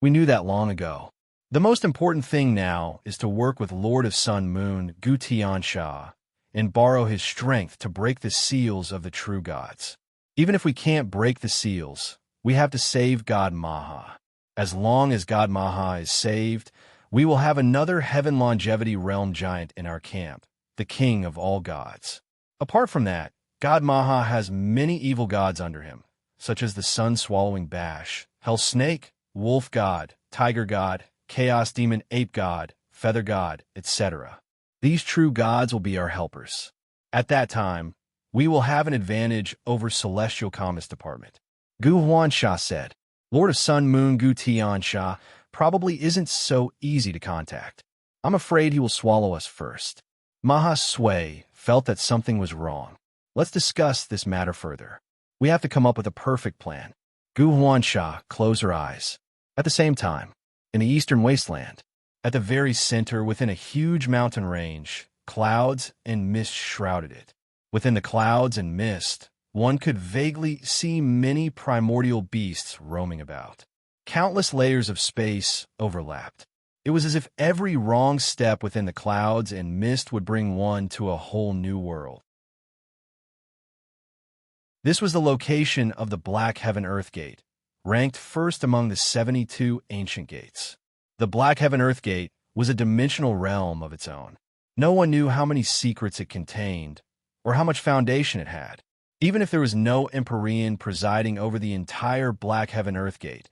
We knew that long ago. The most important thing now is to work with Lord of Sun Moon, Gu Tiansha, and borrow his strength to break the seals of the true gods. Even if we can't break the seals, we have to save God Maha. As long as God Maha is saved, we will have another Heaven Longevity Realm giant in our camp, the king of all gods. Apart from that, God Maha has many evil gods under him, such as the sun-swallowing Bash, Hell Snake, Wolf God, Tiger God, Chaos Demon Ape God, Feather God, etc. These true gods will be our helpers. At that time, we will have an advantage over Celestial Commerce Department. Gu Huansha said. Lord of Sun Moon Gu Tiansha probably isn't so easy to contact. I'm afraid he will swallow us first. Maha Sui felt that something was wrong. Let's discuss this matter further. We have to come up with a perfect plan. Gu Huansha closed her eyes. At the same time, in the eastern wasteland, at the very center within a huge mountain range, clouds and mist shrouded it. Within the clouds and mist, one could vaguely see many primordial beasts roaming about. Countless layers of space overlapped. It was as if every wrong step within the clouds and mist would bring one to a whole new world. This was the location of the Black Heaven Earth Gate, ranked first among the 72 ancient gates. The Black Heaven Earth Gate was a dimensional realm of its own. No one knew how many secrets it contained, or how much foundation it had. Even if there was no Empyrean presiding over the entire Black Heaven Earth Gate,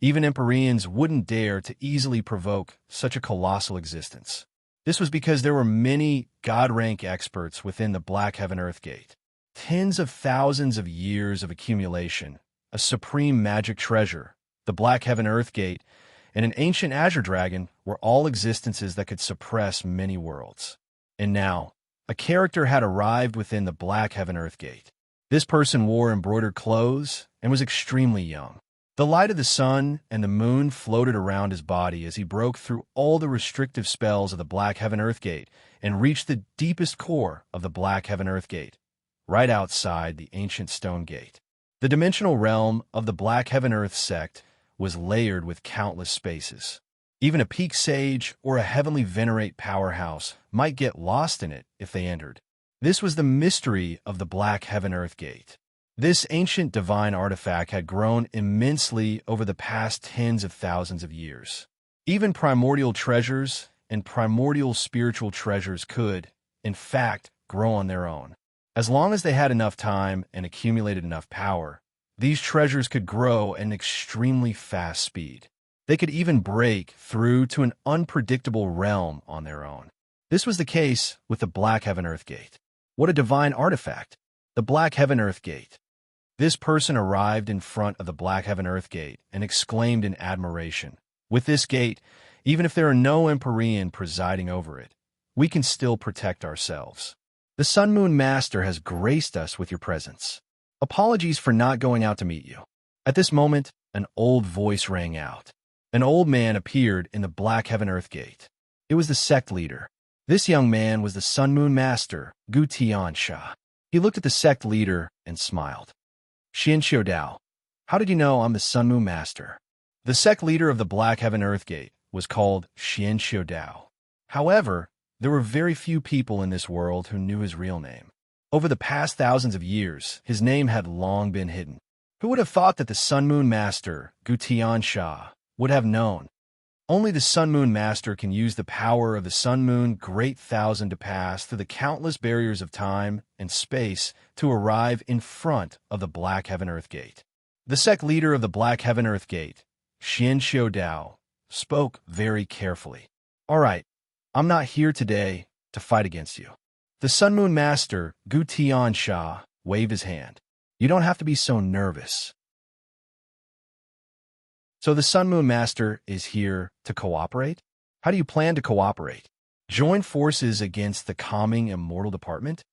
even Empyreans wouldn't dare to easily provoke such a colossal existence. This was because there were many God-rank experts within the Black Heaven Earth Gate. Tens of thousands of years of accumulation, a supreme magic treasure, the Black Heaven Earth Gate, and an ancient azure dragon were all existences that could suppress many worlds. And now, a character had arrived within the Black Heaven Earth Gate. This person wore embroidered clothes and was extremely young. The light of the sun and the moon floated around his body as he broke through all the restrictive spells of the Black Heaven Earth Gate and reached the deepest core of the Black Heaven Earth Gate, right outside the ancient stone gate. The dimensional realm of the Black Heaven Earth sect was layered with countless spaces. Even a peak sage or a heavenly venerate powerhouse might get lost in it if they entered. This was the mystery of the Black Heaven Earth Gate. This ancient divine artifact had grown immensely over the past tens of thousands of years. Even primordial treasures and primordial spiritual treasures could, in fact, grow on their own. As long as they had enough time and accumulated enough power, these treasures could grow at an extremely fast speed. They could even break through to an unpredictable realm on their own. This was the case with the Black Heaven Earth Gate. What a divine artifact! The Black Heaven Earth Gate. This person arrived in front of the Black Heaven Earth Gate and exclaimed in admiration, "With this gate, even if there are no Empyrean presiding over it, we can still protect ourselves. The Sun Moon Master has graced us with your presence. Apologies for not going out to meet you." At this moment, an old voice rang out. An old man appeared in the Black Heaven Earth Gate. It was the sect leader. This young man was the Sun Moon Master, Gu Tiansha. He looked at the sect leader and smiled. "Xianxiu Dao, how did you know I'm the Sun Moon Master?" The sect leader of the Black Heaven Earth Gate was called Xianxiu Dao. However, there were very few people in this world who knew his real name. Over the past thousands of years, his name had long been hidden. Who would have thought that the Sun Moon Master, Gu Tiansha, would have known? Only the Sun Moon Master can use the power of the Sun Moon Great Thousand to pass through the countless barriers of time and space to arrive in front of the Black Heaven Earth Gate. The sect leader of the Black Heaven Earth Gate, Xianxiu Dao, spoke very carefully. "All right, I'm not here today to fight against you." The Sun Moon Master, Gu Tiansha, waved his hand. "You don't have to be so nervous." So the Sun Moon Master is here to cooperate? How do you plan to cooperate? Join forces against the calming immortal department?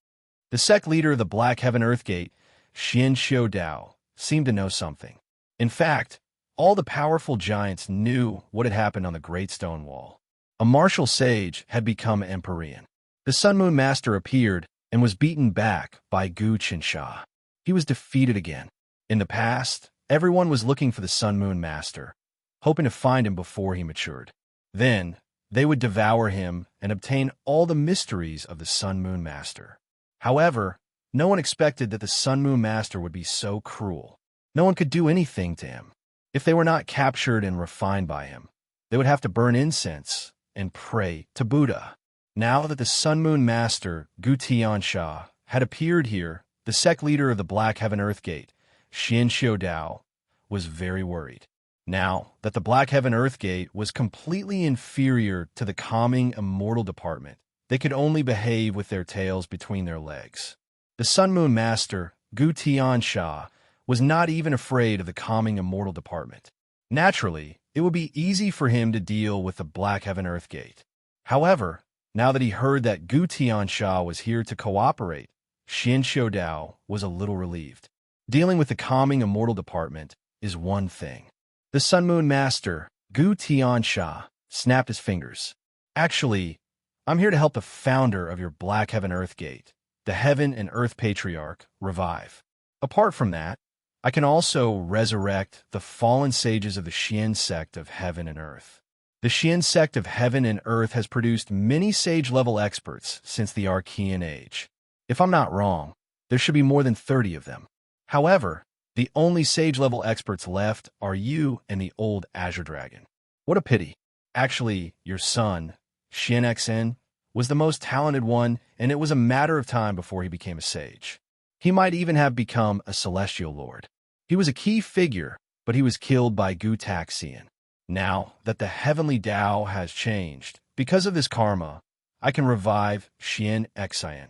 The sect leader of the Black Heaven Earth Gate, Xianxiu Dao, seemed to know something. In fact, all the powerful giants knew what had happened on the Great Stone Wall. A martial sage had become Empyrean. The Sun Moon Master appeared and was beaten back by Gu Tiansha. He was defeated again. In the past, everyone was looking for the Sun Moon Master, hoping to find him before he matured. Then, they would devour him and obtain all the mysteries of the Sun Moon Master. However, no one expected that the Sun Moon Master would be so cruel. No one could do anything to him. If they were not captured and refined by him, they would have to burn incense and pray to Buddha. Now that the Sun Moon Master, Gu Tiansha, had appeared here, the sect leader of the Black Heaven Earth Gate, Xianxiu Dao, was very worried. Now that the Black Heaven Earth Gate was completely inferior to the calming immortal department, they could only behave with their tails between their legs. The Sun Moon Master, Gu Tiansha, was not even afraid of the calming immortal department. Naturally, it would be easy for him to deal with the Black Heaven Earth Gate. However, now that he heard that Gu Tiansha was here to cooperate, Xianxiu Dao was a little relieved. Dealing with the calming immortal department is one thing. The Sun Moon Master, Gu Tiansha, snapped his fingers. "Actually, I'm here to help the founder of your Black Heaven Earth Gate, the Heaven and Earth Patriarch, revive. Apart from that, I can also resurrect the fallen sages of the Xian sect of Heaven and Earth. The Xian sect of Heaven and Earth has produced many sage-level experts since the Archean Age. If I'm not wrong, there should be more than 30 of them. However, the only sage-level experts left are you and the old Azure Dragon. What a pity. Actually, your son, Xianxen, was the most talented one, and it was a matter of time before he became a sage. He might even have become a celestial lord. He was a key figure, but he was killed by Gu Taxian. Now that the heavenly Tao has changed, because of his karma, I can revive Xian Xian.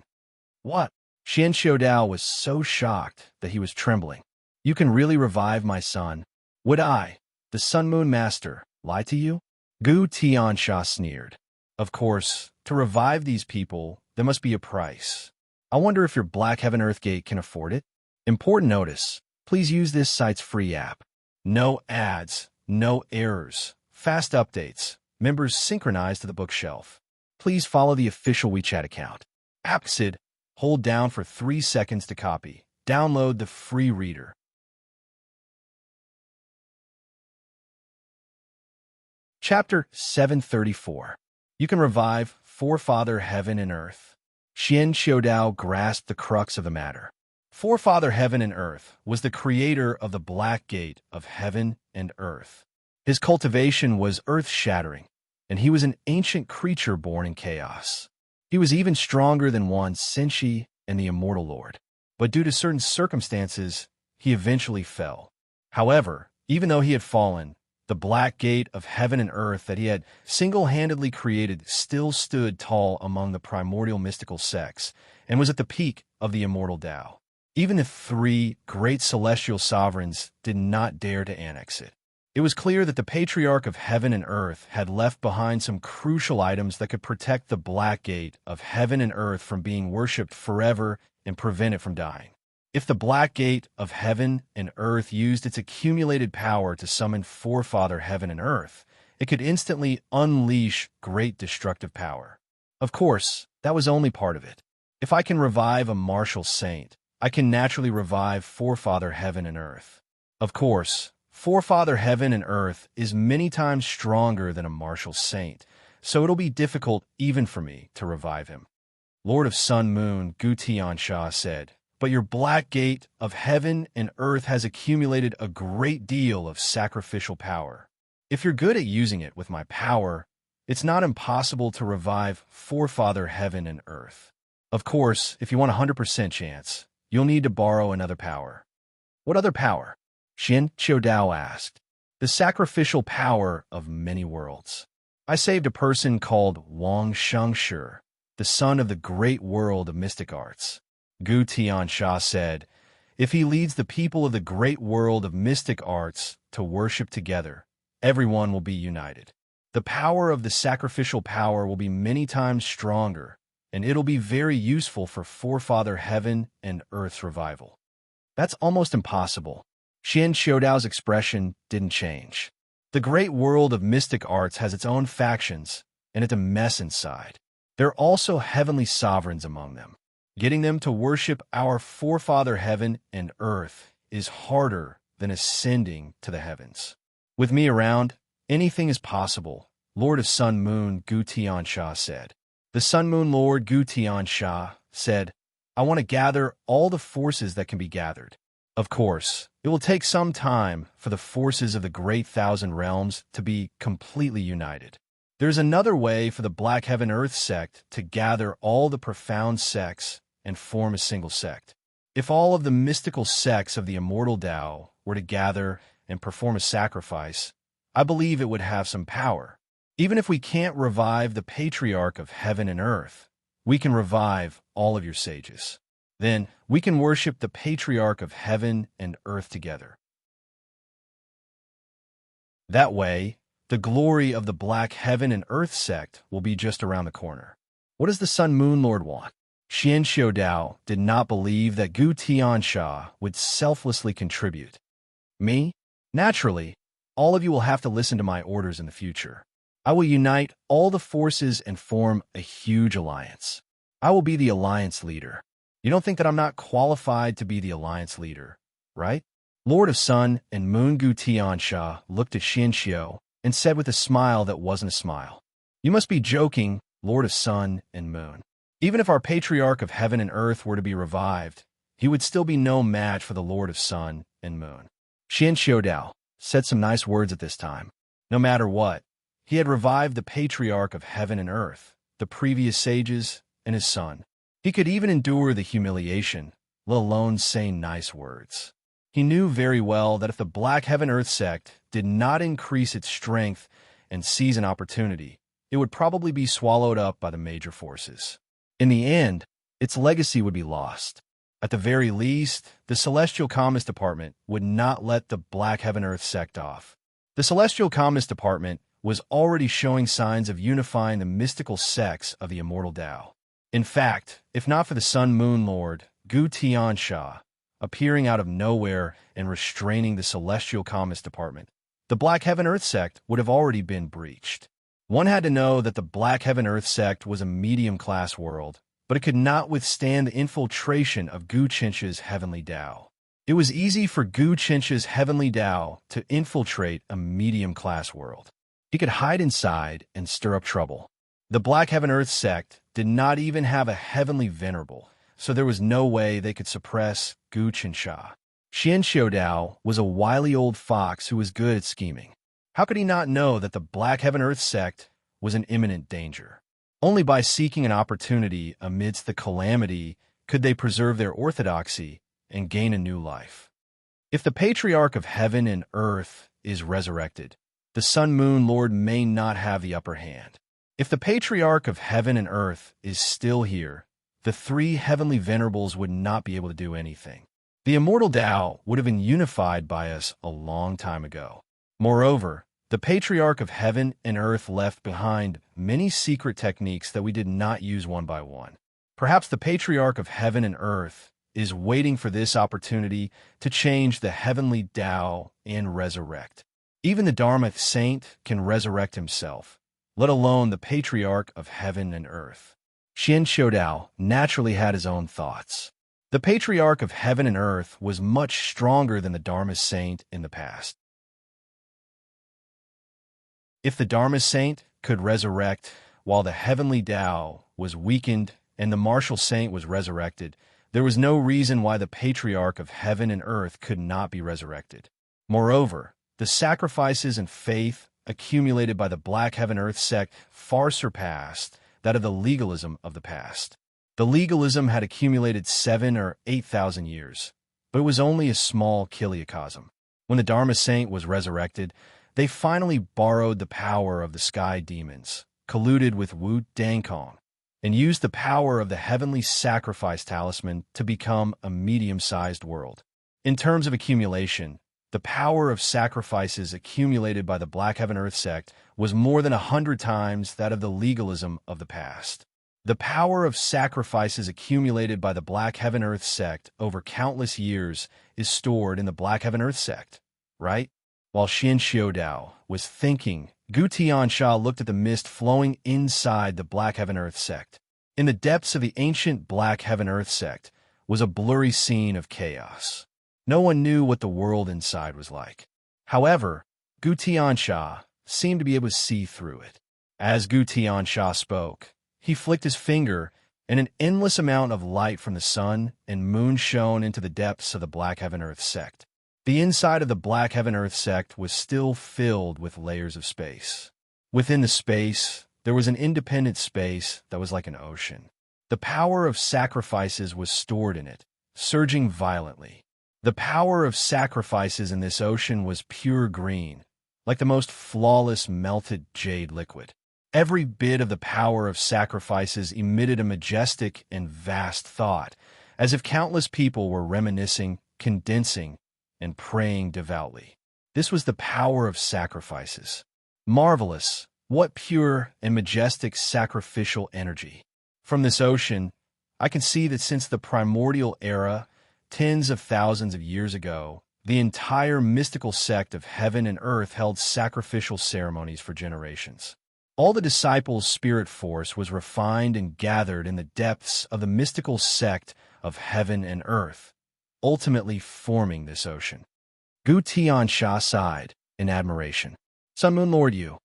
What? Xian Xiaodao was so shocked that he was trembling. You can really revive my son? Would I, the Sun Moon Master, lie to you? Gu Tiansha sneered. Of course, to revive these people, there must be a price. I wonder if your Black Heaven Earth Gate can afford it? Important notice, please use this site's free app. No ads, no errors, fast updates, members synchronized to the bookshelf. Please follow the official WeChat account. Appsid, hold down for 3 seconds to copy. Download the free reader. Chapter 734. You can revive Forefather Heaven and Earth. Xian Xiaodao grasped the crux of the matter. Forefather Heaven and Earth was the creator of the Black Gate of Heaven and Earth. His cultivation was earth-shattering, and he was an ancient creature born in chaos. He was even stronger than Wan Xinshi and the Immortal Lord. But due to certain circumstances, he eventually fell. However, even though he had fallen, the Black Gate of Heaven and Earth that he had single-handedly created still stood tall among the primordial mystical sects and was at the peak of the immortal Tao. Even if 3 great celestial sovereigns did not dare to annex it. It was clear that the Patriarch of Heaven and Earth had left behind some crucial items that could protect the Black Gate of Heaven and Earth from being worshipped forever and prevent it from dying. If the Black Gate of Heaven and Earth used its accumulated power to summon Forefather Heaven and Earth, it could instantly unleash great destructive power. Of course, that was only part of it. If I can revive a martial saint, I can naturally revive Forefather Heaven and Earth. Of course, Forefather Heaven and Earth is many times stronger than a martial saint, so it'll be difficult even for me to revive him. Lord of Sun Moon, Gu Tiansha said, but your Black Gate of Heaven and Earth has accumulated a great deal of sacrificial power. If you're good at using it with my power, it's not impossible to revive Forefather Heaven and Earth. Of course, if you want a 100% chance, you'll need to borrow another power. What other power? Xian Qiudao asked. The sacrificial power of many worlds. I saved a person called Wang Shengshi, the son of the great world of mystic arts. Gu Tiansha said, if he leads the people of the great world of mystic arts to worship together, everyone will be united. The power of the sacrificial power will be many times stronger, and it'll be very useful for Forefather Heaven and Earth's revival. That's almost impossible. Xian Qiudao's expression didn't change. The great world of mystic arts has its own factions, and it's a mess inside. There are also heavenly sovereigns among them. Getting them to worship our Forefather Heaven and Earth is harder than ascending to the heavens. With me around, anything is possible, Lord of Sun Moon Gu Tiansha said. The Sun Moon Lord Gu Tiansha said, I want to gather all the forces that can be gathered. Of course, it will take some time for the forces of the Great Thousand Realms to be completely united. There's another way for the Black Heaven Earth sect to gather all the profound sects and form a single sect. If all of the mystical sects of the immortal Tao were to gather and perform a sacrifice, I believe it would have some power. Even if we can't revive the Patriarch of Heaven and Earth, we can revive all of your sages. Then we can worship the Patriarch of Heaven and Earth together. That way, the glory of the Black Heaven and Earth sect will be just around the corner. What does the Sun Moon Lord want? Xian Qiudao did not believe that Gu Tiansha would selflessly contribute. Me? Naturally, all of you will have to listen to my orders in the future. I will unite all the forces and form a huge alliance. I will be the alliance leader. You don't think that I'm not qualified to be the alliance leader, right? Lord of Sun and Moon Gu Tiansha looked at Xianxiu and said with a smile that wasn't a smile, you must be joking, Lord of Sun and Moon. Even if our Patriarch of Heaven and Earth were to be revived, he would still be no match for the Lord of Sun and Moon. Xian Qiudao said some nice words at this time. No matter what, he had revived the Patriarch of Heaven and Earth, the previous sages, and his son. He could even endure the humiliation, let alone say nice words. He knew very well that if the Black Heaven Earth sect did not increase its strength and seize an opportunity, it would probably be swallowed up by the major forces. In the end, its legacy would be lost. At the very least, the Celestial Commerce Department would not let the Black Heaven Earth sect off. The Celestial Commerce Department was already showing signs of unifying the mystical sects of the immortal Tao. In fact, if not for the Sun Moon Lord, Gu Tiansha, appearing out of nowhere and restraining the Celestial Commerce Department, the Black Heaven Earth sect would have already been breached. One had to know that the Black Heaven Earth sect was a medium-class world, but it could not withstand the infiltration of Gu Chincha's heavenly Tao. It was easy for Gu Chincha's heavenly Tao to infiltrate a medium-class world. He could hide inside and stir up trouble. The Black Heaven Earth sect did not even have a heavenly venerable, so there was no way they could suppress Gu Chincha. Xian Xiaodao was a wily old fox who was good at scheming. How could he not know that the Black Heaven Earth sect was in imminent danger? Only by seeking an opportunity amidst the calamity could they preserve their orthodoxy and gain a new life. If the Patriarch of Heaven and Earth is resurrected, the Sun Moon Lord may not have the upper hand. If the Patriarch of Heaven and Earth is still here, the three heavenly venerables would not be able to do anything. The immortal Tao would have been unified by us a long time ago. Moreover, the Patriarch of Heaven and Earth left behind many secret techniques that we did not use one by one. Perhaps the Patriarch of Heaven and Earth is waiting for this opportunity to change the heavenly Tao and resurrect. Even the Dharma saint can resurrect himself, let alone the Patriarch of Heaven and Earth. Xian Xiaodao naturally had his own thoughts. The Patriarch of Heaven and Earth was much stronger than the Dharma saint in the past. If the Dharma saint could resurrect while the heavenly Tao was weakened and the martial saint was resurrected, there was no reason why the Patriarch of Heaven and Earth could not be resurrected. Moreover, the sacrifices and faith accumulated by the Black Heaven Earth sect far surpassed that of the legalism of the past. The legalism had accumulated 7,000 or 8,000 years, but it was only a small chiliocosm. When the Dharma saint was resurrected, they finally borrowed the power of the sky demons, colluded with Wu Dangkong, and used the power of the heavenly sacrifice talisman to become a medium-sized world. In terms of accumulation, the power of sacrifices accumulated by the Black Heaven Earth sect was more than 100 times that of the legalism of the past. The power of sacrifices accumulated by the Black Heaven Earth sect over countless years is stored in the Black Heaven Earth sect, right? While Xian Xiaodao was thinking, Gu Tiansha looked at the mist flowing inside the Black Heaven Earth sect. In the depths of the ancient Black Heaven Earth sect was a blurry scene of chaos. No one knew what the world inside was like. However, Gu Tiansha seemed to be able to see through it. As Gu Tiansha spoke, he flicked his finger, and an endless amount of light from the sun and moon shone into the depths of the Black Heaven Earth sect. The inside of the Black Heaven Earth sect was still filled with layers of space. Within the space, there was an independent space that was like an ocean. The power of sacrifices was stored in it, surging violently. The power of sacrifices in this ocean was pure green, like the most flawless melted jade liquid. Every bit of the power of sacrifices emitted a majestic and vast thought, as if countless people were reminiscing, condensing, and praying devoutly. This was the power of sacrifices. Marvelous! What pure and majestic sacrificial energy! From this ocean, I can see that since the primordial era, tens of thousands of years ago, the entire mystical sect of heaven and earth held sacrificial ceremonies for generations. All the disciples' spirit force was refined and gathered in the depths of the mystical sect of heaven and earth, ultimately forming this ocean. Gu Tiansha sighed in admiration. Sun Moon Lord Yu.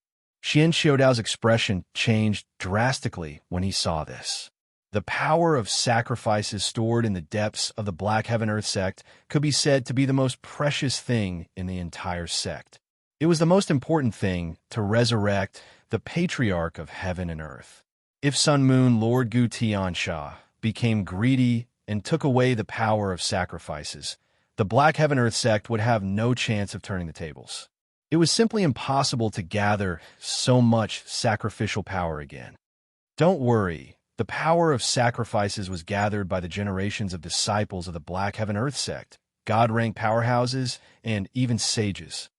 Xian Xiaodao's expression changed drastically when he saw this. The power of sacrifices stored in the depths of the Black Heaven Earth sect could be said to be the most precious thing in the entire sect. It was the most important thing to resurrect the Patriarch of Heaven and Earth. If Sun Moon Lord Gu Tiansha became greedy and took away the power of sacrifices, the Black Heaven Earth sect would have no chance of turning the tables. It was simply impossible to gather so much sacrificial power again. Don't worry, the power of sacrifices was gathered by the generations of disciples of the Black Heaven Earth sect, God-rank powerhouses, and even sages.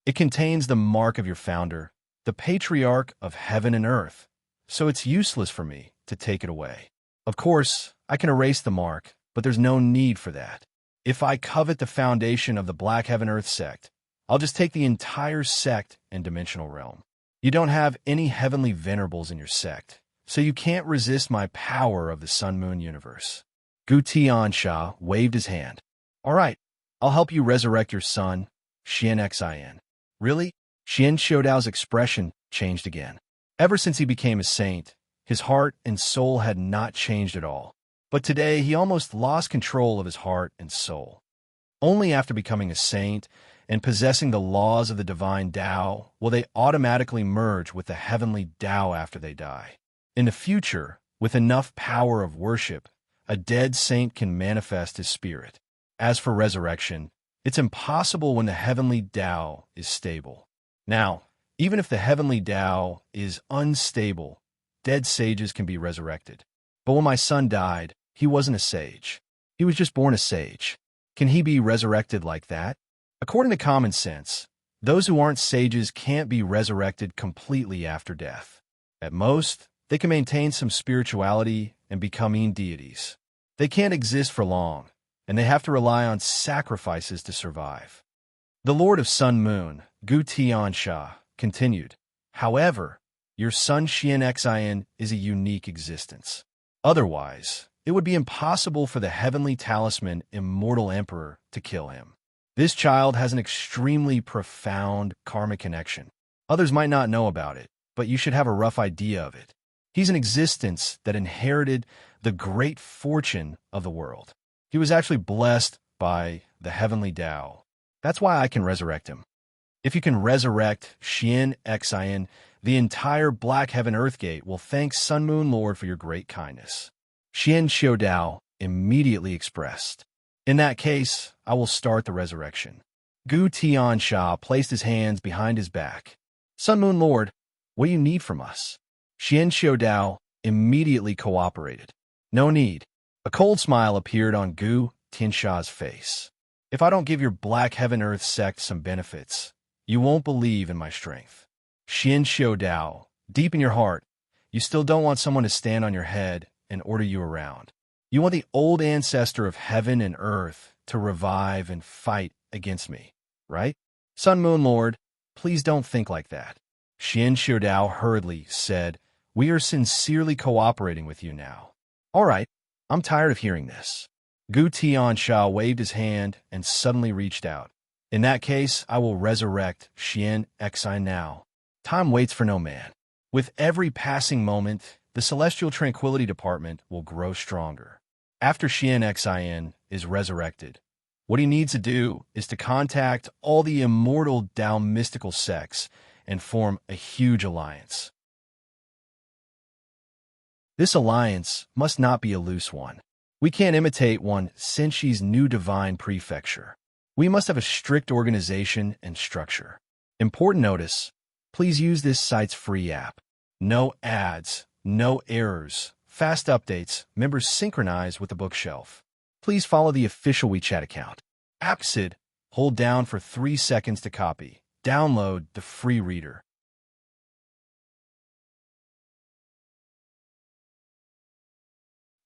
It contains the mark of your founder, the patriarch of heaven and earth, so it's useless for me to take it away. Of course, I can erase the mark, but there's no need for that. If I covet the foundation of the Black Heaven Earth sect, I'll just take the entire sect and dimensional realm. You don't have any heavenly venerables in your sect, so you can't resist my power of the Sun Moon universe. Gu Tiansha waved his hand. All right, I'll help you resurrect your son, Xian Xin. Really? Xian Shoudao's expression changed again. Ever since he became a saint, his heart and soul had not changed at all. But today he almost lost control of his heart and soul. Only after becoming a saint and possessing the laws of the divine Tao will they automatically merge with the heavenly Tao after they die. In the future, with enough power of worship, a dead saint can manifest his spirit. As for resurrection, it's impossible when the heavenly Tao is stable. Now, even if the heavenly Tao is unstable, dead sages can be resurrected. But when my son died, he wasn't a sage. He was just born a sage. Can he be resurrected like that? According to common sense, those who aren't sages can't be resurrected completely after death. At most, they can maintain some spirituality and become deities. They can't exist for long, and they have to rely on sacrifices to survive. The Lord of Sun Moon, Gu Tiansha, continued, however, your son Xian Xin is a unique existence. Otherwise, it would be impossible for the heavenly talisman Immortal Emperor to kill him. This child has an extremely profound karmic connection. Others might not know about it, but you should have a rough idea of it. He's an existence that inherited the great fortune of the world. He was actually blessed by the heavenly Tao. That's why I can resurrect him. If you can resurrect Xian Xin, the entire Black Heaven Earth Gate will thank Sun Moon Lord for your great kindness. Xian Shoudao immediately expressed, in that case, I will start the resurrection. Gu Tiansha placed his hands behind his back. Sun Moon Lord, what do you need from us? Xian Shoudao immediately cooperated. No need. A cold smile appeared on Gu Tiansha's face. If I don't give your Black Heaven Earth sect some benefits, you won't believe in my strength. Xian Shoudao, deep in your heart, you still don't want someone to stand on your head and order you around. You want the old ancestor of heaven and earth to revive and fight against me, right? Sun Moon Lord, please don't think like that. Xian Shoudao hurriedly said, we are sincerely cooperating with you now. All right, I'm tired of hearing this. Gu Tiansha waved his hand and suddenly reached out. In that case, I will resurrect Xian Xin now. Time waits for no man. With every passing moment, the Celestial Tranquility Department will grow stronger. After Xian Xin is resurrected, what he needs to do is to contact all the immortal Tao mystical sects and form a huge alliance. This alliance must not be a loose one. We can't imitate one Senshi's new divine prefecture. We must have a strict organization and structure. Important notice, please use this site's free app. No ads, no errors, fast updates, members synchronize with the bookshelf. Please follow the official WeChat account. Exit, hold down for 3 seconds to copy. Download the free reader.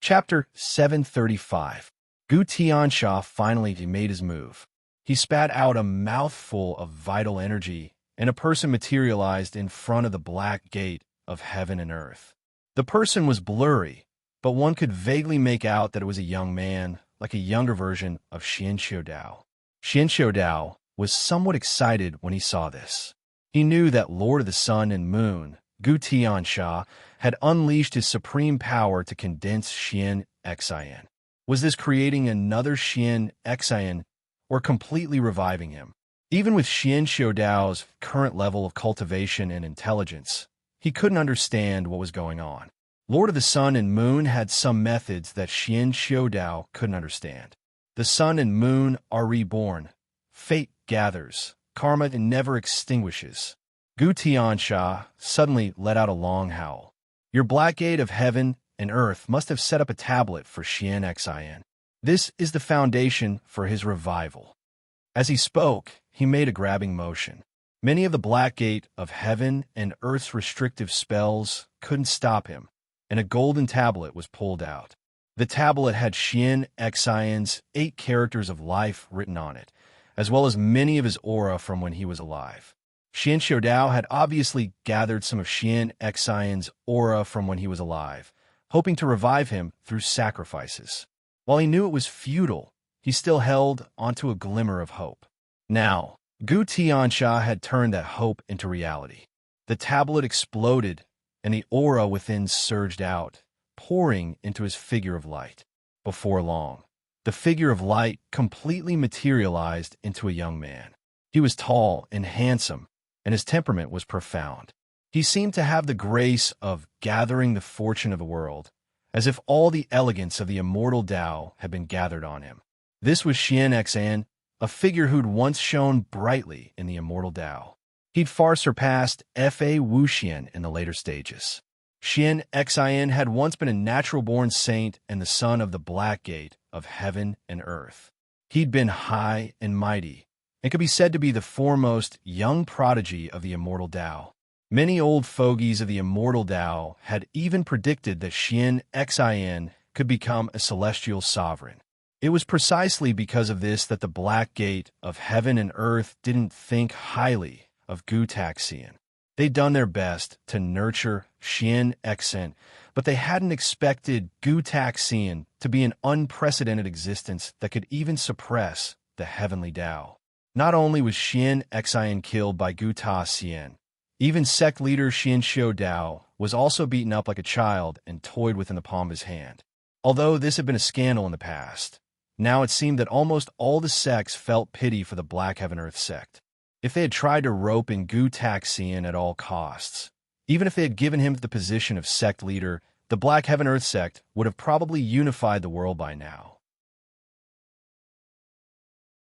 Chapter 735. Gu Tiansha finally made his move. He spat out a mouthful of vital energy, and a person materialized in front of the black gate of heaven and earth. The person was blurry, but one could vaguely make out that it was a young man, like a younger version of Xian Shoudao. Xian Shoudao was somewhat excited when he saw this. He knew that Lord of the Sun and Moon, Gu Tiansha, had unleashed his supreme power to condense Xian Xin. Was this creating another Xian Xin, or completely reviving him? Even with Xian Shoudao's current level of cultivation and intelligence, he couldn't understand what was going on. Lord of the Sun and Moon had some methods that Xian Xiudao couldn't understand. The sun and moon are reborn. Fate gathers. Karma never extinguishes. Gu Tiansha suddenly let out a long howl. Your black gate of heaven and earth must have set up a tablet for Xian Xin. This is the foundation for his revival. As he spoke, he made a grabbing motion. Many of the black gate of heaven and earth's restrictive spells couldn't stop him, and a golden tablet was pulled out. The tablet had Xian Xin's 8 characters of life written on it, as well as many of his aura from when he was alive. Xian Xiudao had obviously gathered some of Xian Xin's aura from when he was alive, hoping to revive him through sacrifices. While he knew it was futile, he still held onto a glimmer of hope. Now, Gu Tiansha had turned that hope into reality. The tablet exploded, and the aura within surged out, pouring into his figure of light. Before long, the figure of light completely materialized into a young man. He was tall and handsome, and his temperament was profound. He seemed to have the grace of gathering the fortune of the world, as if all the elegance of the immortal Tao had been gathered on him. This was Xian Xin, a figure who'd once shone brightly in the immortal Tao. He'd far surpassed Fa Wuxian in the later stages. Xian Xin had once been a natural-born saint and the son of the Black Gate of heaven and earth. He'd been high and mighty, and could be said to be the foremost young prodigy of the immortal Tao. Many old fogies of the immortal Tao had even predicted that Xian Xin could become a celestial sovereign. It was precisely because of this that the Black Gate of heaven and earth didn't think highly of Gu Taxian. They'd done their best to nurture Xian Xin, but they hadn't expected Gu Taxian to be an unprecedented existence that could even suppress the heavenly Tao. Not only was Xian Xin killed by Gu Taxian, even sect leader Xian Xiudao was also beaten up like a child and toyed with in the palm of his hand. Although this had been a scandal in the past, now it seemed that almost all the sects felt pity for the Black Heaven Earth sect. If they had tried to rope in Gu Taxian at all costs, even if they had given him the position of sect leader, the Black Heaven Earth sect would have probably unified the world by now.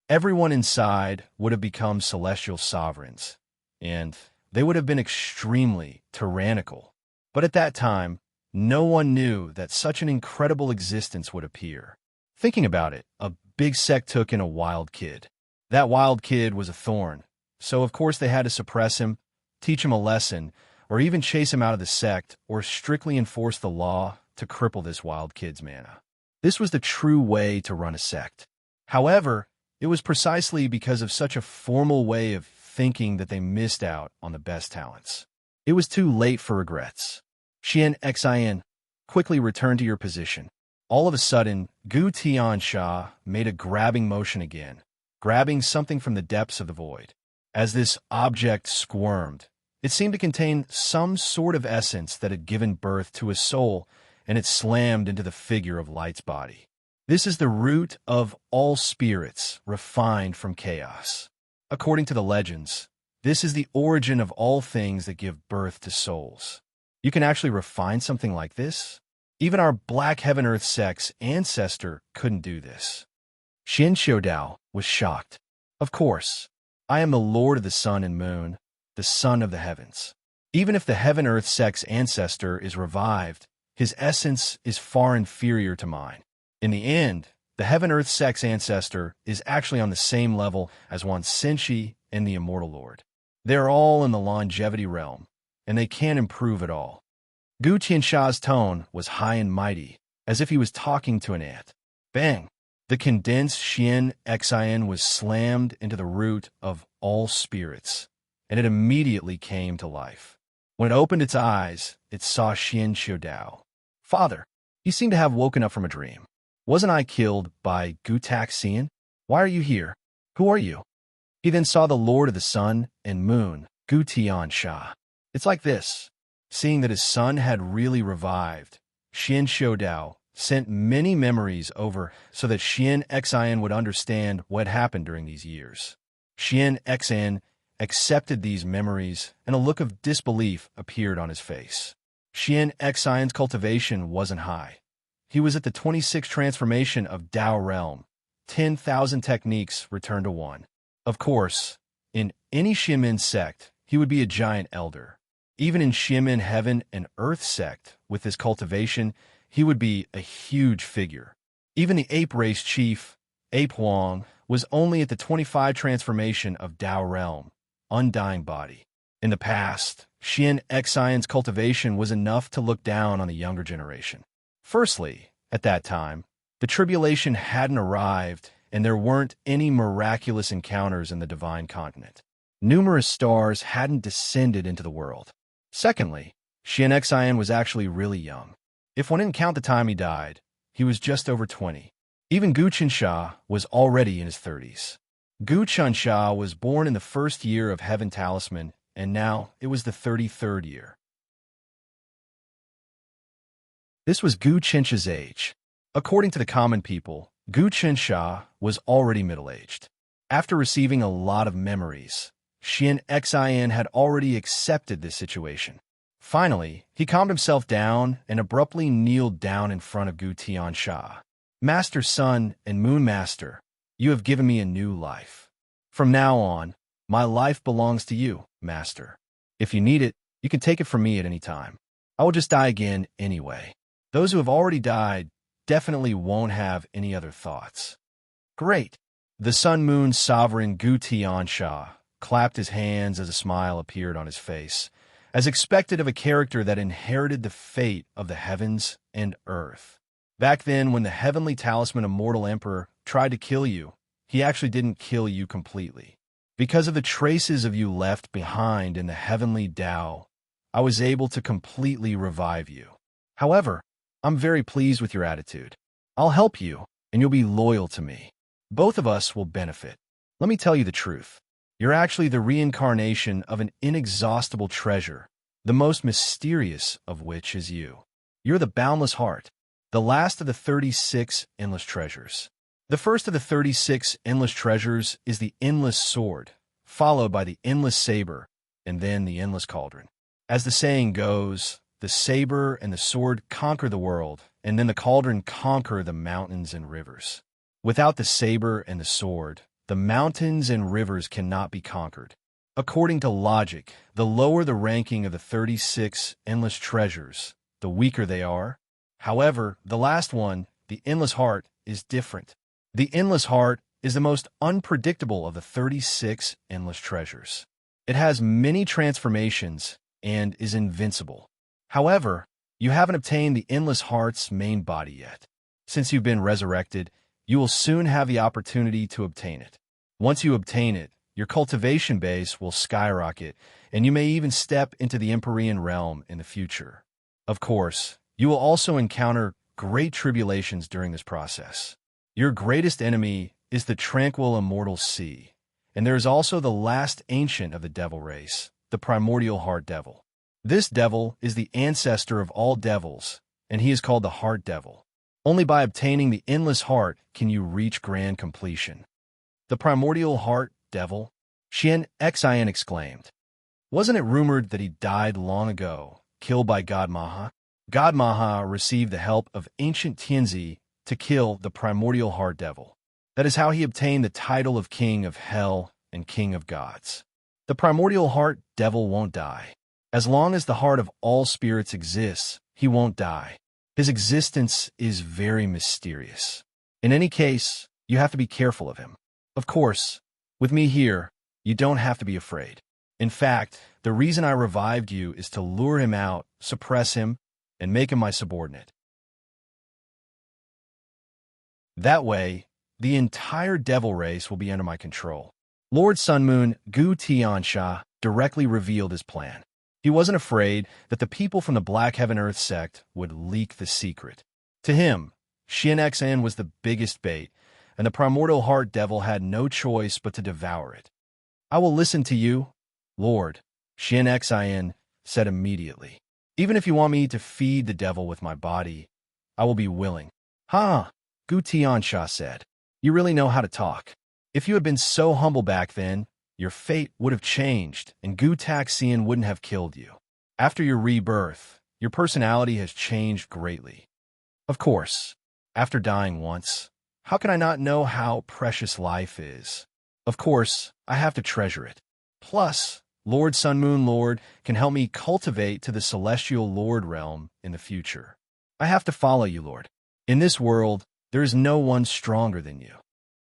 Everyone inside would have become celestial sovereigns, and they would have been extremely tyrannical. But at that time, no one knew that such an incredible existence would appear. Thinking about it, a big sect took in a wild kid. That wild kid was a thorn, so of course they had to suppress him, teach him a lesson, or even chase him out of the sect, or strictly enforce the law to cripple this wild kid's mana. This was the true way to run a sect. However, it was precisely because of such a formal way of thinking that they missed out on the best talents. It was too late for regrets. Xian Xin, quickly return to your position. All of a sudden, Gu Tiansha made a grabbing motion again, grabbing something from the depths of the void. As this object squirmed, it seemed to contain some sort of essence that had given birth to a soul, and it slammed into the figure of Light's body. This is the root of all spirits, refined from chaos. According to the legends, this is the origin of all things that give birth to souls. You can actually refine something like this? Even our Black Heaven Earth sect's ancestor couldn't do this. Xian Xiudao was shocked. Of course, I am the Lord of the Sun and Moon, the Sun of the Heavens. Even if the Heaven Earth sect's ancestor is revived, his essence is far inferior to mine. In the end, the Heaven Earth sect's ancestor is actually on the same level as Wan Xinshi and the Immortal Lord. They're all in the longevity realm, and they can't improve at all. Gu Tiansha's tone was high and mighty, as if he was talking to an ant. Bang! The condensed Xian Xin was slammed into the root of all spirits, and it immediately came to life. When it opened its eyes, it saw Xian Xiudao. Father, you seem to have woken up from a dream. Wasn't I killed by Gu Taxian? Why are you here? Who are you? He then saw the Lord of the Sun and Moon, Gu Tiansha. It's like this. Seeing that his son had really revived, Xian Xiudao sent many memories over so that Xian Xin would understand what happened during these years. Xian Xin accepted these memories, and a look of disbelief appeared on his face. Xian Xian's cultivation wasn't high. He was at the 26th transformation of Tao realm. 10,000 techniques returned to one. Of course, in any Xiamen sect, he would be a giant elder. Even in Xiamen Heaven and Earth sect, with his cultivation, he would be a huge figure. Even the ape race chief, Ape Huang, was only at the 25 transformation of Tao realm, undying body. In the past, Xian Xian's cultivation was enough to look down on the younger generation. Firstly, at that time, the tribulation hadn't arrived, and there weren't any miraculous encounters in the divine continent. Numerous stars hadn't descended into the world. Secondly, Xian Xian was actually really young. If one didn't count the time he died, he was just over 20. Even Gu Qinsha was already in his 30s. Gu Qinsha was born in the first year of Heaven Talisman, and now it was the 33rd year. This was Gu Qinsha's age. According to the common people, Gu Qinsha was already middle-aged. After receiving a lot of memories, Xian Xian had already accepted this situation. Finally, he calmed himself down and abruptly kneeled down in front of Gu Tiansha. Master Sun and Moon Master, you have given me a new life. From now on, my life belongs to you, Master. If you need it, you can take it from me at any time. I will just die again anyway. Those who have already died definitely won't have any other thoughts. Great. The Sun-Moon Sovereign Gu Tiansha clapped his hands as a smile appeared on his face, as expected of a character that inherited the fate of the heavens and earth. Back then, when the heavenly talisman Immortal Emperor tried to kill you, he actually didn't kill you completely. Because of the traces of you left behind in the heavenly Tao, I was able to completely revive you. However, I'm very pleased with your attitude. I'll help you, and you'll be loyal to me. Both of us will benefit. Let me tell you the truth. You're actually the reincarnation of an inexhaustible treasure, the most mysterious of which is you. You're the boundless heart, the last of the 36 endless treasures. The first of the 36 endless treasures is the endless sword, followed by the endless saber, and then the endless cauldron. As the saying goes, the saber and the sword conquer the world, and then the cauldron conquer the mountains and rivers. Without the saber and the sword, the mountains and rivers cannot be conquered. According to logic, the lower the ranking of the 36 endless treasures, the weaker they are. However, the last one, the endless heart, is different. The endless heart is the most unpredictable of the 36 endless treasures. It has many transformations and is invincible. However, you haven't obtained the endless heart's main body yet. Since you've been resurrected, you will soon have the opportunity to obtain it. Once you obtain it, your cultivation base will skyrocket, and you may even step into the Empyrean realm in the future. Of course, you will also encounter great tribulations during this process. Your greatest enemy is the tranquil immortal sea, and there is also the last ancient of the devil race, the primordial heart devil. This devil is the ancestor of all devils, and he is called the heart devil. Only by obtaining the endless heart can you reach grand completion. The primordial heart devil? Xian Xian exclaimed. Wasn't it rumored that he died long ago, killed by God Maha? God Maha received the help of ancient Tianzi to kill the primordial heart devil. That is how he obtained the title of King of Hell and King of Gods. The primordial heart devil won't die. As long as the heart of all spirits exists, he won't die. His existence is very mysterious. In any case, you have to be careful of him. Of course, with me here, you don't have to be afraid. In fact, the reason I revived you is to lure him out, suppress him, and make him my subordinate. That way, the entire devil race will be under my control. Lord Sun-Moon Gu Tiansha directly revealed his plan. He wasn't afraid that the people from the Black Heaven Earth sect would leak the secret. To him, Xian Xian was the biggest bait, and the primordial heart devil had no choice but to devour it. I will listen to you, Lord, Xian Xian said immediately. Even if you want me to feed the devil with my body, I will be willing. Ha! Gu Tiansha said. You really know how to talk. If you had been so humble back then, your fate would have changed, and Gu Taxian wouldn't have killed you. After your rebirth, your personality has changed greatly. Of course, after dying once, how can I not know how precious life is? Of course, I have to treasure it. Plus, Lord Sun Moon Lord can help me cultivate to the celestial Lord realm in the future. I have to follow you, Lord. In this world, there is no one stronger than you.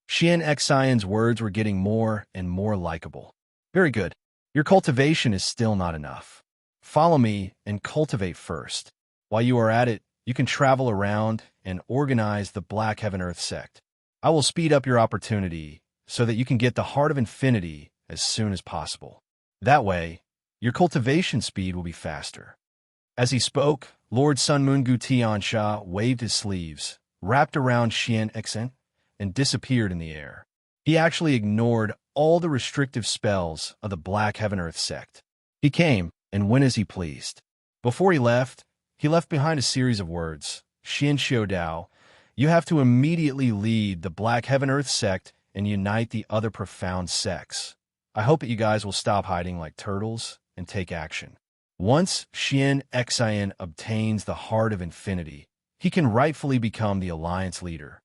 Xian Xian's words were getting more and more likable. Very good. Your cultivation is still not enough. Follow me and cultivate first. While you are at it, you can travel around and organize the Black Heaven Earth sect. I will speed up your opportunity so that you can get the Heart of Infinity as soon as possible. That way, your cultivation speed will be faster. As he spoke, Lord Sun Moon Gu Tiansha waved his sleeves, wrapped around Xian Xian, and disappeared in the air. He actually ignored all the restrictive spells of the Black Heaven Earth sect. He came and went as he pleased. Before he left behind a series of words. Xian Xiu Dao, you have to immediately lead the Black Heaven Earth sect and unite the other profound sects. I hope that you guys will stop hiding like turtles and take action. Once Xian Xian obtains the Heart of Infinity, he can rightfully become the Alliance leader.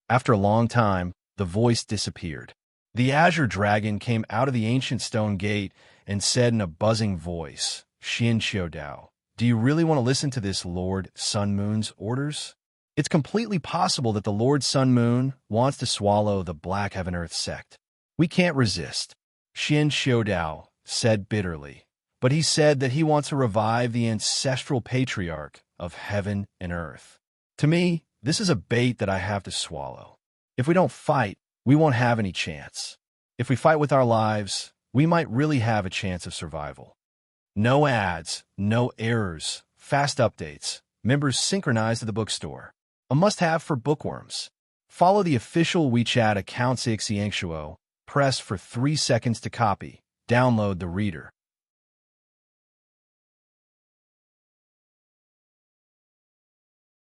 After a long time, the voice disappeared. The Azure Dragon came out of the ancient stone gate and said in a buzzing voice, Xian Xiu Dao, do you really want to listen to this Lord Sun Moon's orders? It's completely possible that the Lord Sun Moon wants to swallow the Black Heaven Earth sect. We can't resist. Xian Xiu Dao said bitterly, but he said that he wants to revive the ancestral patriarch of heaven and earth. To me, this is a bait that I have to swallow. If we don't fight, we won't have any chance. If we fight with our lives, we might really have a chance of survival. No ads, no errors, fast updates, members synchronized to the bookstore. A must-have for bookworms. Follow the official WeChat account Xiangshuo. Press for 3 seconds to copy. Download the reader.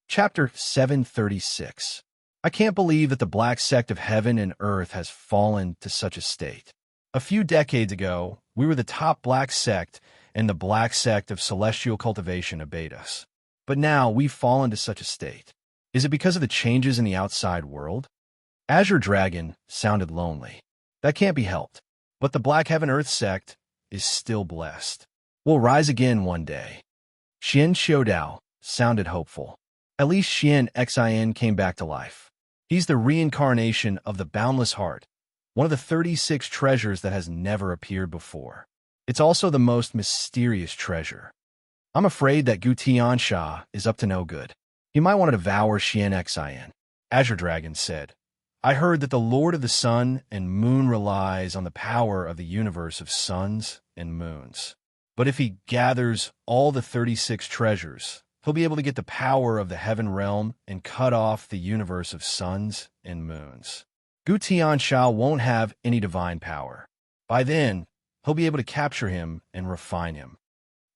Chapter 736. I can't believe that the black sect of heaven and earth has fallen to such a state. A few decades ago, we were the top black sect, and the black sect of celestial cultivation obeyed us. But now we've fallen to such a state. Is it because of the changes in the outside world? Azure Dragon sounded lonely. That can't be helped. But the Black Heaven Earth sect is still blessed. We'll rise again one day. Xian Xiu Dao sounded hopeful. At least Xian Xian came back to life. He's the reincarnation of the Boundless Heart, one of the 36 treasures that has never appeared before. It's also the most mysterious treasure. I'm afraid that Gu Tiansha is up to no good. He might want to devour Xian Xian. Azure Dragon said, I heard that the Lord of the Sun and Moon relies on the power of the universe of suns and moons. But if he gathers all the 36 treasures, he'll be able to get the power of the heaven realm and cut off the universe of suns and moons. Gu Tiansha won't have any divine power. By then, he'll be able to capture him and refine him.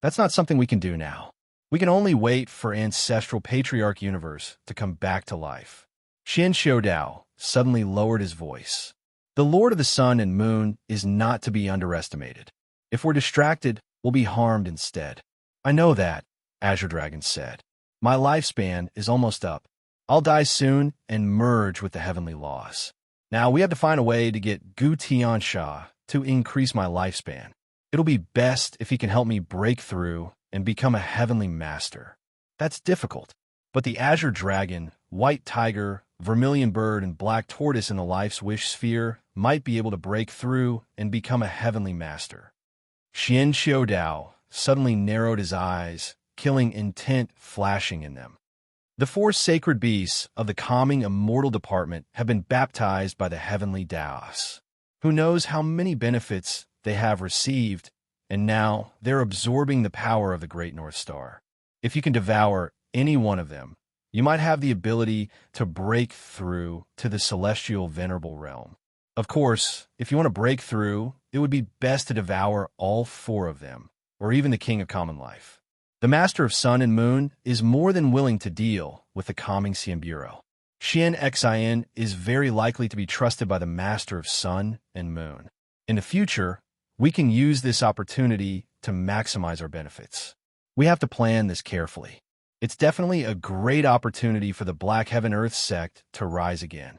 That's not something we can do now. We can only wait for Ancestral Patriarch Universe to come back to life. Xian Xiu Dao suddenly lowered his voice. The Lord of the Sun and Moon is not to be underestimated. If we're distracted, we'll be harmed instead. I know that, Azure Dragon said. My lifespan is almost up. I'll die soon and merge with the heavenly laws. Now we have to find a way to get Gu Tiansha to increase my lifespan. It'll be best if he can help me break through and become a heavenly master. That's difficult. But the Azure Dragon, White Tiger, Vermilion Bird, and Black Tortoise in the Life's Wish Sphere might be able to break through and become a heavenly master. Xian Xiu Dao suddenly narrowed his eyes, killing intent flashing in them. The 4 sacred beasts of the calming immortal department have been baptized by the heavenly Daos. Who knows how many benefits they have received, and now they're absorbing the power of the Great North Star. If you can devour any one of them, you might have the ability to break through to the celestial venerable realm. Of course, if you want to break through, it would be best to devour all 4 of them, or even the King of Common Life. The Master of Sun and Moon is more than willing to deal with the calming Xian Bureau. Xian Xian is very likely to be trusted by the Master of Sun and Moon. In the future, we can use this opportunity to maximize our benefits. We have to plan this carefully. It's definitely a great opportunity for the Black Heaven Earth sect to rise again.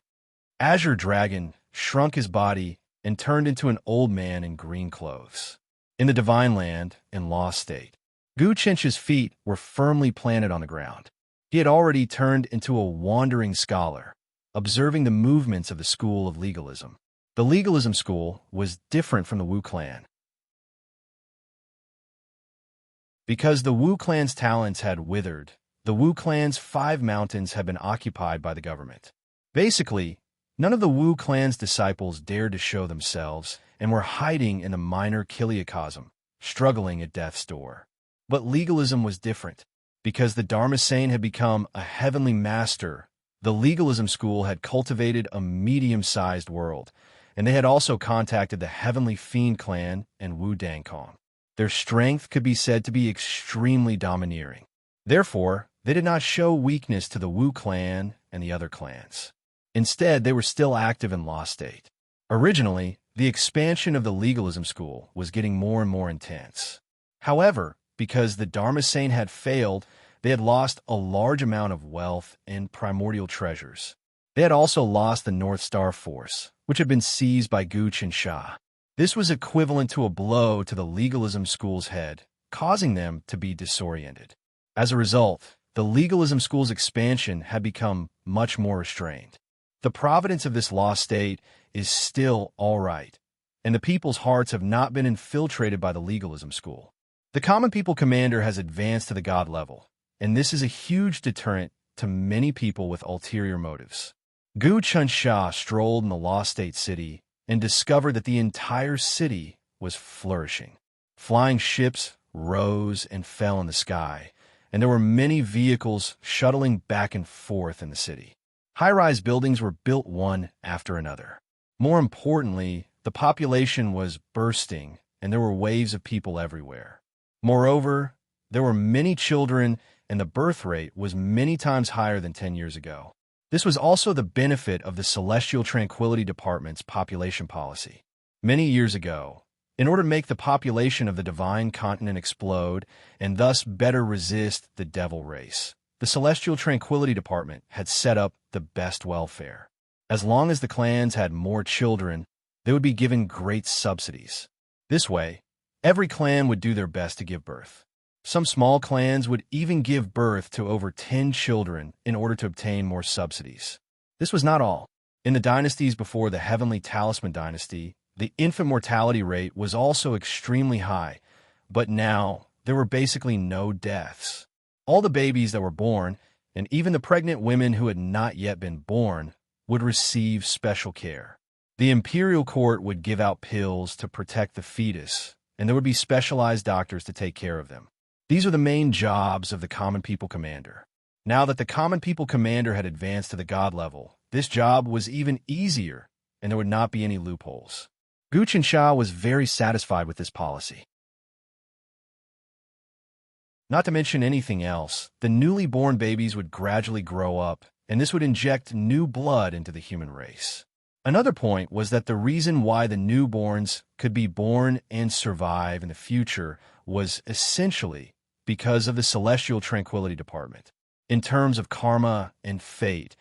Azure Dragon shrunk his body and turned into an old man in green clothes. In the Divine Land, in Lost State, Guchench's feet were firmly planted on the ground. He had already turned into a wandering scholar, observing the movements of the school of legalism. The legalism school was different from the Wu clan. Because the Wu clan's talents had withered, the Wu clan's 5 mountains had been occupied by the government. Basically, none of the Wu clan's disciples dared to show themselves and were hiding in the minor Kiliakosm, struggling at death's door. But legalism was different. Because the Dharmasane had become a heavenly master, the legalism school had cultivated a medium-sized world, and they had also contacted the Heavenly Fiend clan and Wu Dangkong. Their strength could be said to be extremely domineering. Therefore, they did not show weakness to the Wu clan and the other clans. Instead, they were still active in Lost State. Originally, the expansion of the legalism school was getting more and more intense. However, because the Dharmasane had failed, they had lost a large amount of wealth and primordial treasures. They had also lost the North Star Force, which had been seized by Gooch and Shah. This was equivalent to a blow to the legalism school's head, causing them to be disoriented. As a result, the legalism school's expansion had become much more restrained. The providence of this lost state is still all right, and the people's hearts have not been infiltrated by the legalism school. The common people commander has advanced to the god level, and this is a huge deterrent to many people with ulterior motives. Gu Chun Sha strolled in the Lost State city and discovered that the entire city was flourishing. Flying ships rose and fell in the sky, and there were many vehicles shuttling back and forth in the city. High-rise buildings were built one after another. More importantly, the population was bursting, and there were waves of people everywhere. Moreover, there were many children, and the birth rate was many times higher than 10 years ago. This was also the benefit of the Celestial Tranquility Department's population policy. Many years ago, in order to make the population of the divine continent explode and thus better resist the devil race, the Celestial Tranquility Department had set up the best welfare. As long as the clans had more children, they would be given great subsidies. This way, every clan would do their best to give birth. Some small clans would even give birth to over 10 children in order to obtain more subsidies. This was not all. In the dynasties before the Heavenly Talisman dynasty, the infant mortality rate was also extremely high, but now there were basically no deaths. All the babies that were born, and even the pregnant women who had not yet been born, would receive special care. The imperial court would give out pills to protect the fetus, and there would be specialized doctors to take care of them. These are the main jobs of the Common People Commander. Now that the Common People Commander had advanced to the god level, this job was even easier, and there would not be any loopholes. Guchen Shah was very satisfied with this policy. Not to mention anything else, the newly born babies would gradually grow up, and this would inject new blood into the human race. Another point was that the reason why the newborns could be born and survive in the future was essentially because of the Celestial Tranquility Department. In terms of karma and fate,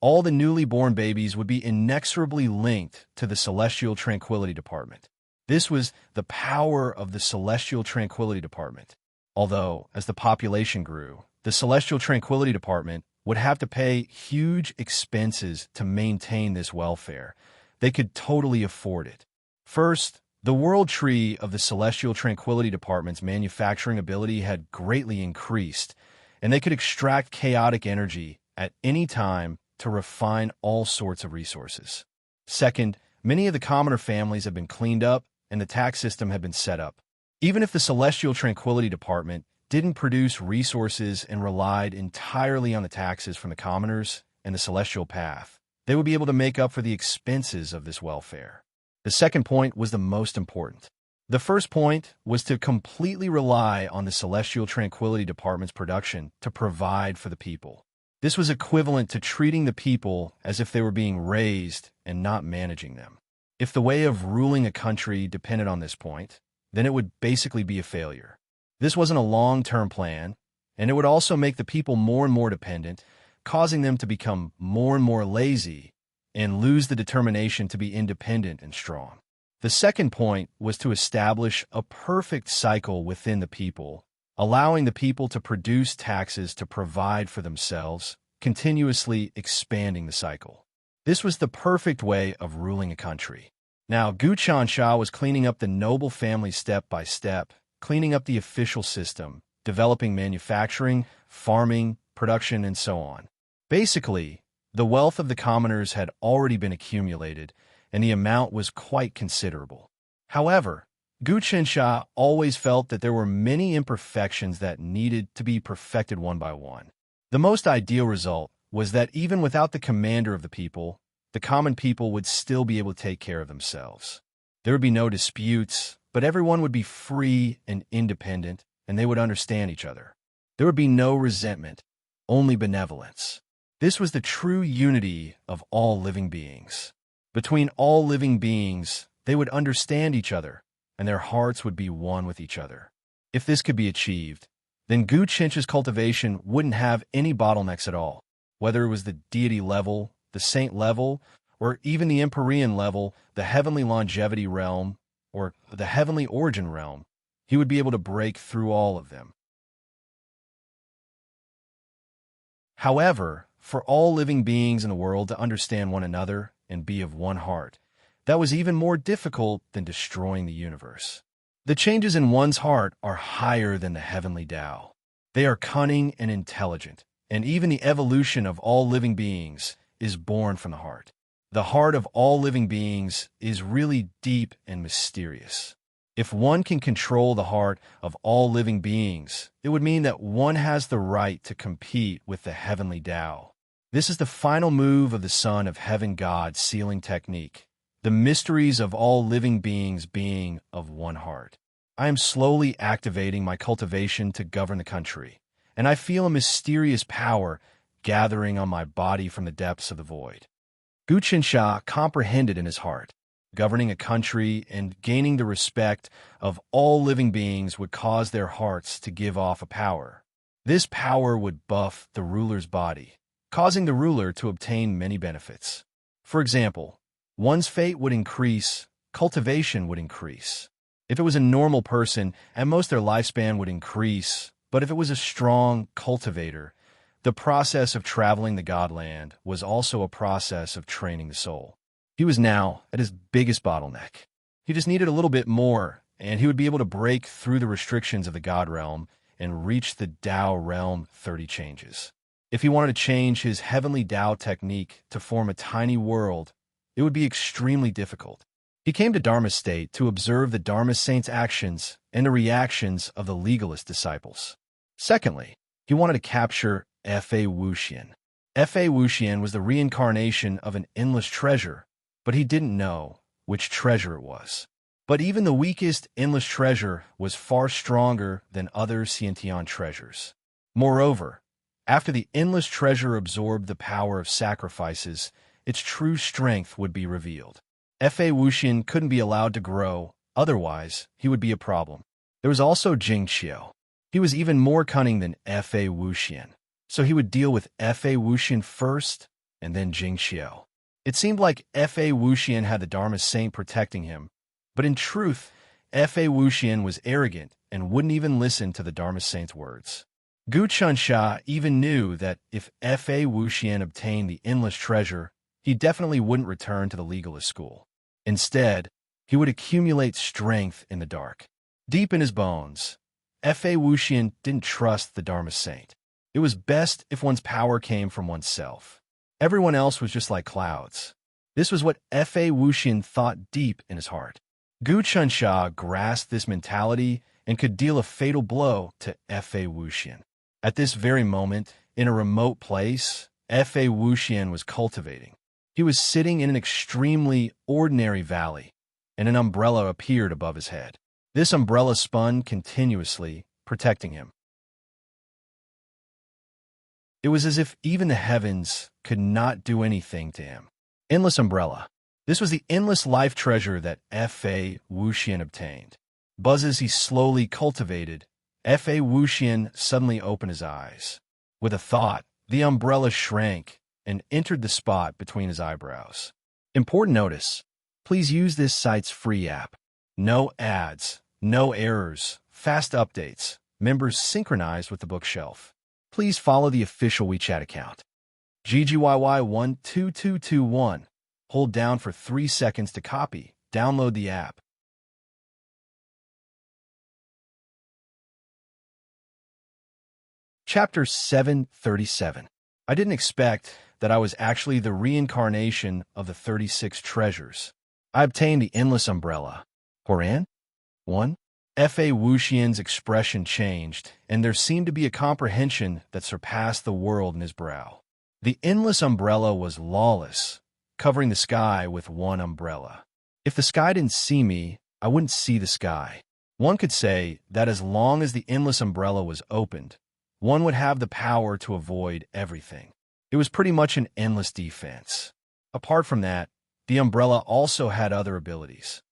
all the newly born babies would be inexorably linked to the Celestial Tranquility Department. This was the power of the Celestial Tranquility Department. Although, as the population grew, the Celestial Tranquility Department would have to pay huge expenses to maintain this welfare. They could totally afford it. First, the world tree of the Celestial Tranquility Department's manufacturing ability had greatly increased, and they could extract chaotic energy at any time to refine all sorts of resources. Second, many of the commoner families had been cleaned up, and the tax system had been set up. Even if the Celestial Tranquility Department didn't produce resources and relied entirely on the taxes from the commoners and the Celestial Path, they would be able to make up for the expenses of this welfare. The second point was the most important. The first point was to completely rely on the Celestial Tranquility Department's production to provide for the people. This was equivalent to treating the people as if they were being raised and not managing them. If the way of ruling a country depended on this point, then it would basically be a failure. This wasn't a long-term plan, and it would also make the people more and more dependent, causing them to become more and more lazy and lose the determination to be independent and strong. The second point was to establish a perfect cycle within the people, allowing the people to produce taxes to provide for themselves, continuously expanding the cycle. This was the perfect way of ruling a country. Now, Guqian Sha was cleaning up the noble family step by step, cleaning up the official system, developing manufacturing, farming, production, and so on. Basically, the wealth of the commoners had already been accumulated, and the amount was quite considerable. However, Guqian Sha always felt that there were many imperfections that needed to be perfected one by one. The most ideal result was that even without the commander of the people, the common people would still be able to take care of themselves. There would be no disputes, but everyone would be free and independent, and they would understand each other. There would be no resentment, only benevolence. This was the true unity of all living beings. Between all living beings, they would understand each other, and their hearts would be one with each other. If this could be achieved, then Guqian's cultivation wouldn't have any bottlenecks at all. Whether it was the deity level, the saint level, or even the Empyrean level, the heavenly longevity realm, or the heavenly origin realm, he would be able to break through all of them. However, for all living beings in the world to understand one another and be of one heart, that was even more difficult than destroying the universe. The changes in one's heart are higher than the heavenly Tao. They are cunning and intelligent, and even the evolution of all living beings is born from the heart. The heart of all living beings is really deep and mysterious. If one can control the heart of all living beings, it would mean that one has the right to compete with the heavenly Tao. This is the final move of the Son of Heaven God sealing technique, the mysteries of all living beings being of one heart. I am slowly activating my cultivation to govern the country, and I feel a mysterious power gathering on my body from the depths of the void. Guqian Sha comprehended in his heart. Governing a country and gaining the respect of all living beings would cause their hearts to give off a power. This power would buff the ruler's body, causing the ruler to obtain many benefits. For example, one's fate would increase, cultivation would increase. If it was a normal person, at most their lifespan would increase, but if it was a strong cultivator, the process of traveling the Godland was also a process of training the soul. He was now at his biggest bottleneck. He just needed a little bit more, and he would be able to break through the restrictions of the God realm and reach the Tao realm 30 changes. If he wanted to change his heavenly Tao technique to form a tiny world, it would be extremely difficult. He came to Dharma state to observe the Dharma saint's actions and the reactions of the legalist disciples. Secondly, he wanted to capture Fa Wuxian. Fa Wuxian was the reincarnation of an endless treasure, but he didn't know which treasure it was. But even the weakest endless treasure was far stronger than other Xiantian treasures. Moreover, after the endless treasure absorbed the power of sacrifices, its true strength would be revealed. Fa Wuxian couldn't be allowed to grow, otherwise he would be a problem. There was also Jing Qiu. He was even more cunning than Fa Wuxian, so he would deal with Fa Wuxian first and then Jing Qiu. It seemed like Fa Wuxian had the Dharma saint protecting him, but in truth, Fa Wuxian was arrogant and wouldn't even listen to the Dharma saint's words. Guqian Sha even knew that if Fa Wuxian obtained the endless treasure, he definitely wouldn't return to the legalist school. Instead, he would accumulate strength in the dark. Deep in his bones, Fa Wuxian didn't trust the Dharma saint. It was best if one's power came from oneself. Everyone else was just like clouds. This was what Fa Wuxian thought deep in his heart. Guqian Sha grasped this mentality and could deal a fatal blow to Fa Wuxian. At this very moment, in a remote place, Fa Wuxian was cultivating. He was sitting in an extremely ordinary valley, and an umbrella appeared above his head. This umbrella spun continuously, protecting him. It was as if even the heavens could not do anything to him. Endless umbrella. This was the endless life treasure that F.A. Wuxian obtained. Buzzes he slowly cultivated, F.A. Wuxian suddenly opened his eyes. With a thought, the umbrella shrank and entered the spot between his eyebrows. Important notice: please use this site's free app. No ads, no errors, fast updates, members synchronized with the bookshelf. Please follow the official WeChat account. GGYY12221. Hold down for 3 seconds to copy. Download the app. Chapter 737. I didn't expect that I was actually the reincarnation of the 36 treasures. I obtained the endless umbrella. Horan? 1. F.A. Wuxian's expression changed, and there seemed to be a comprehension that surpassed the world in his brow. The endless umbrella was lawless, covering the sky with one umbrella. If the sky didn't see me, I wouldn't see the sky. One could say that as long as the endless umbrella was opened, one would have the power to avoid everything. It was pretty much an endless defense. Apart from that, the umbrella also had other abilities.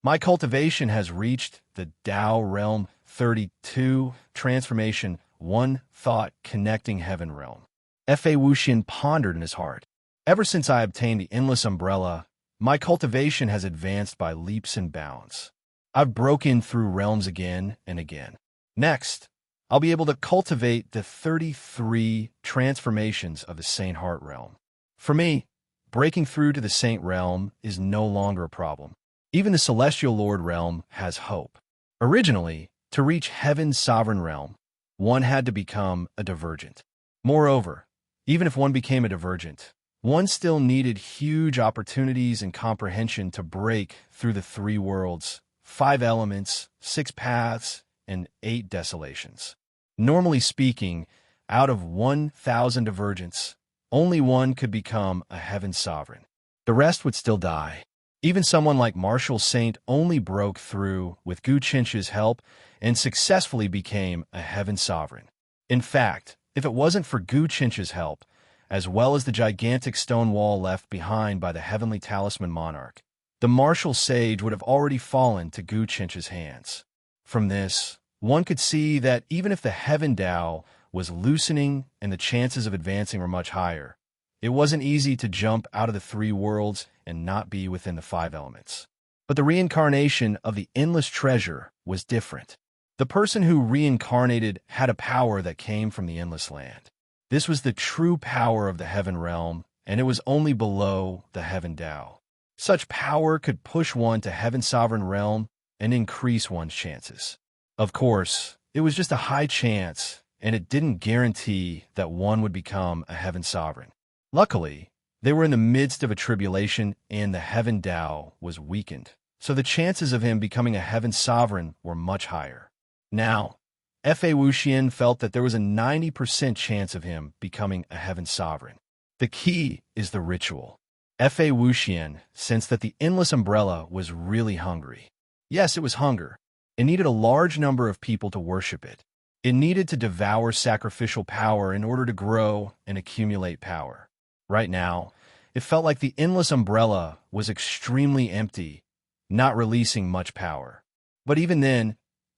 My cultivation has reached the Tao realm 32, transformation 1, thought connecting heaven realm. F.A. Wuxian pondered in his heart. Ever since I obtained the endless umbrella, my cultivation has advanced by leaps and bounds. I've broken through realms again and again. Next, I'll be able to cultivate the 33 transformations of the Saint Heart realm. For me, breaking through to the Saint realm is no longer a problem. Even the Celestial Lord realm has hope. Originally, to reach Heaven's sovereign realm, one had to become a divergent. Moreover, even if one became a divergent, one still needed huge opportunities and comprehension to break through the 3 worlds, 5 elements, 6 paths, and 8 desolations. Normally speaking, out of 1,000 divergents, only one could become a heaven sovereign. The rest would still die. Even someone like Marshall Saint only broke through with Gu Chinch's help and successfully became a heaven sovereign. In fact, if it wasn't for Gu Chinch's help, as well as the gigantic stone wall left behind by the heavenly talisman monarch, the martial sage would have already fallen to Gu Chinch's hands. From this, one could see that even if the heaven Tao was loosening and the chances of advancing were much higher, it wasn't easy to jump out of the 3 worlds and not be within the 5 elements. But the reincarnation of the endless treasure was different. The person who reincarnated had a power that came from the endless land. This was the true power of the heaven realm, and it was only below the heaven Tao. Such power could push one to heaven's sovereign realm and increase one's chances. Of course, it was just a high chance, and it didn't guarantee that one would become a heaven sovereign. Luckily, they were in the midst of a tribulation, and the heaven Tao was weakened, so the chances of him becoming a heaven sovereign were much higher. Now, F.A. Wuxian felt that there was a 90% chance of him becoming a heaven sovereign. The key is the ritual. F.A. Wuxian sensed that the endless umbrella was really hungry. Yes, it was hunger. It needed a large number of people to worship it. It needed to devour sacrificial power in order to grow and accumulate power. Right now, it felt like the endless umbrella was extremely empty, not releasing much power. But even then,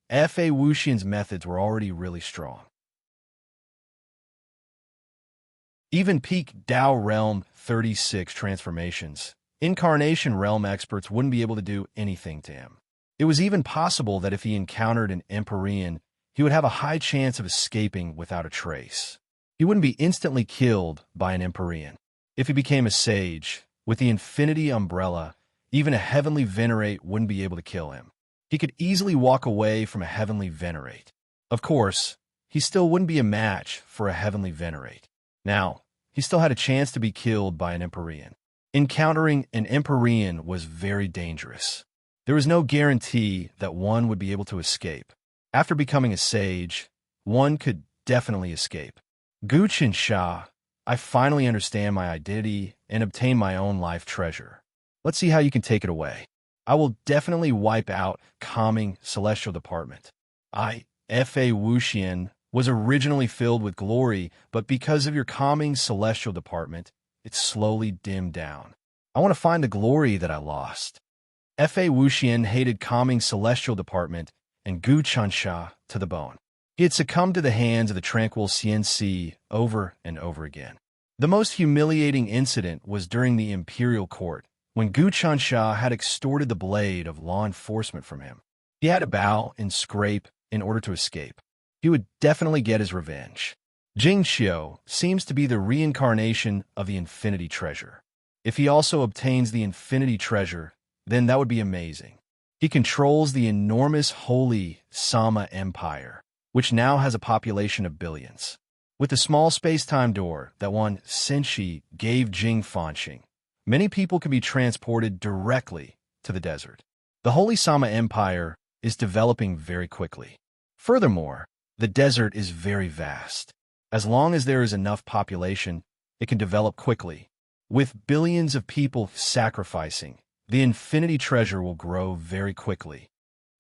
F.A. Wuxian's methods were already really strong. Even peak Tao Realm 36 transformations, Incarnation Realm experts wouldn't be able to do anything to him. It was even possible that if he encountered an Empyrean, he would have a high chance of escaping without a trace. He wouldn't be instantly killed by an Empyrean. If he became a sage, with the infinity umbrella, even a heavenly venerate wouldn't be able to kill him. He could easily walk away from a heavenly venerate. Of course, he still wouldn't be a match for a heavenly venerate. Now, he still had a chance to be killed by an Empyrean. Encountering an Empyrean was very dangerous. There was no guarantee that one would be able to escape. After becoming a sage, one could definitely escape. Gu Qinsha, I finally understand my identity and obtain my own life treasure. Let's see how you can take it away. I will definitely wipe out calming celestial department. F.A. Wuxian was originally filled with glory, but because of your calming celestial department, it slowly dimmed down. I want to find the glory that I lost. Fa Wuxian hated calming celestial department and Gu Chansha to the bone. He had succumbed to the hands of the tranquil CNC over and over again. The most humiliating incident was during the imperial court, when Gu Chansha had extorted the blade of law enforcement from him. He had to bow and scrape in order to escape. He would definitely get his revenge. Jing Xiu seems to be the reincarnation of the Infinity Treasure. If he also obtains the Infinity Treasure, then that would be amazing. He controls the enormous Holy Sama Empire, which now has a population of billions. With the small space-time door that one Senshi gave Jing Fanxing, many people can be transported directly to the desert. The Holy Sama Empire is developing very quickly. Furthermore, the desert is very vast. As long as there is enough population, it can develop quickly. With billions of people sacrificing, the Infinity Treasure will grow very quickly.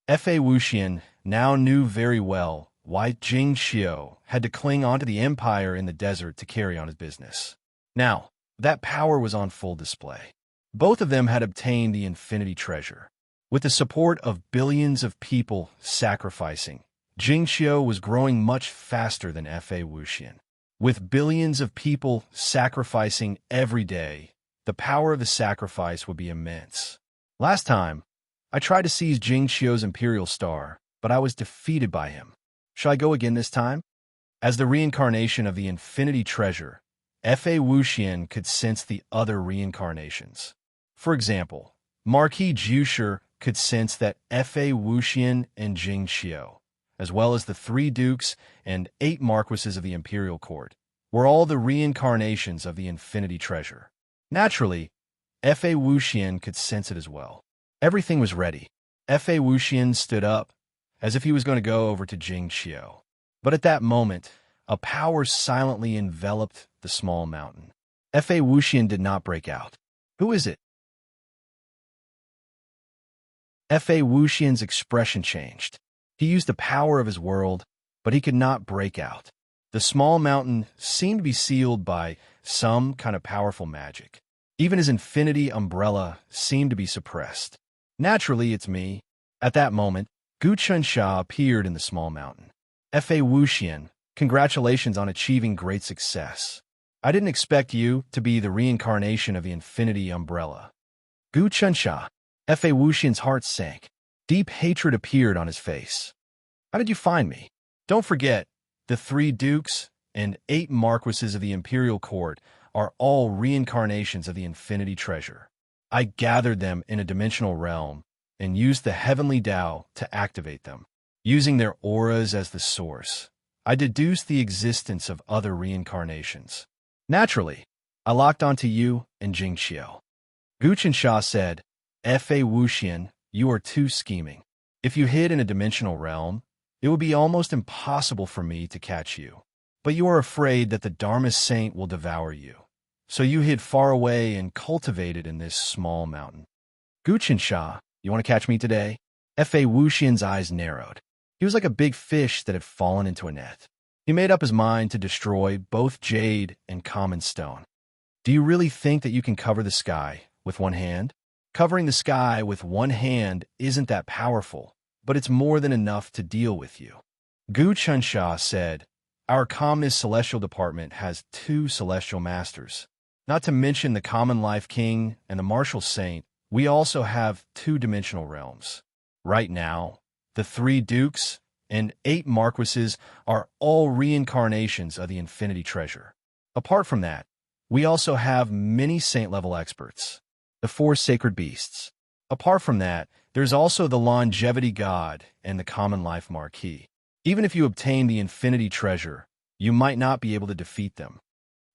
Fa Wuxian now knew very well why Jing Xiu had to cling onto the empire in the desert to carry on his business. Now, that power was on full display. Both of them had obtained the Infinity Treasure. With the support of billions of people sacrificing, Jing Xiu was growing much faster than Fa Wuxian. With billions of people sacrificing every day, the power of the sacrifice would be immense. Last time, I tried to seize Jing Xiu's Imperial Star, but I was defeated by him. Shall I go again this time? As the reincarnation of the Infinity Treasure, Fa Wuxian could sense the other reincarnations. For example, Marquis Jusher could sense that Fa Wuxian and Jing Xiu, as well as the 3 dukes and 8 marquises of the imperial court, were all the reincarnations of the Infinity Treasure. Naturally, Fa Wuxian could sense it as well. Everything was ready. Fa Wuxian stood up, as if he was going to go over to Jing Xiu. But at that moment, a power silently enveloped the small mountain. Fa Wuxian did not break out. Who is it? Fa Wuxian's expression changed. He used the power of his world, but he could not break out. The small mountain seemed to be sealed by some kind of powerful magic. Even his infinity umbrella seemed to be suppressed. Naturally, it's me. At that moment, Gu Chansha appeared in the small mountain. Fa Wuxian, congratulations on achieving great success. I didn't expect you to be the reincarnation of the infinity umbrella. Gu Chansha. Fa Wuxian's heart sank. Deep hatred appeared on his face. How did you find me? Don't forget, the 3 dukes and 8 marquises of the imperial court are all reincarnations of the Infinity Treasure. I gathered them in a dimensional realm and used the heavenly Tao to activate them. Using their auras as the source, I deduced the existence of other reincarnations. Naturally, I locked onto you and Jing Xiu. Gu Chansha said, Fa Wuxian, you are too scheming. If you hid in a dimensional realm, it would be almost impossible for me to catch you. But you are afraid that the Dharma Saint will devour you. So you hid far away and cultivated in this small mountain. Gu Chansha, you want to catch me today? Fa Wuxian's eyes narrowed. He was like a big fish that had fallen into a net. He made up his mind to destroy both jade and common stone. Do you really think that you can cover the sky with one hand? Covering the sky with one hand isn't that powerful, but it's more than enough to deal with you. Gu Chansha said, our calmness celestial department has 2 celestial masters. Not to mention the common life king and the martial saint, we also have 2-dimensional realms. Right now, the 3 dukes and 8 marquises are all reincarnations of the Infinity Treasure. Apart from that, we also have many saint-level experts. The 4 sacred beasts. Apart from that, there's also the longevity god and the common life marquis. Even if you obtain the Infinity Treasure, you might not be able to defeat them.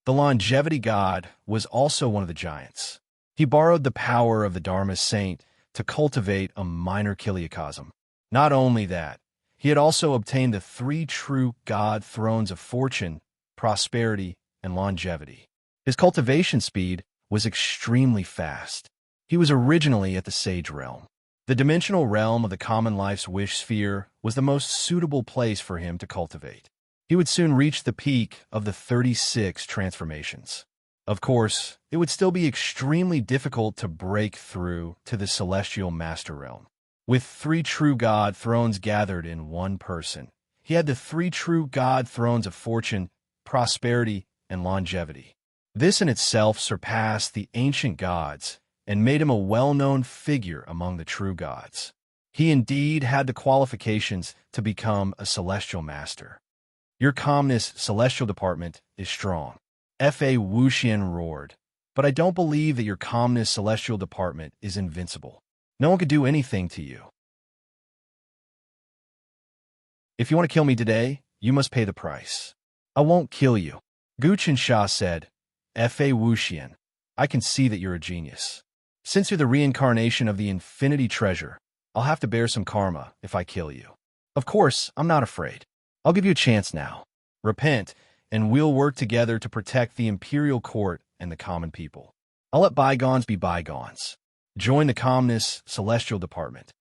The longevity god was also one of the giants. He borrowed the power of the Dharma Saint to cultivate a minor kiliocosm. Not only that, he had also obtained the 3 true god thrones of fortune, prosperity, and longevity. His cultivation speed was extremely fast. He was originally at the Sage Realm. The dimensional realm of the common life's wish sphere was the most suitable place for him to cultivate. He would soon reach the peak of the 36 transformations. Of course, it would still be extremely difficult to break through to the celestial master realm. With 3 true god thrones gathered in one person, he had the 3 true god thrones of fortune, prosperity, and longevity. This in itself surpassed the ancient gods and made him a well-known figure among the true gods. He indeed had the qualifications to become a celestial master. Your calmness celestial department is strong. Fa Wuxian roared, but I don't believe that your calmness celestial department is invincible. No one could do anything to you. If you want to kill me today, you must pay the price. I won't kill you. Gu Qinsha said, Fa Wuxian, I can see that you're a genius. Since you're the reincarnation of the infinity treasure, I'll have to bear some karma if I kill you. Of course, I'm not afraid. I'll give you a chance now. Repent, and we'll work together to protect the imperial court and the common people. I'll let bygones be bygones. Join the calmness celestial department.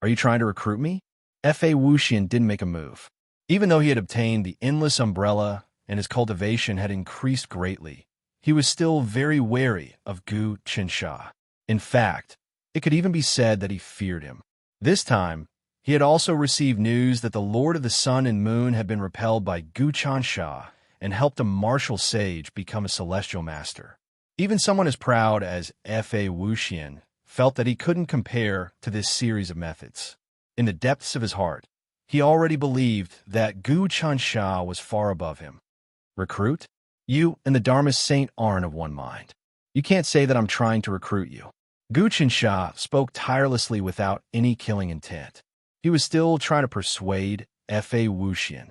Are you trying to recruit me? Fa Wuxian didn't make a move. Even though he had obtained the endless umbrella and his cultivation had increased greatly, he was still very wary of Gu Qinsha. In fact, it could even be said that he feared him. This time, he had also received news that the Lord of the Sun and Moon had been repelled by Gu Qinsha and helped a martial sage become a celestial master. Even someone as proud as Fa Wuxian felt that he couldn't compare to this series of methods. In the depths of his heart, he already believed that Gu Qinsha was far above him. Recruit? You and the Dharma Saint aren't of one mind. You can't say that I'm trying to recruit you. Gu Qinsha spoke tirelessly without any killing intent. He was still trying to persuade Fa Wuxian.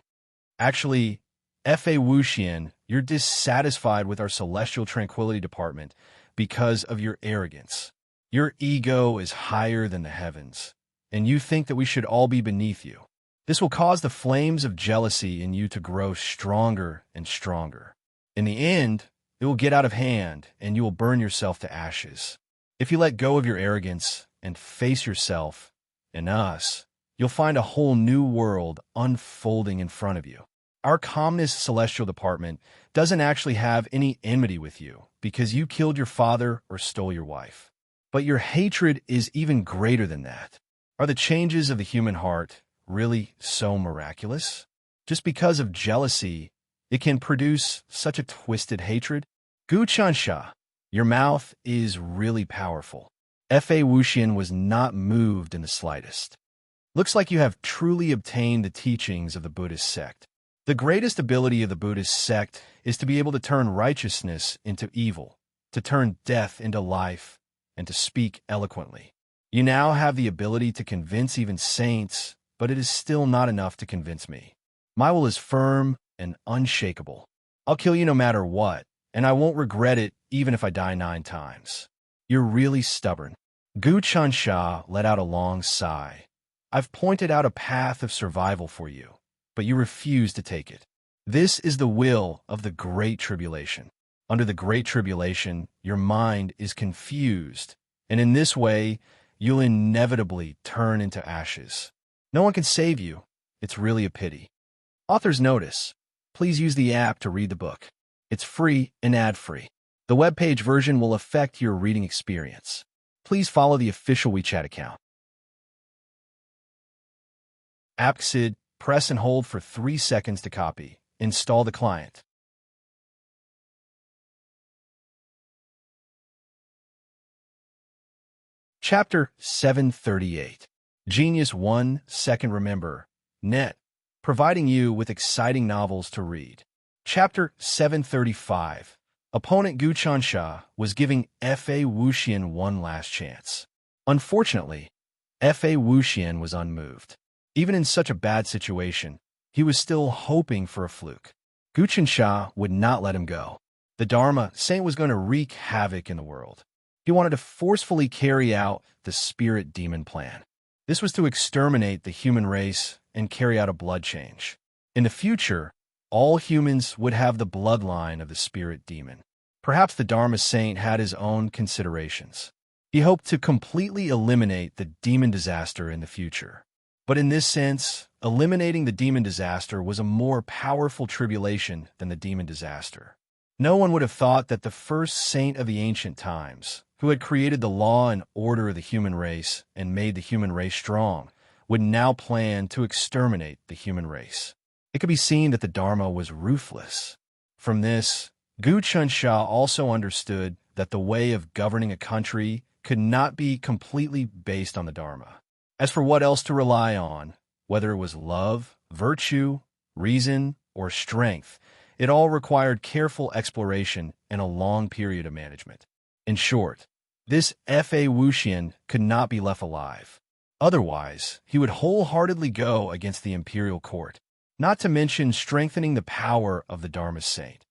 Actually, Fa Wuxian, you're dissatisfied with our celestial tranquility department because of your arrogance. Your ego is higher than the heavens, and you think that we should all be beneath you. This will cause the flames of jealousy in you to grow stronger and stronger. In the end, it will get out of hand, and you will burn yourself to ashes. If you let go of your arrogance and face yourself and us, you'll find a whole new world unfolding in front of you. Our calmness celestial department doesn't actually have any enmity with you because you killed your father or stole your wife. But your hatred is even greater than that. Are the changes of the human heart really so miraculous? Just because of jealousy, it can produce such a twisted hatred? Gu Qinsha, your mouth is really powerful. Fa Wuxian was not moved in the slightest. Looks like you have truly obtained the teachings of the Buddhist sect. The greatest ability of the Buddhist sect is to be able to turn righteousness into evil, to turn death into life, and to speak eloquently. You now have the ability to convince even saints, but it is still not enough to convince me. My will is firm and unshakable. I'll kill you no matter what, and I won't regret it even if I die 9 times. You're really stubborn. Gu Qinsha let out a long sigh. I've pointed out a path of survival for you, but you refuse to take it. This is the will of the Great Tribulation. Under the Great Tribulation, your mind is confused, and in this way, you'll inevitably turn into ashes. No one can save you. It's really a pity. Author's notice. Please use the app to read the book. It's free and ad-free. The webpage version will affect your reading experience. Please follow the official WeChat account. Appxid, press and hold for 3 seconds to copy. Install the client. Chapter 738. Genius 1 Second Remember. Net. Providing you with exciting novels to read. Chapter 735. Opponent Gu Qinsha was giving Fa Wuxian one last chance. Unfortunately, Fa Wuxian was unmoved. Even in such a bad situation, he was still hoping for a fluke. Gu Qinsha would not let him go. The Dharma Saint was going to wreak havoc in the world. He wanted to forcefully carry out the spirit demon plan. This was to exterminate the human race and carry out a blood change. In the future, all humans would have the bloodline of the spirit demon. Perhaps the Dharma Saint had his own considerations. He hoped to completely eliminate the demon disaster in the future. But in this sense, eliminating the demon disaster was a more powerful tribulation than the demon disaster. No one would have thought that the first saint of the ancient times, who had created the law and order of the human race and made the human race strong, would now plan to exterminate the human race. It could be seen that the Dharma was ruthless. From this, Gu Chunsha also understood that the way of governing a country could not be completely based on the Dharma. As for what else to rely on, whether it was love, virtue, reason, or strength, it all required careful exploration and a long period of management. In short, this Fa Wuxian could not be left alive. Otherwise, he would wholeheartedly go against the imperial court, not to mention strengthening the power of the Dharma saint.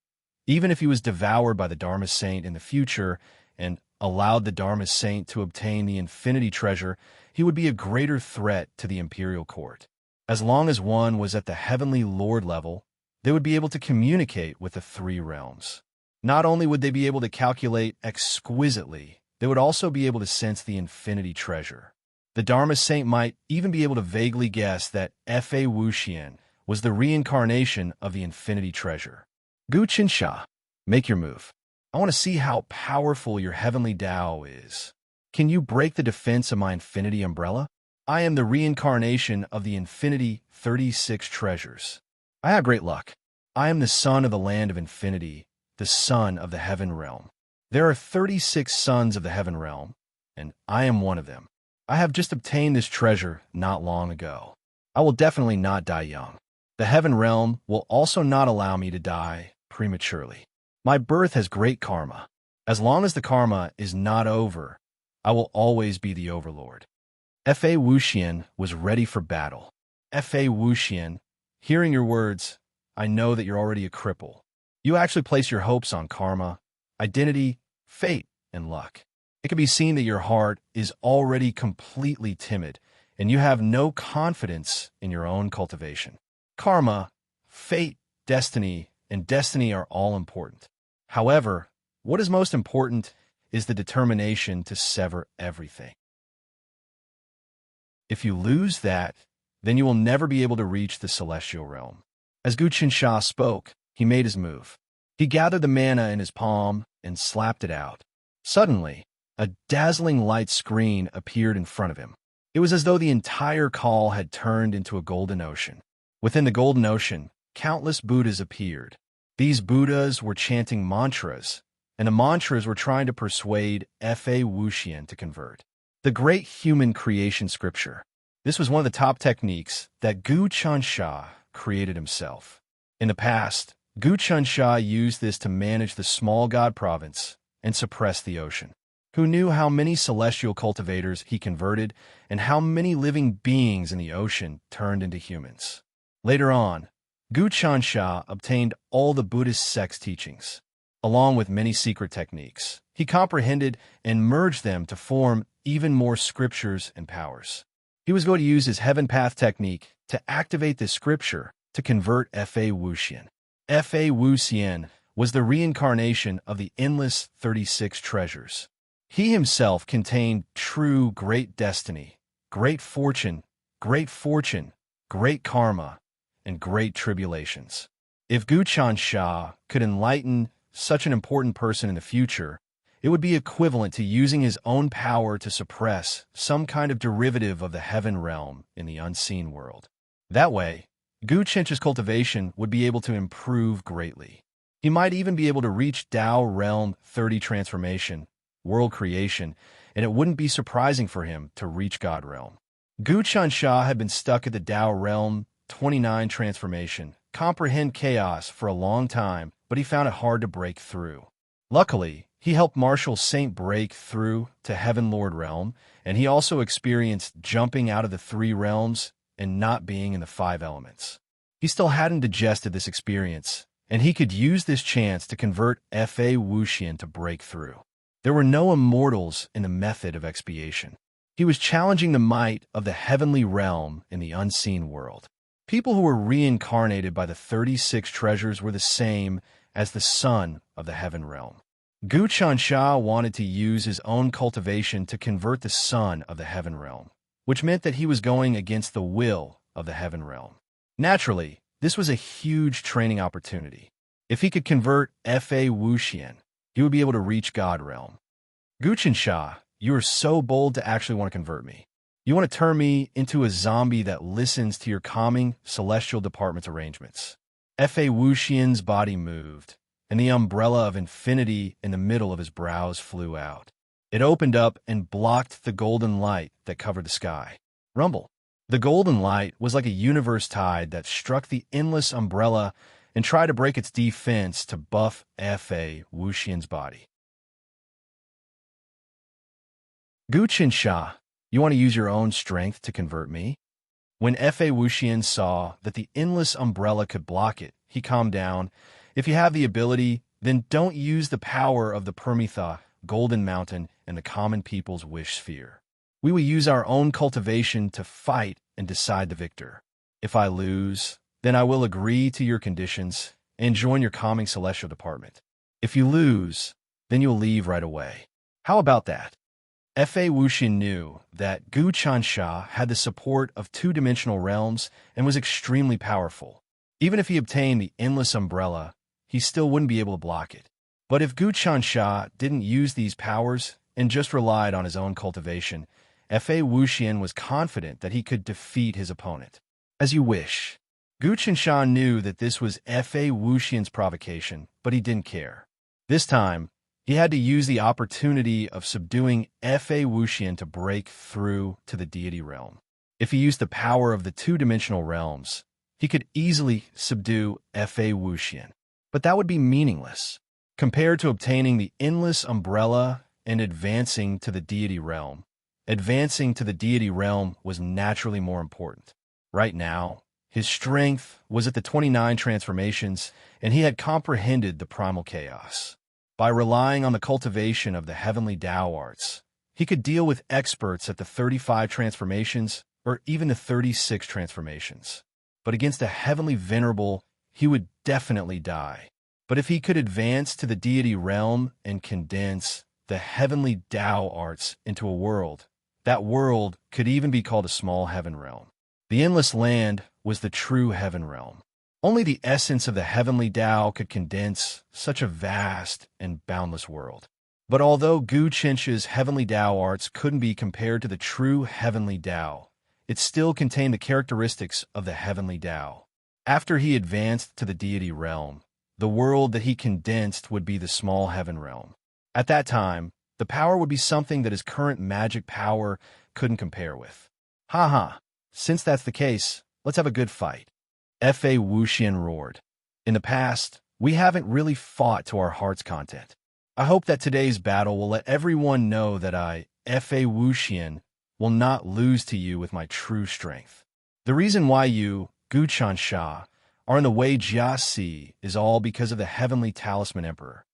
Even if he was devoured by the Dharma saint in the future and allowed the Dharma saint to obtain the infinity treasure, he would be a greater threat to the imperial court. As long as one was at the heavenly lord level, they would be able to communicate with the three realms. Not only would they be able to calculate exquisitely, they would also be able to sense the infinity treasure. The Dharma saint might even be able to vaguely guess that Fa Wuxian was the reincarnation of the infinity treasure. Gu Qinsha, make your move. I want to see how powerful your heavenly Tao is. Can you break the defense of my infinity umbrella? I am the reincarnation of the infinity 36 treasures. I have great luck. I am the son of the land of infinity, the son of the heaven realm. There are 36 sons of the heaven realm, and I am one of them. I have just obtained this treasure not long ago. I will definitely not die young. The heaven realm will also not allow me to die prematurely. My birth has great karma. As long as the karma is not over, I will always be the overlord. Fa Wuxian was ready for battle. Fa Wuxian, hearing your words, I know that you're already a cripple. You actually place your hopes on karma, identity, fate, and luck. It can be seen that your heart is already completely timid, and you have no confidence in your own cultivation. Karma, fate, destiny, and destiny are all important. However, what is most important is the determination to sever everything. If you lose that, then you will never be able to reach the celestial realm. As Gu Qinsha spoke, he made his move. He gathered the mana in his palm and slapped it out. Suddenly, a dazzling light screen appeared in front of him. It was as though the entire call had turned into a golden ocean. Within the golden ocean, countless Buddhas appeared. These Buddhas were chanting mantras, and the mantras were trying to persuade Fa Wuxian to convert. The great human creation scripture. This was one of the top techniques that Gu Qinsha created himself. In the past, Gu Qinsha used this to manage the small god province and suppress the ocean. Who knew how many celestial cultivators he converted and how many living beings in the ocean turned into humans? Later on, Gu Qinsha obtained all the Buddhist sex teachings, along with many secret techniques. He comprehended and merged them to form even more scriptures and powers. He was going to use his heaven path technique to activate this scripture to convert Fa Wuxian. Fa Wuxian was the reincarnation of the endless 36 treasures. He himself contained true great destiny, great fortune, great karma, and great tribulations. If Gu Qinsha could enlighten such an important person in the future, it would be equivalent to using his own power to suppress some kind of derivative of the heaven realm in the unseen world. That way, Gu Qinsha's cultivation would be able to improve greatly. He might even be able to reach Tao Realm 30 transformation, world creation, and it wouldn't be surprising for him to reach God Realm. Gu Qinsha had been stuck at the Tao Realm 29 transformation, comprehend chaos for a long time, but he found it hard to break through. Luckily, he helped Marshal Saint break through to Heaven Lord Realm, and he also experienced jumping out of the 3 realms and not being in the 5 elements. He still hadn't digested this experience, and he could use this chance to convert Fa Wuxian to break through. There were no immortals in the method of expiation. He was challenging the might of the heavenly realm in the unseen world. People who were reincarnated by the 36 treasures were the same as the son of the heaven realm. Gu Qinsha wanted to use his own cultivation to convert the son of the heaven realm, which meant that he was going against the will of the heaven realm. Naturally, this was a huge training opportunity. If he could convert Fa Wuxian, he would be able to reach God realm. Guchen Sha, you are so bold to actually want to convert me. You want to turn me into a zombie that listens to your calming celestial department's arrangements. Fa Wuxian's body moved, and the umbrella of infinity in the middle of his brows flew out. It opened up and blocked the golden light that covered the sky. Rumble. The golden light was like a universe tide that struck the endless umbrella and tried to break its defense to buff Fa Wuxian's body. Guchen Sha, you want to use your own strength to convert me? When Fa Wuxian saw that the endless umbrella could block it, he calmed down. If you have the ability, then don't use the power of the Permitha, Golden Mountain, and the common people's wish sphere. We will use our own cultivation to fight and decide the victor. If I lose, then I will agree to your conditions and join your calming celestial department. If you lose, then you'll leave right away. How about that? Fa Wuxian knew that Gu Chansha had the support of two-dimensional realms and was extremely powerful. Even if he obtained the endless umbrella, he still wouldn't be able to block it. But if Gu Chansha didn't use these powers and just relied on his own cultivation, Fa Wuxian was confident that he could defeat his opponent. As you wish. Gu Chansha knew that this was Fa Wuxian's provocation, but he didn't care. This time, he had to use the opportunity of subduing Fa Wuxian to break through to the deity realm. If he used the power of the two-dimensional realms, he could easily subdue Fa Wuxian. But that would be meaningless, compared to obtaining the endless umbrella and advancing to the deity realm. Advancing to the deity realm was naturally more important. Right now, his strength was at the 29 transformations, and he had comprehended the primal chaos. By relying on the cultivation of the heavenly Tao arts, he could deal with experts at the 35 transformations or even the 36 transformations. But against a heavenly venerable, he would definitely die. But if he could advance to the deity realm and condense the heavenly Tao arts into a world, that world could even be called a small heaven realm. The endless land was the true heaven realm. Only the essence of the heavenly Tao could condense such a vast and boundless world. But although Gu Chensh's heavenly Tao arts couldn't be compared to the true heavenly Tao, it still contained the characteristics of the heavenly Tao. After he advanced to the deity realm, the world that he condensed would be the small heaven realm. At that time, the power would be something that his current magic power couldn't compare with. Since that's the case, let's have a good fight. Fa Wuxian roared. In the past, we haven't really fought to our heart's content. I hope that today's battle will let everyone know that I, Fa Wuxian, will not lose to you with my true strength. The reason why you, Gu Chansha, are in the Wei Jia Sea is all because of the heavenly talisman emperor.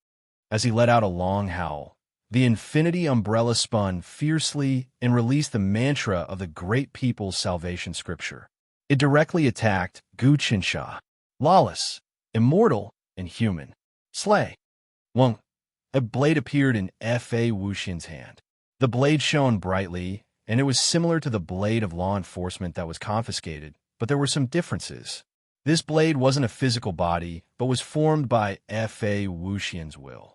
As he let out a long howl, the infinity umbrella spun fiercely and released the mantra of the great people's salvation scripture. It directly attacked Gu Chansha. Lawless, immortal, and human. Slay. Wong. A blade appeared in Fa Wuxian's hand. The blade shone brightly, and it was similar to the blade of law enforcement that was confiscated, but there were some differences. This blade wasn't a physical body, but was formed by Fa Wuxian's will.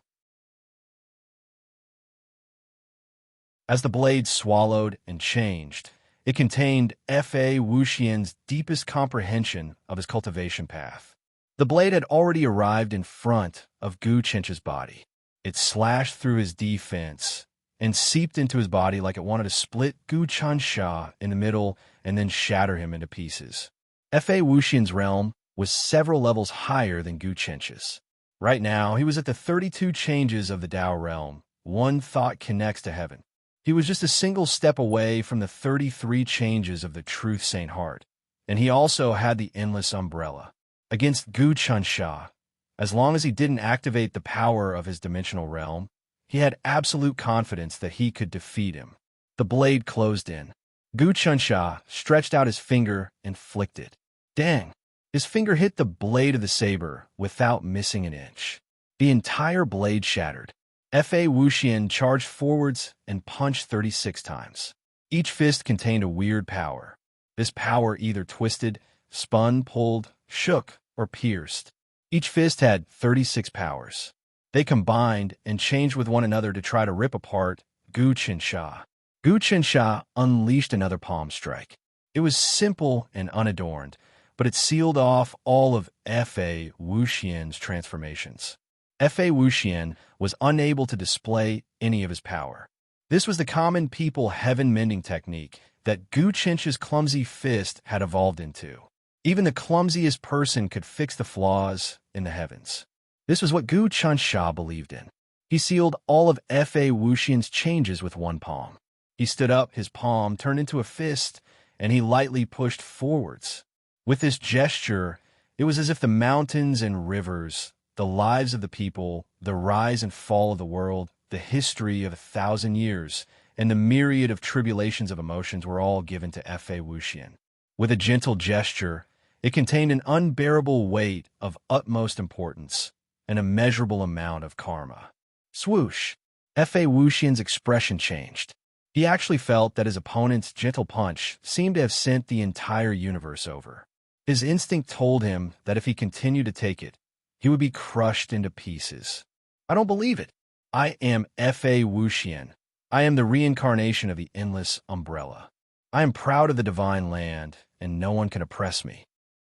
As the blade swallowed and changed, it contained Fa Wuxian's deepest comprehension of his cultivation path. The blade had already arrived in front of Gu Chensh's body. It slashed through his defense and seeped into his body like it wanted to split Gu Chansha in the middle and then shatter him into pieces. Fa Wuxian's realm was several levels higher than Gu Chensh's. Right now, he was at the 32 changes of the Tao realm. One thought connects to heaven. He was just a single step away from the 33 changes of the Truth Saint Heart, and he also had the endless umbrella. Against Gu Chansha, as long as he didn't activate the power of his dimensional realm, he had absolute confidence that he could defeat him. The blade closed in. Gu Chansha stretched out his finger and flicked it. Dang! His finger hit the blade of the saber without missing an inch. The entire blade shattered. Fa Wuxian charged forwards and punched 36 times. Each fist contained a weird power. This power either twisted, spun, pulled, shook, or pierced. Each fist had 36 powers. They combined and changed with one another to try to rip apart Gu Qinsha. Gu Qinsha unleashed another palm strike. It was simple and unadorned, but it sealed off all of Fa Wuxian's transformations. Fa Wuxian was unable to display any of his power. This was the common people heaven-mending technique that Gu Qinsha's clumsy fist had evolved into. Even the clumsiest person could fix the flaws in the heavens. This was what Gu Qinsha believed in. He sealed all of Fa Wuxian's changes with one palm. He stood up, his palm turned into a fist, and he lightly pushed forwards. With this gesture, it was as if the mountains and rivers, the lives of the people, the rise and fall of the world, the history of 1,000 years, and the myriad of tribulations of emotions were all given to Fa Wuxian. With a gentle gesture, it contained an unbearable weight of utmost importance, an immeasurable amount of karma. Swoosh! Fa Wuxian's expression changed. He actually felt that his opponent's gentle punch seemed to have sent the entire universe over. His instinct told him that if he continued to take it, he would be crushed into pieces. I don't believe it. I am Fa Wuxian. I am the reincarnation of the endless umbrella. I am proud of the divine land, and no one can oppress me.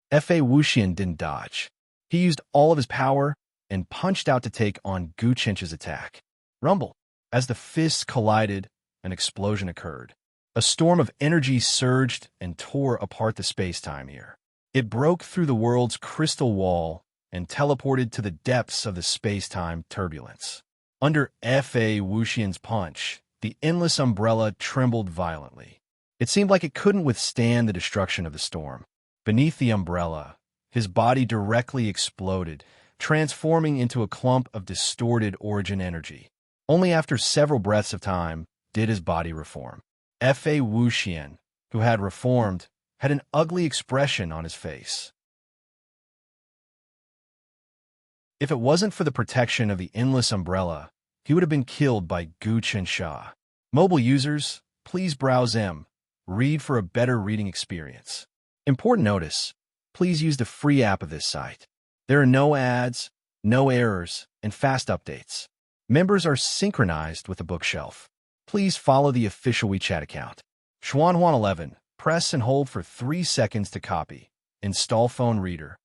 Fa Wuxian didn't dodge. He used all of his power and punched out to take on Gu Qinsha's attack. Rumble. As the fists collided, an explosion occurred. A storm of energy surged and tore apart the space-time here. It broke through the world's crystal wall and teleported to the depths of the space-time turbulence. Under Fa Wuxian's punch, the endless umbrella trembled violently. It seemed like it couldn't withstand the destruction of the storm. Beneath the umbrella, his body directly exploded, transforming into a clump of distorted origin energy. Only after several breaths of time did his body reform. Fa Wuxian, who had reformed, had an ugly expression on his face. If it wasn't for the protection of the endless umbrella, he would have been killed by Gu Qinsha. Mobile users, please browse read for a better reading experience. Important notice, please use the free app of this site. There are no ads, no errors, and fast updates. Members are synchronized with the bookshelf. Please follow the official WeChat account. Xuanhuan11, press and hold for 3 seconds to copy. Install phone reader.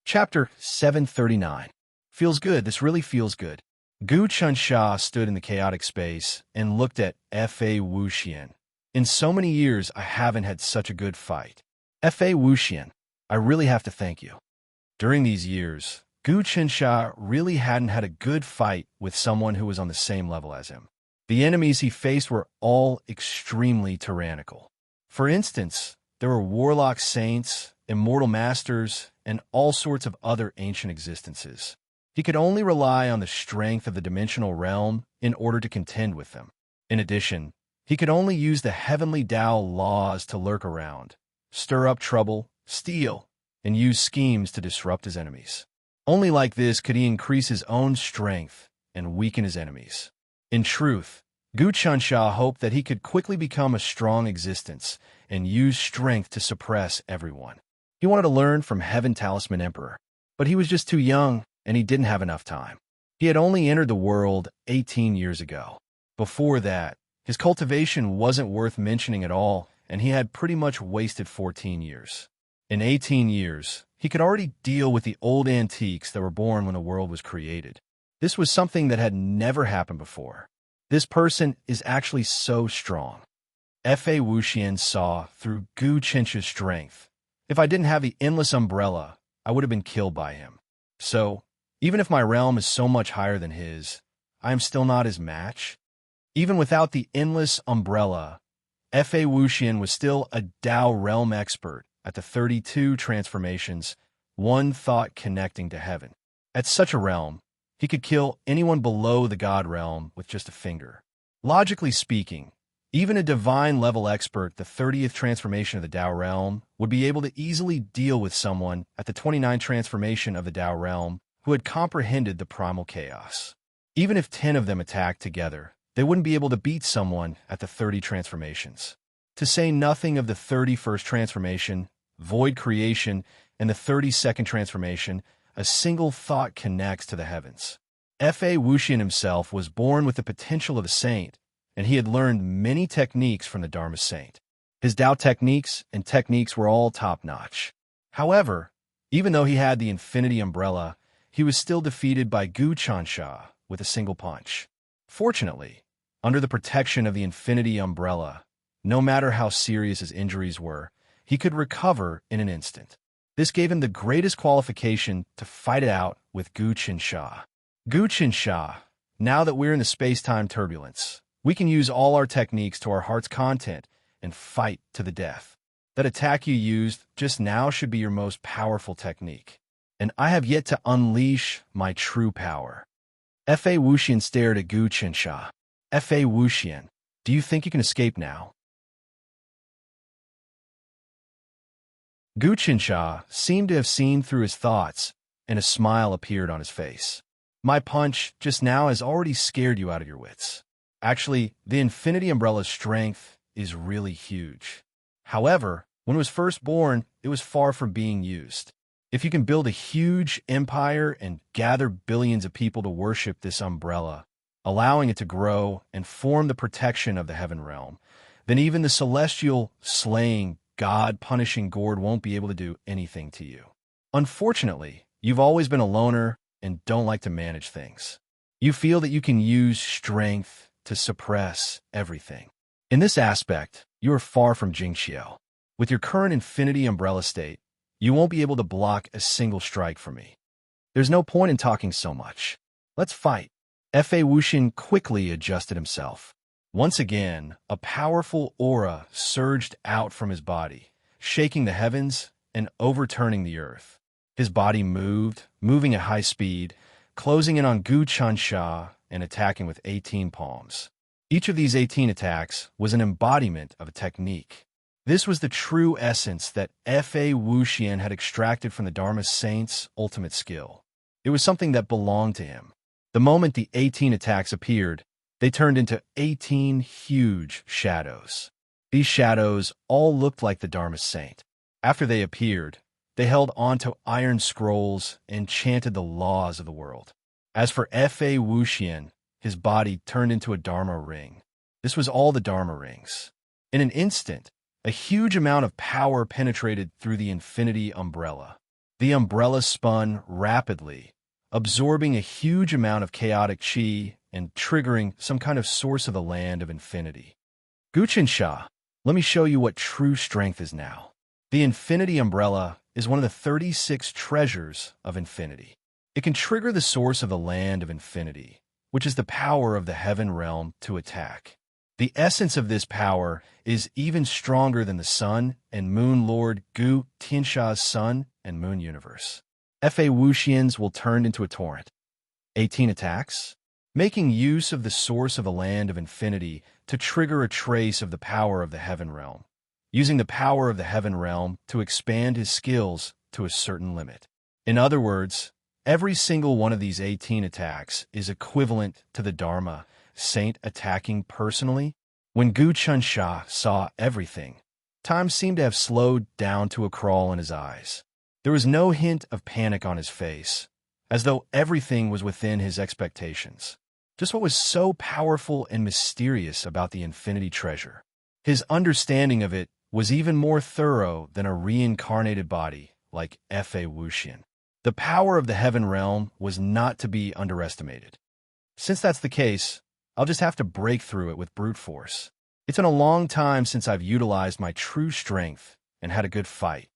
Chapter 739. Feels good. This really feels good. Gu Qinsha stood in the chaotic space and looked at Fa Wuxian. In so many years, I haven't had such a good fight. Fa Wuxian, I really have to thank you. During these years, Gu Qinsha really hadn't had a good fight with someone who was on the same level as him. The enemies he faced were all extremely tyrannical. For instance, there were warlock saints, immortal masters, and all sorts of other ancient existences. He could only rely on the strength of the dimensional realm in order to contend with them. In addition, he could only use the heavenly Tao laws to lurk around, stir up trouble, steal, and use schemes to disrupt his enemies. Only like this could he increase his own strength and weaken his enemies. In truth, Gu Qinsha hoped that he could quickly become a strong existence and use strength to suppress everyone. He wanted to learn from Heaven Talisman Emperor, but he was just too young and he didn't have enough time. He had only entered the world 18 years ago. Before that, his cultivation wasn't worth mentioning at all, and he had pretty much wasted 14 years. In 18 years, he could already deal with the old antiques that were born when the world was created. This was something that had never happened before. This person is actually so strong. Fa Wuxian saw through Gu Qinsha's strength. If I didn't have the endless umbrella, I would have been killed by him. So, even if my realm is so much higher than his, I am still not his match. Even without the endless umbrella, Fa Wuxian was still a Tao realm expert at the 32 transformations, one thought connecting to heaven. At such a realm, he could kill anyone below the God realm with just a finger. Logically speaking, even a divine-level expert, the 30th transformation of the Tao realm, would be able to easily deal with someone at the 29th transformation of the Tao realm who had comprehended the primal chaos. Even if 10 of them attacked together, they wouldn't be able to beat someone at the 30 transformations. To say nothing of the 31st transformation, void creation, and the 32nd transformation, a single thought connects to the heavens. F.A. Wuxian himself was born with the potential of a saint, and he had learned many techniques from the Dharma saint. His Tao techniques and techniques were all top-notch. However, even though he had the infinity umbrella, he was still defeated by Gu Chansha with a single punch. Fortunately, under the protection of the infinity umbrella, no matter how serious his injuries were, he could recover in an instant. This gave him the greatest qualification to fight it out with Gu Chansha. Gu Chansha, now that we're in the space-time turbulence, we can use all our techniques to our heart's content and fight to the death. That attack you used just now should be your most powerful technique. And I have yet to unleash my true power. F.A. Wuxian stared at Gu Chansha. F.A. Wuxian, do you think you can escape now? Gu Chansha seemed to have seen through his thoughts, and a smile appeared on his face. My punch just now has already scared you out of your wits. Actually, the infinity umbrella's strength is really huge. However, when it was first born, it was far from being used. If you can build a huge empire and gather billions of people to worship this umbrella, allowing it to grow and form the protection of the heaven realm, then even the celestial, slaying, God-punishing gourd won't be able to do anything to you. Unfortunately, you've always been a loner and don't like to manage things. You feel that you can use strength to suppress everything. In this aspect, you are far from Jingxiao. With your current infinity umbrella state, you won't be able to block a single strike from me. There's no point in talking so much. Let's fight. F.A. Wuxian quickly adjusted himself. Once again, a powerful aura surged out from his body, shaking the heavens and overturning the earth. His body moved, moving at high speed, closing in on Gu Chansha and attacking with 18 palms. Each of these 18 attacks was an embodiment of a technique. This was the true essence that F.A. Wuxian had extracted from the Dharma saint's ultimate skill. It was something that belonged to him. The moment the 18 attacks appeared, they turned into 18 huge shadows. These shadows all looked like the Dharma saint. After they appeared, they held onto iron scrolls and chanted the laws of the world. As for F.A. Wuxian, his body turned into a Dharma ring. This was all the Dharma rings. In an instant, a huge amount of power penetrated through the infinity umbrella. The umbrella spun rapidly, absorbing a huge amount of chaotic chi and triggering some kind of source of the land of infinity. Gu Chansha, let me show you what true strength is now. The infinity umbrella is one of the 36 treasures of infinity. It can trigger the source of the land of infinity, which is the power of the heaven realm to attack. The essence of this power is even stronger than the sun and moon lord Gu Tiansha's sun and moon universe. F.A. Wuxian's will turn into a torrent. 18 attacks, making use of the source of the land of infinity to trigger a trace of the power of the heaven realm, using the power of the heaven realm to expand his skills to a certain limit. In other words, every single one of these 18 attacks is equivalent to the Dharma saint attacking personally. When Gu Chansha saw everything, time seemed to have slowed down to a crawl in his eyes. There was no hint of panic on his face, as though everything was within his expectations. Just what was so powerful and mysterious about the infinity treasure. His understanding of it was even more thorough than a reincarnated body like F.A. Wuxian. The power of the heaven realm was not to be underestimated. Since that's the case, I'll just have to break through it with brute force. It's been a long time since I've utilized my true strength and had a good fight.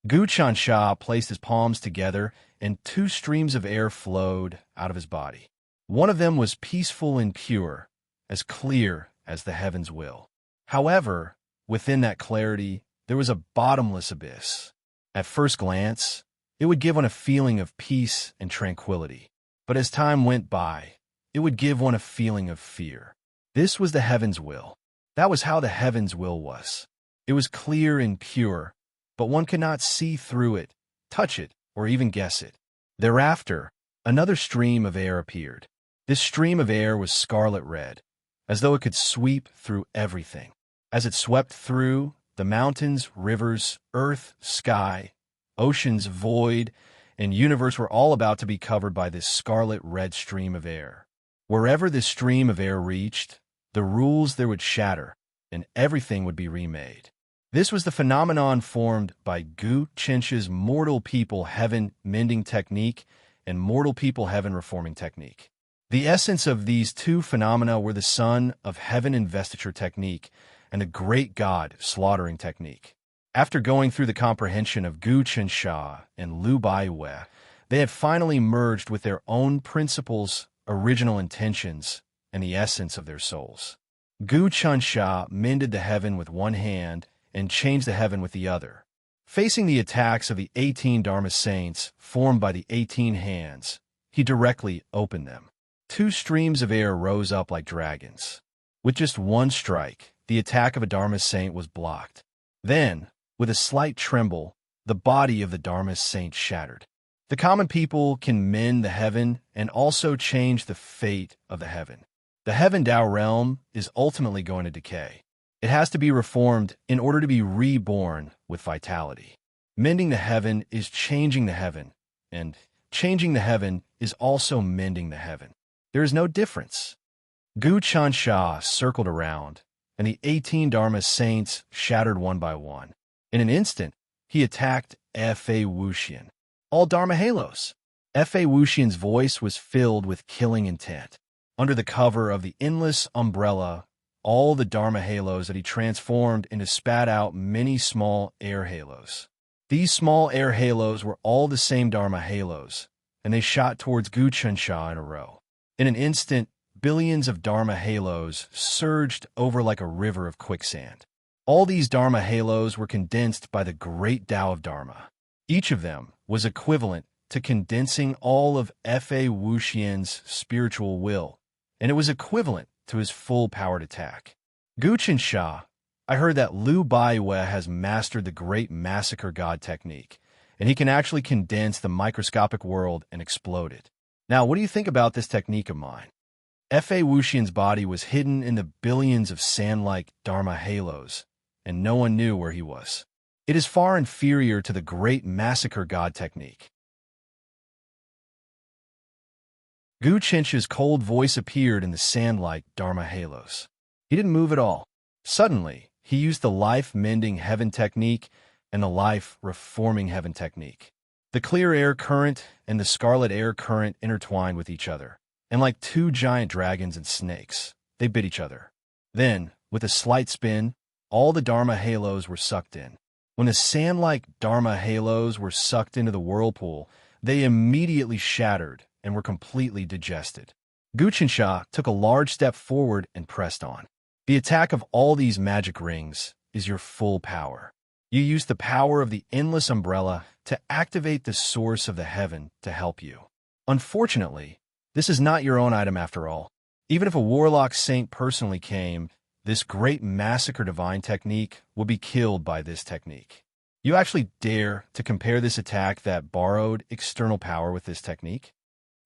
Gu Chansha placed his palms together and 2 streams of air flowed out of his body. One of them was peaceful and pure, as clear as the heavens will. However, within that clarity, there was a bottomless abyss. At first glance, it would give one a feeling of peace and tranquility. But as time went by, it would give one a feeling of fear. This was the heaven's will. That was how the heaven's will was. It was clear and pure, but one could not see through it, touch it, or even guess it. Thereafter, another stream of air appeared. This stream of air was scarlet red, as though it could sweep through everything. As it swept through, the mountains, rivers, earth, sky, oceans, void, and universe were all about to be covered by this scarlet-red stream of air. Wherever this stream of air reached, the rules there would shatter, and everything would be remade. This was the phenomenon formed by Gu Chensh's mortal people heaven mending technique and mortal people heaven reforming technique. The essence of these two phenomena were the son of heaven investiture technique and the great god slaughtering technique. After going through the comprehension of Gu Chensha and Lu Baiwei, they had finally merged with their own principles, original intentions, and the essence of their souls. Gu Chensha mended the heaven with one hand and changed the heaven with the other. Facing the attacks of the 18 Dharma saints formed by the 18 hands, he directly opened them. Two streams of air rose up like dragons. With just one strike, the attack of a Dharma saint was blocked. Then, with a slight tremble, the body of the Dharma saint shattered. The common people can mend the heaven and also change the fate of the heaven. The heaven Tao realm is ultimately going to decay. It has to be reformed in order to be reborn with vitality. Mending the heaven is changing the heaven, and changing the heaven is also mending the heaven. There is no difference. Gu Chansha circled around, and the 18 Dharma saints shattered one by one. In an instant, he attacked F.A. Wuxian. All Dharma halos. F.A. Wuxian's voice was filled with killing intent. Under the cover of the endless umbrella, all the Dharma halos that he transformed into spat out many small air halos. These small air halos were all the same Dharma halos, and they shot towards Gu Chensha in a row. In an instant, billions of Dharma halos surged over like a river of quicksand. All these Dharma halos were condensed by the great Tao of Dharma. Each of them was equivalent to condensing all of F.A. Wuxian's spiritual will, and it was equivalent to his full-powered attack. Gu Chensha, I heard that Lu Baiwei has mastered the great massacre god technique, and he can actually condense the microscopic world and explode it. Now, what do you think about this technique of mine? F.A. Wuxian's body was hidden in the billions of sand-like Dharma halos, and no one knew where he was. It is far inferior to the great massacre god technique. Gu Chensh's cold voice appeared in the sand-like Dharma halos. He didn't move at all. Suddenly, he used the life-mending heaven technique and the life-reforming heaven technique. The clear air current and the scarlet air current intertwined with each other, and like two giant dragons and snakes, they bit each other. Then, with a slight spin, all the Dharma halos were sucked in. When the sand-like Dharma halos were sucked into the whirlpool, they immediately shattered and were completely digested. Gu Chensha took a large step forward and pressed on. The attack of all these magic rings is your full power. You use the power of the endless umbrella to activate the source of the heaven to help you. Unfortunately, this is not your own item after all. Even if a warlock saint personally came, this great massacre divine technique will be killed by this technique. You actually dare to compare this attack that borrowed external power with this technique?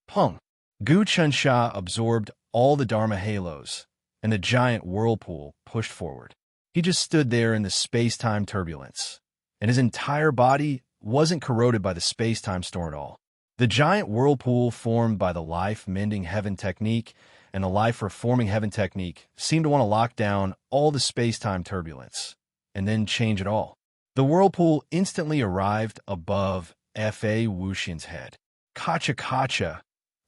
Pung. Gu Chensha absorbed all the Dharma halos, and the giant whirlpool pushed forward. He just stood there in the space-time turbulence, and his entire body wasn't corroded by the space-time storm at all. The giant whirlpool formed by the life-mending heaven technique and the life-reforming heaven technique seemed to want to lock down all the space-time turbulence, and then change it all. The whirlpool instantly arrived above F.A. Wuxian's head. Kacha kacha.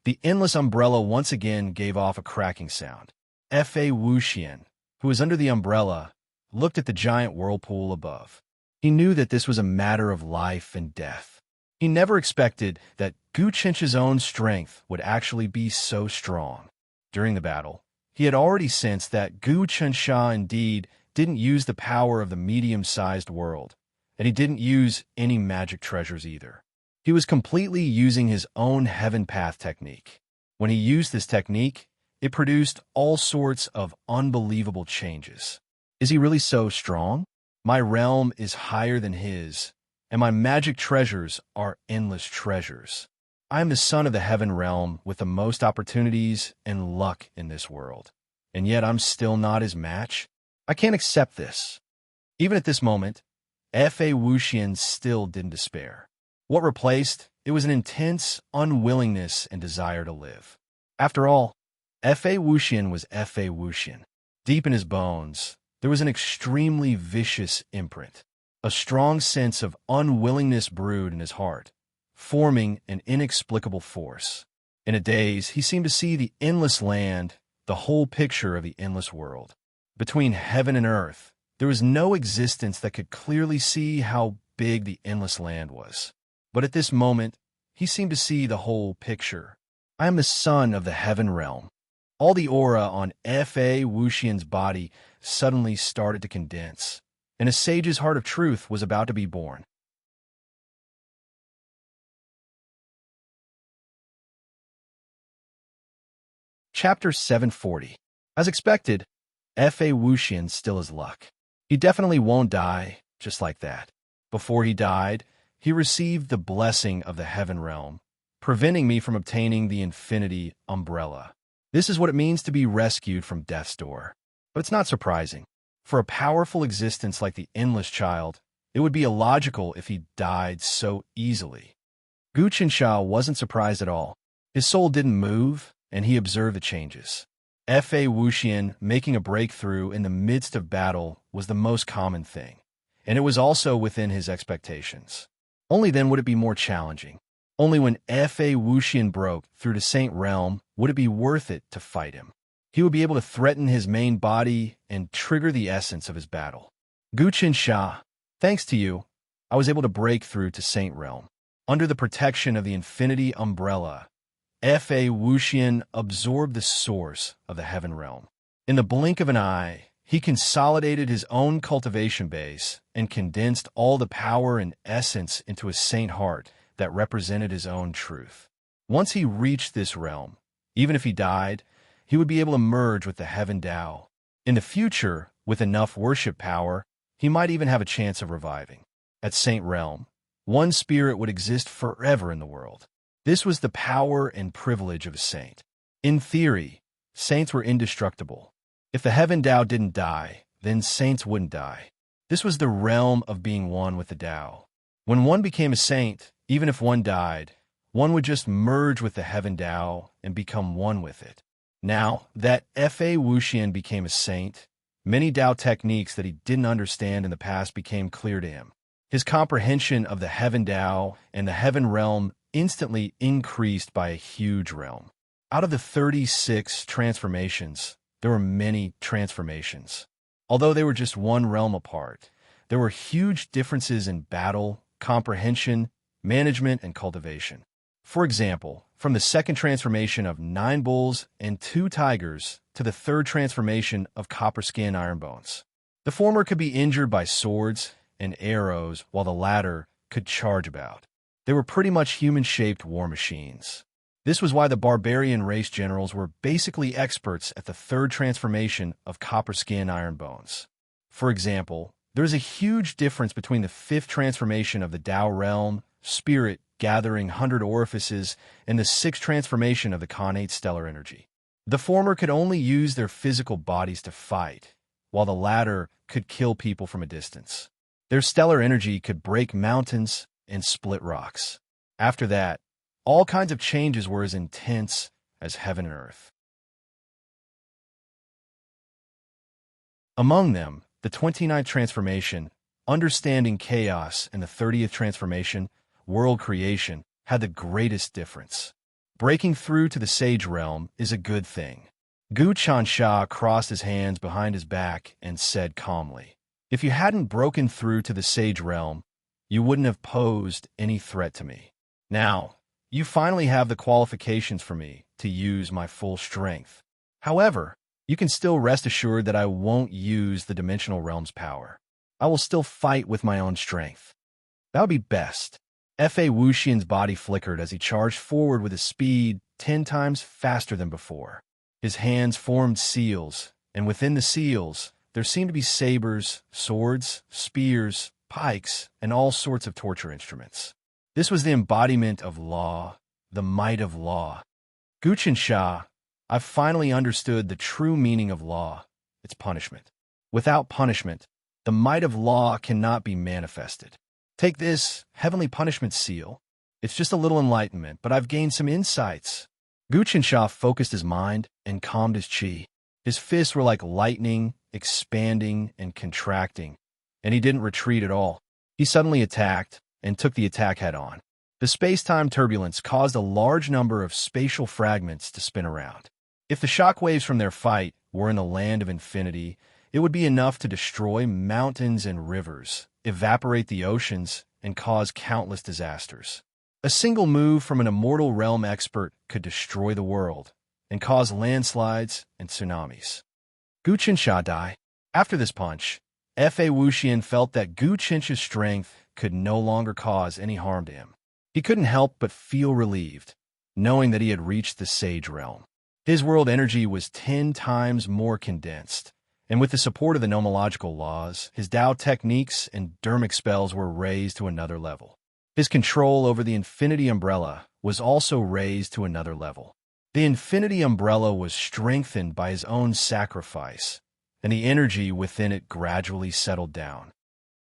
The endless umbrella once again gave off a cracking sound. F.A. Wuxian, who was under the umbrella, looked at the giant whirlpool above. He knew that this was a matter of life and death. He never expected that Gu Chensh's own strength would actually be so strong. During the battle, he had already sensed that Gu Chensha indeed didn't use the power of the medium-sized world, and he didn't use any magic treasures either. He was completely using his own heaven path technique. When he used this technique, it produced all sorts of unbelievable changes. Is he really so strong? My realm is higher than his, and my magic treasures are endless treasures. I am the son of the heaven realm with the most opportunities and luck in this world. and yet I'm still not his match? I can't accept this. Even at this moment, F.A. Wuxian still didn't despair. What replaced it was an intense unwillingness and desire to live. After all, F.A. Wuxian was F.A. Wuxian. Deep in his bones, there was an extremely vicious imprint. A strong sense of unwillingness brewed in his heart, forming an inexplicable force. In a daze, he seemed to see the endless land, the whole picture of the endless world. Between heaven and earth, there was no existence that could clearly see how big the endless land was. But at this moment, he seemed to see the whole picture. I am the son of the heaven realm. All the aura on F.A. Wuxian's body suddenly started to condense, and a sage's heart of truth was about to be born. Chapter 740. As expected, F.A. Wuxian still has luck. He definitely won't die just like that. Before he died, he received the blessing of the heaven realm, preventing me from obtaining the infinity umbrella. This is what it means to be rescued from death's door. But it's not surprising. For a powerful existence like the Endless Child, it would be illogical if he died so easily. Gu Qinsha wasn't surprised at all. His soul didn't move, and he observed the changes. F.A. Wuxian making a breakthrough in the midst of battle was the most common thing, and it was also within his expectations. Only then would it be more challenging. Only when F.A. Wuxian broke through to Saint Realm would it be worth it to fight him. He would be able to threaten his main body and trigger the essence of his battle. Gu Qinsha, thanks to you, I was able to break through to Saint Realm. Under the protection of the infinity umbrella, F.A. Wuxian absorbed the source of the heaven realm. In the blink of an eye, he consolidated his own cultivation base and condensed all the power and essence into a saint heart that represented his own truth. Once he reached this realm, even if he died, he would be able to merge with the heaven Tao. In the future, with enough worship power, he might even have a chance of reviving. At Saint Realm, one spirit would exist forever in the world. This was the power and privilege of a saint. In theory, saints were indestructible. If the heaven Tao didn't die, then saints wouldn't die. This was the realm of being one with the Tao. When one became a saint, even if one died, one would just merge with the heaven Tao and become one with it. Now that F.A. Wuxian became a saint, many Tao techniques that he didn't understand in the past became clear to him. His comprehension of the heaven Tao and the heaven realm instantly increased by a huge realm. Out of the 36 transformations, there were many transformations. Although they were just one realm apart, there were huge differences in battle, comprehension, management, and cultivation. For example, from the second transformation of 9 bulls and 2 tigers to the third transformation of copper skin iron bones. The former could be injured by swords and arrows, while the latter could charge about. They were pretty much human-shaped war machines. This was why the barbarian race generals were basically experts at the third transformation of copper skin iron bones. For example, there is a huge difference between the 5th transformation of the Tao realm, spirit gathering 100 orifices, and the 6th transformation of the connate stellar energy. The former could only use their physical bodies to fight, while the latter could kill people from a distance. Their stellar energy could break mountains and split rocks. After that, all kinds of changes were as intense as heaven and earth. Among them, the 29th transformation, understanding chaos, and the 30th transformation, world creation, had the greatest difference. Breaking through to the sage realm is a good thing. Gu Qinsha crossed his hands behind his back and said calmly, "If you hadn't broken through to the sage realm, you wouldn't have posed any threat to me. Now, you finally have the qualifications for me to use my full strength. However, you can still rest assured that I won't use the dimensional realm's power. I will still fight with my own strength. That would be best." F.A. Wuxian's body flickered as he charged forward with a speed 10 times faster than before. His hands formed seals, and within the seals, there seemed to be sabers, swords, spears, pikes, and all sorts of torture instruments. This was the embodiment of law, the might of law. Gu Qinsha, I've finally understood the true meaning of law. It's punishment. Without punishment, the might of law cannot be manifested. Take this heavenly punishment seal. It's just a little enlightenment, but I've gained some insights. Guqinsha focused his mind and calmed his chi. His fists were like lightning, expanding and contracting, and he didn't retreat at all. He suddenly attacked and took the attack head-on. The space-time turbulence caused a large number of spatial fragments to spin around. If the shockwaves from their fight were in the land of infinity, it would be enough to destroy mountains and rivers, evaporate the oceans, and cause countless disasters. A single move from an immortal realm expert could destroy the world and cause landslides and tsunamis. Guqinsha died. After this punch, Fa Wuxian felt that Guqinsha's strength could no longer cause any harm to him. He couldn't help but feel relieved, knowing that he had reached the sage realm. His world energy was 10 times more condensed, and with the support of the nomological laws, his Dao techniques and dermic spells were raised to another level. His control over the Infinity Umbrella was also raised to another level. The Infinity Umbrella was strengthened by his own sacrifice, and the energy within it gradually settled down.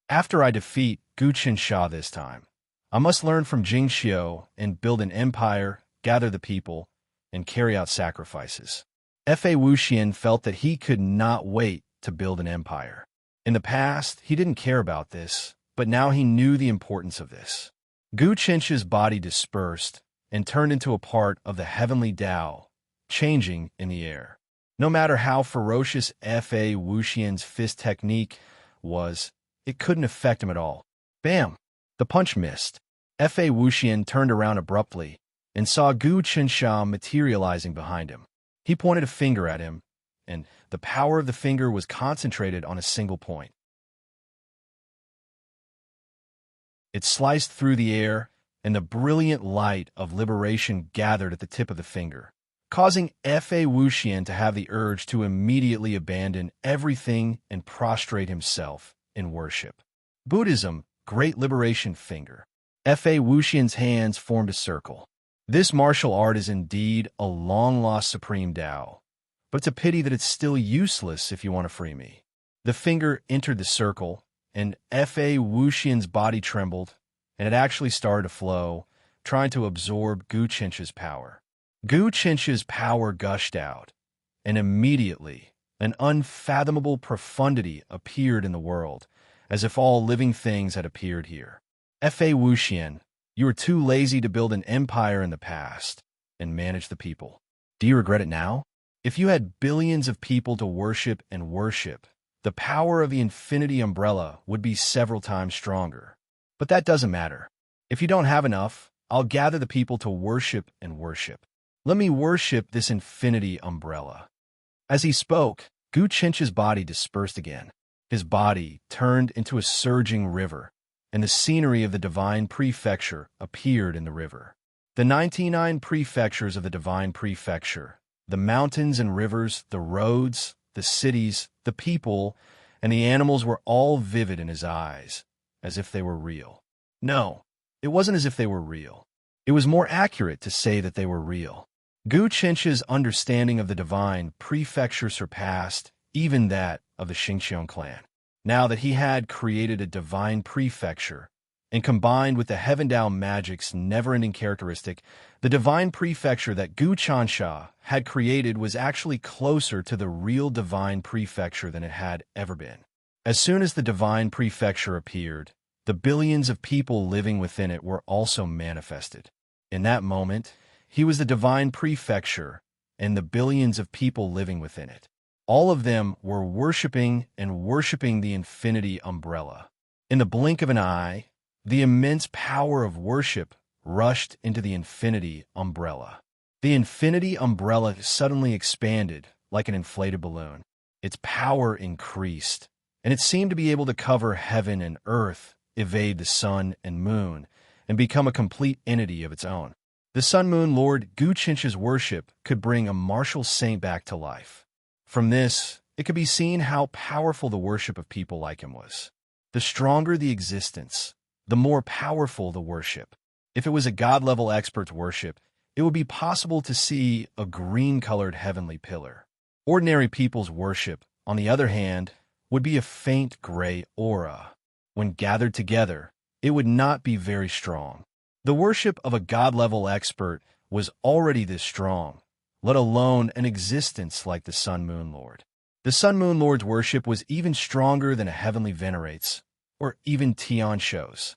After I defeat Guqinsha this time, I must learn from Jingxiu and build an empire, gather the people, and carry out sacrifices. Fa Wuxian felt that he could not wait to build an empire. In the past, he didn't care about this, but now he knew the importance of this. Guqinsha's body dispersed and turned into a part of the heavenly Tao, changing in the air. No matter how ferocious Fa Wuxian's fist technique was, it couldn't affect him at all. Bam! The punch missed. Fa Wuxian turned around abruptly and saw Guqinsha materializing behind him. He pointed a finger at him, and the power of the finger was concentrated on a single point. It sliced through the air, and the brilliant light of liberation gathered at the tip of the finger, causing Fa Wuxian to have the urge to immediately abandon everything and prostrate himself in worship. Buddhism, Great Liberation Finger. Fa Wuxian's hands formed a circle. This martial art is indeed a long-lost supreme Tao, but it's a pity that it's still useless if you want to free me. The finger entered the circle, and Fa Wuxian's body trembled, and it actually started to flow, trying to absorb Guqinsha's power. Guqinsha's power gushed out, and immediately an unfathomable profundity appeared in the world, as if all living things had appeared here. Fa Wuxian, you were too lazy to build an empire in the past and manage the people. Do you regret it now? If you had billions of people to worship and worship, the power of the Infinity Umbrella would be several times stronger. But that doesn't matter. If you don't have enough, I'll gather the people to worship and worship. Let me worship this Infinity Umbrella. As he spoke, Guqinsha's body dispersed again. His body turned into a surging river, and the scenery of the Divine Prefecture appeared in the river. The 99 prefectures of the Divine Prefecture, the mountains and rivers, the roads, the cities, the people, and the animals were all vivid in his eyes, as if they were real. No, it wasn't as if they were real. It was more accurate to say that they were real. Guqinsha's understanding of the Divine Prefecture surpassed even that of the Xingqiang clan. Now that he had created a Divine Prefecture, and combined with the Heaven Dao Magic's never-ending characteristic, the Divine Prefecture that Guqinsha had created was actually closer to the real Divine Prefecture than it had ever been. As soon as the Divine Prefecture appeared, the billions of people living within it were also manifested. In that moment, he was the Divine Prefecture and the billions of people living within it. All of them were worshiping and worshiping the Infinity Umbrella. In the blink of an eye, the immense power of worship rushed into the Infinity Umbrella. The Infinity Umbrella suddenly expanded like an inflated balloon. Its power increased, and it seemed to be able to cover heaven and earth, evade the sun and moon, and become a complete entity of its own. The Sun Moon Lord Guqinsha's worship could bring a martial saint back to life. From this, it could be seen how powerful the worship of people like him was. The stronger the existence, the more powerful the worship. If it was a god-level expert's worship, it would be possible to see a green-colored heavenly pillar. Ordinary people's worship, on the other hand, would be a faint gray aura. When gathered together, it would not be very strong. The worship of a god-level expert was already this strong, let alone an existence like the Sun-Moon Lord. The Sun-Moon Lord's worship was even stronger than a heavenly venerates, or even Tian shows.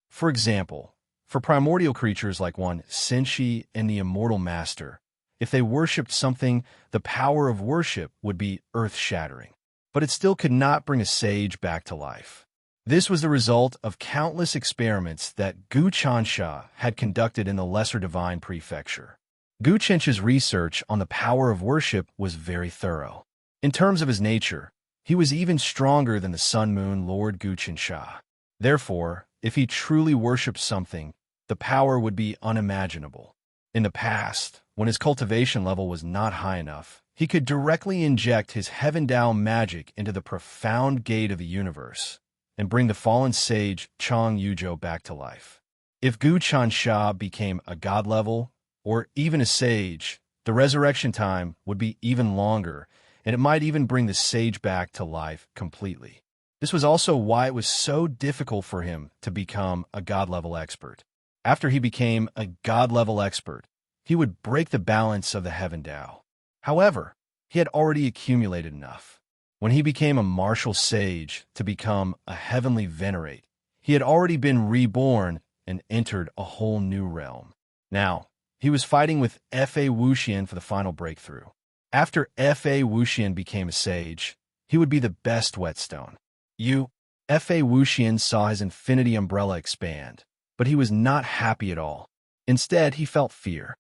For example, for primordial creatures like one Senshi and the Immortal Master, if they worshipped something, the power of worship would be earth-shattering. But it still could not bring a sage back to life. This was the result of countless experiments that Gu Chansha had conducted in the Lesser Divine Prefecture. Gu Chencha's research on the power of worship was very thorough. In terms of his nature, he was even stronger than the Sun-Moon Lord Gu Chensha. Therefore, if he truly worshipped something, the power would be unimaginable. In the past, when his cultivation level was not high enough, he could directly inject his Heaven Dao magic into the profound gate of the universe and bring the fallen sage Chang Yuzhou back to life. If Gu Chansha became a god level, or even a sage, the resurrection time would be even longer, and it might even bring the sage back to life completely. This was also why it was so difficult for him to become a god-level expert. After he became a god-level expert, he would break the balance of the Heaven Dao. However, he had already accumulated enough. When he became a martial sage to become a heavenly venerate, he had already been reborn and entered a whole new realm. Now, he was fighting with Fa Wuxian for the final breakthrough. After Fa Wuxian became a sage, he would be the best whetstone. Fa Wuxian saw his infinity umbrella expand, but he was not happy at all. Instead, he felt fear.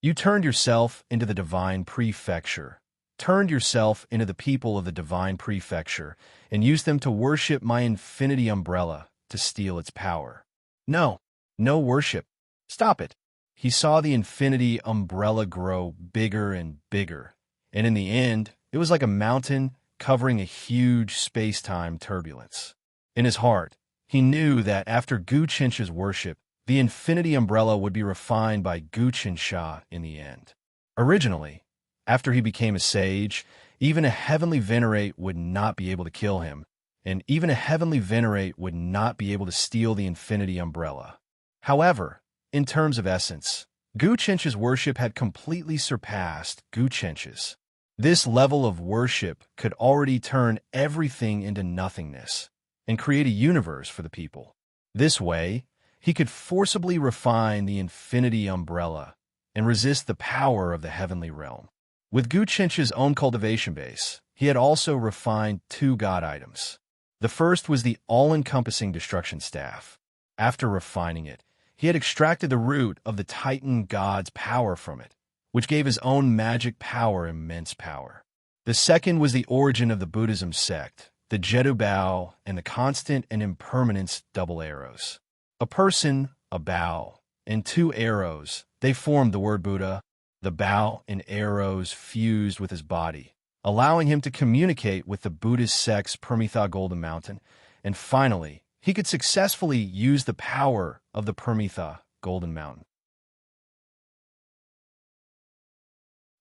You turned yourself into the divine prefecture, turned yourself into the people of the divine prefecture, and used them to worship my infinity umbrella to steal its power. No worship. Stop it. He saw the infinity umbrella grow bigger and bigger, and in the end, it was like a mountain covering a huge space-time turbulence. In his heart, he knew that after Gu Chencha's worship, the infinity umbrella would be refined by Gu Chensha in the end. Originally, after he became a sage, even a heavenly venerate would not be able to kill him, and even a heavenly venerate would not be able to steal the infinity umbrella. However, in terms of essence, Gu Chencha's worship had completely surpassed Gu Chencha's. This level of worship could already turn everything into nothingness and create a universe for the people. This way, he could forcibly refine the infinity umbrella and resist the power of the heavenly realm. With Gu Chencha's own cultivation base, he had also refined two god items. The first was the all-encompassing destruction staff. After refining it, he had extracted the root of the Titan god's power from it, which gave his own magic power immense power. The second was the origin of the Buddhism sect, the Jedu Bao, and the constant and impermanence double arrows. A person, a Bao, and two arrows, they formed the word Buddha. The Bao and arrows fused with his body, allowing him to communicate with the Buddhist sect's Permitha Golden Mountain, and finally, he could successfully use the power of the Permitha Golden Mountain.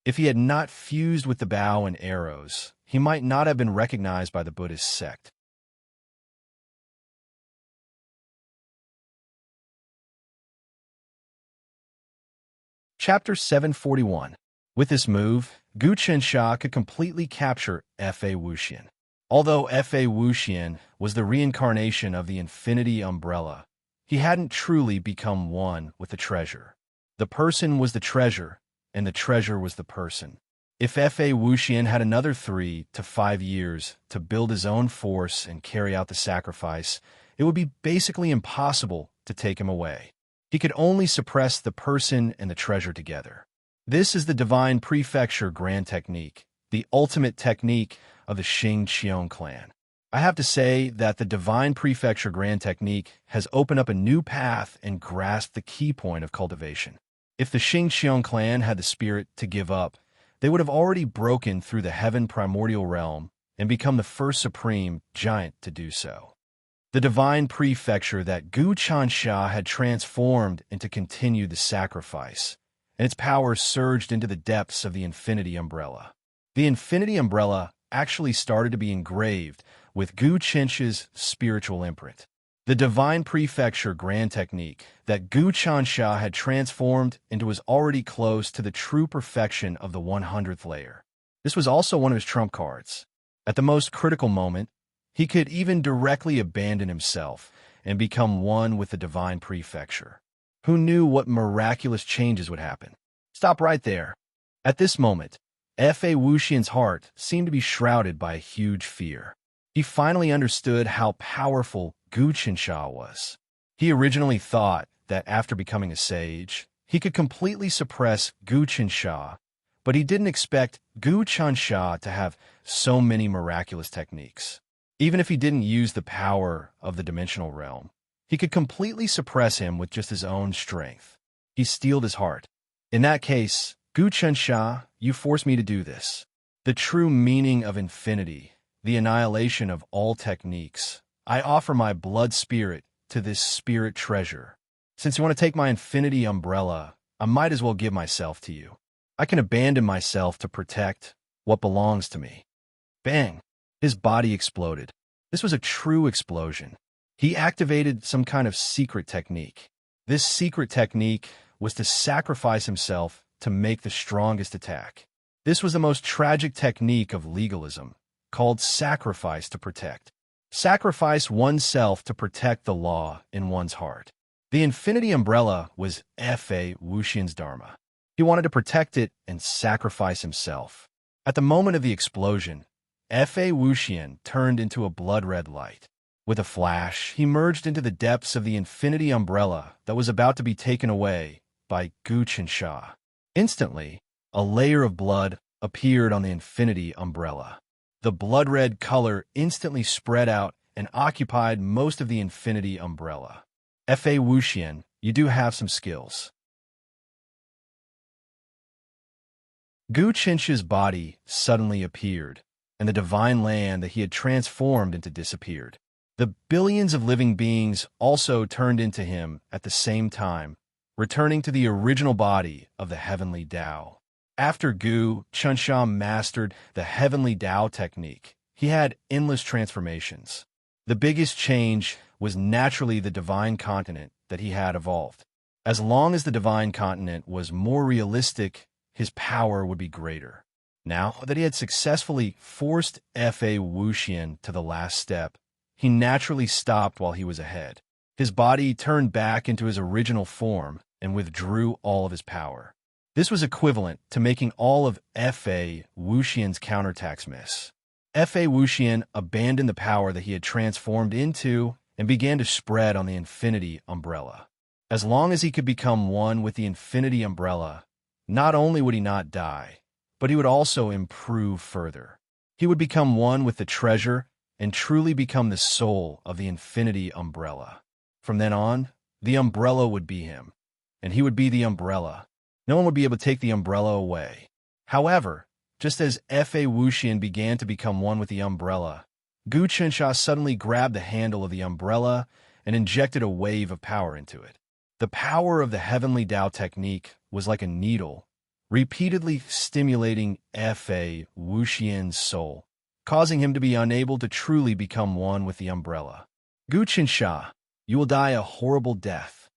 If he had not fused with the Bao and arrows, he might not have been recognized by the Buddhist sect. Chapter 741. With this move, Gu Chensha could completely capture Fa Wuxian. Although Fa Wuxian was the reincarnation of the infinity umbrella, he hadn't truly become one with the treasure. The person was the treasure, and the treasure was the person. If Fa Wuxian had another 3 to 5 years to build his own force and carry out the sacrifice, it would be basically impossible to take him away. He could only suppress the person and the treasure together. This is the Divine Prefecture Grand Technique, the ultimate technique of the Xing Qiong clan. I have to say that the Divine Prefecture Grand Technique has opened up a new path and grasped the key point of cultivation. If the Xing Qiong clan had the spirit to give up, they would have already broken through the heaven primordial realm and become the first supreme giant to do so. the divine prefecture that Gu Chansha had transformed into continued the sacrifice, and its power surged into the depths of the infinity umbrella. The infinity umbrella actually started to be engraved with Gu Chinch's spiritual imprint. The divine prefecture grand technique that Gu Chansha had transformed into was already close to the true perfection of the 100th layer. This was also one of his trump cards. At the most critical moment, he could even directly abandon himself and become one with the divine prefecture. Who knew what miraculous changes would happen? Stop right there. At this moment, F.A. Wuxian's heart seemed to be shrouded by a huge fear. He finally understood how powerful Gu Qinsha was. He originally thought that after becoming a sage, he could completely suppress Gu Qinsha, but he didn't expect Gu Qinsha to have so many miraculous techniques. Even if he didn't use the power of the dimensional realm, he could completely suppress him with just his own strength. He steeled his heart. In that case, Gu Qinsha, you forced me to do this. The true meaning of infinity, the annihilation of all techniques. I offer my blood spirit to this spirit treasure. Since you want to take my infinity umbrella, I might as well give myself to you. I can abandon myself to protect what belongs to me. Bang! His body exploded. This was a true explosion. He activated some kind of secret technique. This secret technique was to sacrifice himself to make the strongest attack. This was the most tragic technique of legalism, called sacrifice to protect. Sacrifice oneself to protect the law in one's heart. The infinity umbrella was F.A. Wuxian's dharma. He wanted to protect it and sacrifice himself. At the moment of the explosion, F.A. Wuxian turned into a blood-red light. With a flash, he merged into the depths of the infinity umbrella that was about to be taken away by Gu Qinsha. Instantly, a layer of blood appeared on the infinity umbrella. The blood-red color instantly spread out and occupied most of the infinity umbrella. F.A. Wuxian, you do have some skills. Gu Qinsha's body suddenly appeared, and the divine land that he had transformed into disappeared. The billions of living beings also turned into him at the same time, returning to the original body of the heavenly Tao. After Gu Qinsha mastered the heavenly Tao technique, he had endless transformations. The biggest change was naturally the divine continent that he had evolved. As long as the divine continent was more realistic, his power would be greater. Now that he had successfully forced F.A. Wuxian to the last step, he naturally stopped while he was ahead. His body turned back into his original form and withdrew all of his power. This was equivalent to making all of F.A. Wuxian's counterattacks miss. F.A. Wuxian abandoned the power that he had transformed into and began to spread on the infinity umbrella. As long as he could become one with the infinity umbrella, not only would he not die, but he would also improve further. He would become one with the treasure and truly become the soul of the infinity umbrella. From then on, the umbrella would be him, and he would be the umbrella. No one would be able to take the umbrella away. However, just as F.A. Wuxian began to become one with the umbrella, Gu Qinsha suddenly grabbed the handle of the umbrella and injected a wave of power into it. The power of the heavenly Tao technique was like a needle, repeatedly stimulating F.A. Wuxian's soul, causing him to be unable to truly become one with the umbrella. Gu Qinsha, you will die a horrible death.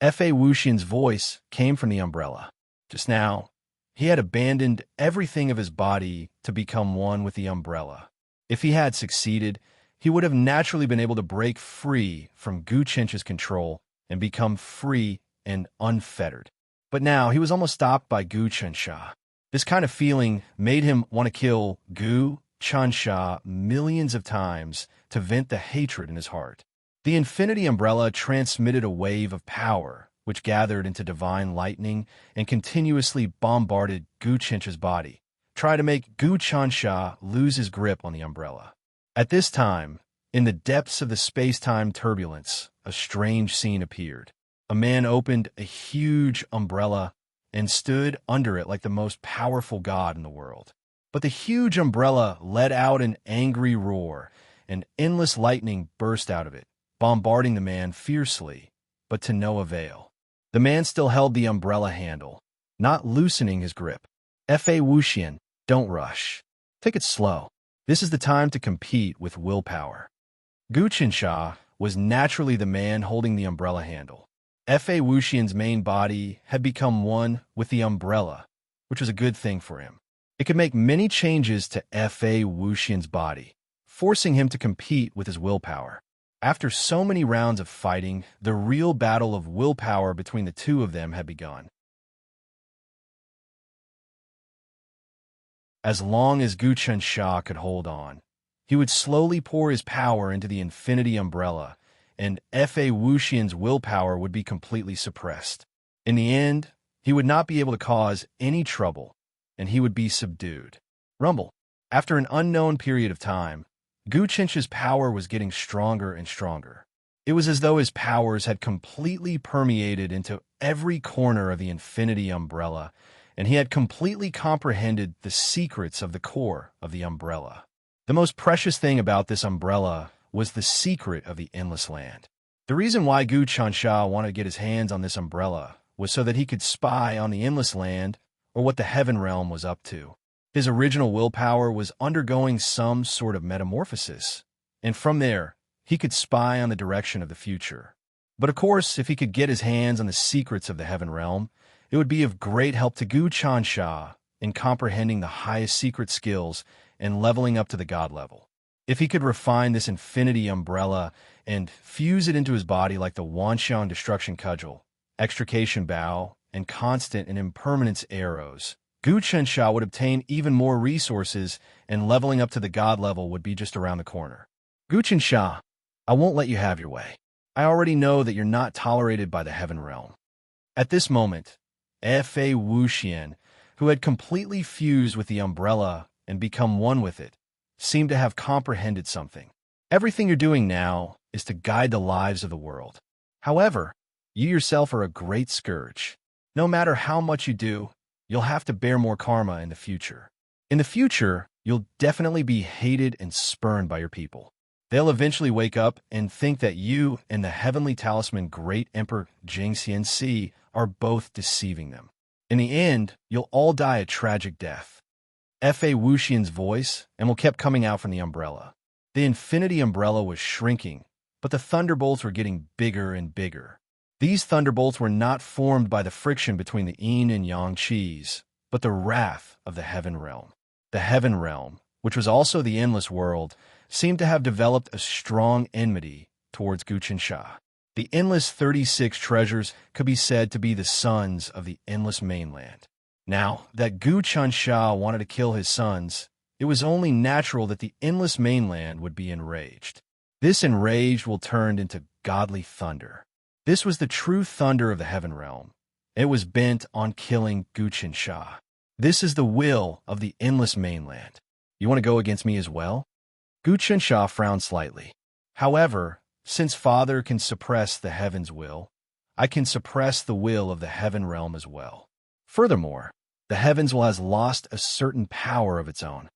F.A. Wuxian's voice came from the umbrella. Just now, he had abandoned everything of his body to become one with the umbrella. If he had succeeded, he would have naturally been able to break free from Gu Qinsha's control and become free and unfettered. But now he was almost stopped by Gu Qinsha. This kind of feeling made him want to kill Gu Qinsha millions of times to vent the hatred in his heart. The infinity umbrella transmitted a wave of power, which gathered into divine lightning and continuously bombarded Gu Qinsha's body, trying to make Gu Qinsha lose his grip on the umbrella. At this time, in the depths of the space-time turbulence, a strange scene appeared. A man opened a huge umbrella and stood under it like the most powerful god in the world. But the huge umbrella let out an angry roar, and endless lightning burst out of it, bombarding the man fiercely, but to no avail. The man still held the umbrella handle, not loosening his grip. Fa Wuxian, don't rush. Take it slow. This is the time to compete with willpower. Gu Qinsha was naturally the man holding the umbrella handle. Fa Wuxian's main body had become one with the umbrella, which was a good thing for him. It could make many changes to Fa Wuxian's body, forcing him to compete with his willpower. After so many rounds of fighting, the real battle of willpower between the two of them had begun. As long as Gu Qinsha could hold on, he would slowly pour his power into the infinity umbrella, and Fa Wuxian's willpower would be completely suppressed. In the end, he would not be able to cause any trouble, and he would be subdued. Rumble. After an unknown period of time, Gu Qinsha's power was getting stronger and stronger. It was as though his powers had completely permeated into every corner of the infinity umbrella, and he had completely comprehended the secrets of the core of the umbrella. The most precious thing about this umbrella was the secret of the endless land. The reason why Gu Qinsha wanted to get his hands on this umbrella was so that he could spy on the endless land or what the heaven realm was up to. His original willpower was undergoing some sort of metamorphosis, and from there, he could spy on the direction of the future. But of course, if he could get his hands on the secrets of the heaven realm, it would be of great help to Gu Qinsha in comprehending the highest secret skills and leveling up to the god level. If he could refine this infinity umbrella and fuse it into his body like the Wanxiang destruction cudgel, extrication bow, and constant and impermanence arrows, Gu Qinsha would obtain even more resources, and leveling up to the god level would be just around the corner. Gu Qinsha, I won't let you have your way. I already know that you're not tolerated by the heaven realm. At this moment, Fa Wuxian, who had completely fused with the umbrella and become one with it, seemed to have comprehended something. Everything you're doing now is to guide the lives of the world. However, you yourself are a great scourge. No matter how much you do, you'll have to bear more karma in the future. In the future, you'll definitely be hated and spurned by your people. They'll eventually wake up and think that you and the heavenly talisman Great Emperor Jingxian are both deceiving them. In the end, you'll all die a tragic death. Fa Wuxian's voice kept coming out from the umbrella. The infinity umbrella was shrinking, but the thunderbolts were getting bigger and bigger. These thunderbolts were not formed by the friction between the yin and yang qis, but the wrath of the heaven realm. The heaven realm, which was also the endless world, seemed to have developed a strong enmity towards Gu Qinsha. The endless 36 treasures could be said to be the sons of the endless mainland. Now that Gu Qinsha wanted to kill his sons, it was only natural that the endless mainland would be enraged. This enraged will turned into godly thunder. This was the true thunder of the heaven realm. It was bent on killing Gu Qinsha. This is the will of the endless mainland. You want to go against me as well? Gu Qinsha frowned slightly. However, since Father can suppress the heaven's will, I can suppress the will of the heaven realm as well. Furthermore, the heavens will have lost a certain power of its own.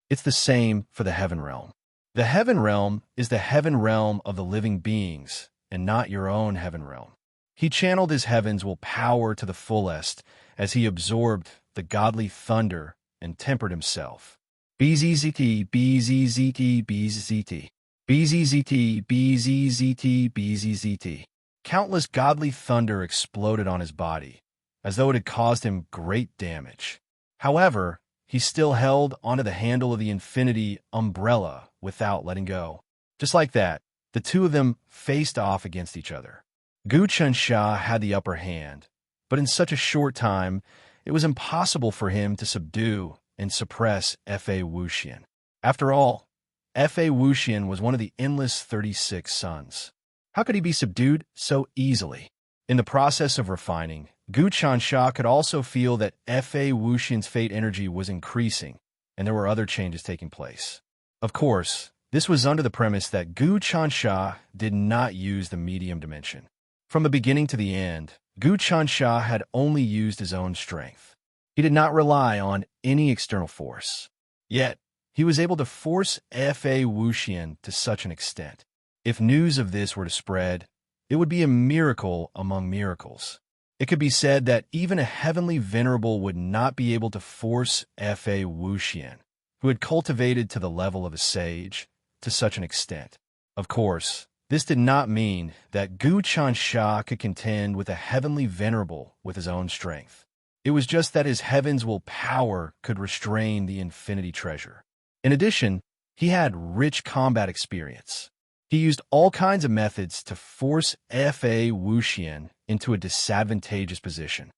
It's the same for the heaven realm. The heaven realm is the heaven realm of the living beings, and not your own heaven realm. He channeled his heavens will power to the fullest as he absorbed the godly thunder and tempered himself. BZZT, BZZT, BZZT, BZZT, BZZT, BZZT. Countless godly thunder exploded on his body, as though it had caused him great damage. However, he still held onto the handle of the infinity umbrella without letting go. Just like that, the two of them faced off against each other. Gu Qinsha had the upper hand, but in such a short time, it was impossible for him to subdue and suppress Fa Wuxian. After all, Fa Wuxian was one of the endless 36 sons. How could he be subdued so easily? In the process of refining, Gu Qinsha could also feel that Fa Wuxian's fate energy was increasing, and there were other changes taking place. Of course, this was under the premise that Gu Qinsha did not use the medium dimension. From the beginning to the end, Gu Qinsha had only used his own strength. He did not rely on any external force. Yet, He was able to force Fa Wuxian to such an extent. If news of this were to spread, it would be a miracle among miracles. It could be said that even a heavenly venerable would not be able to force Fa Wuxian, who had cultivated to the level of a sage, to such an extent. Of course, this did not mean that Gu Chansha could contend with a heavenly venerable with his own strength. It was just that his heaven's will power could restrain the infinity treasure. In addition, he had rich combat experience. He used all kinds of methods to force Fa Wuxian into a disadvantageous position.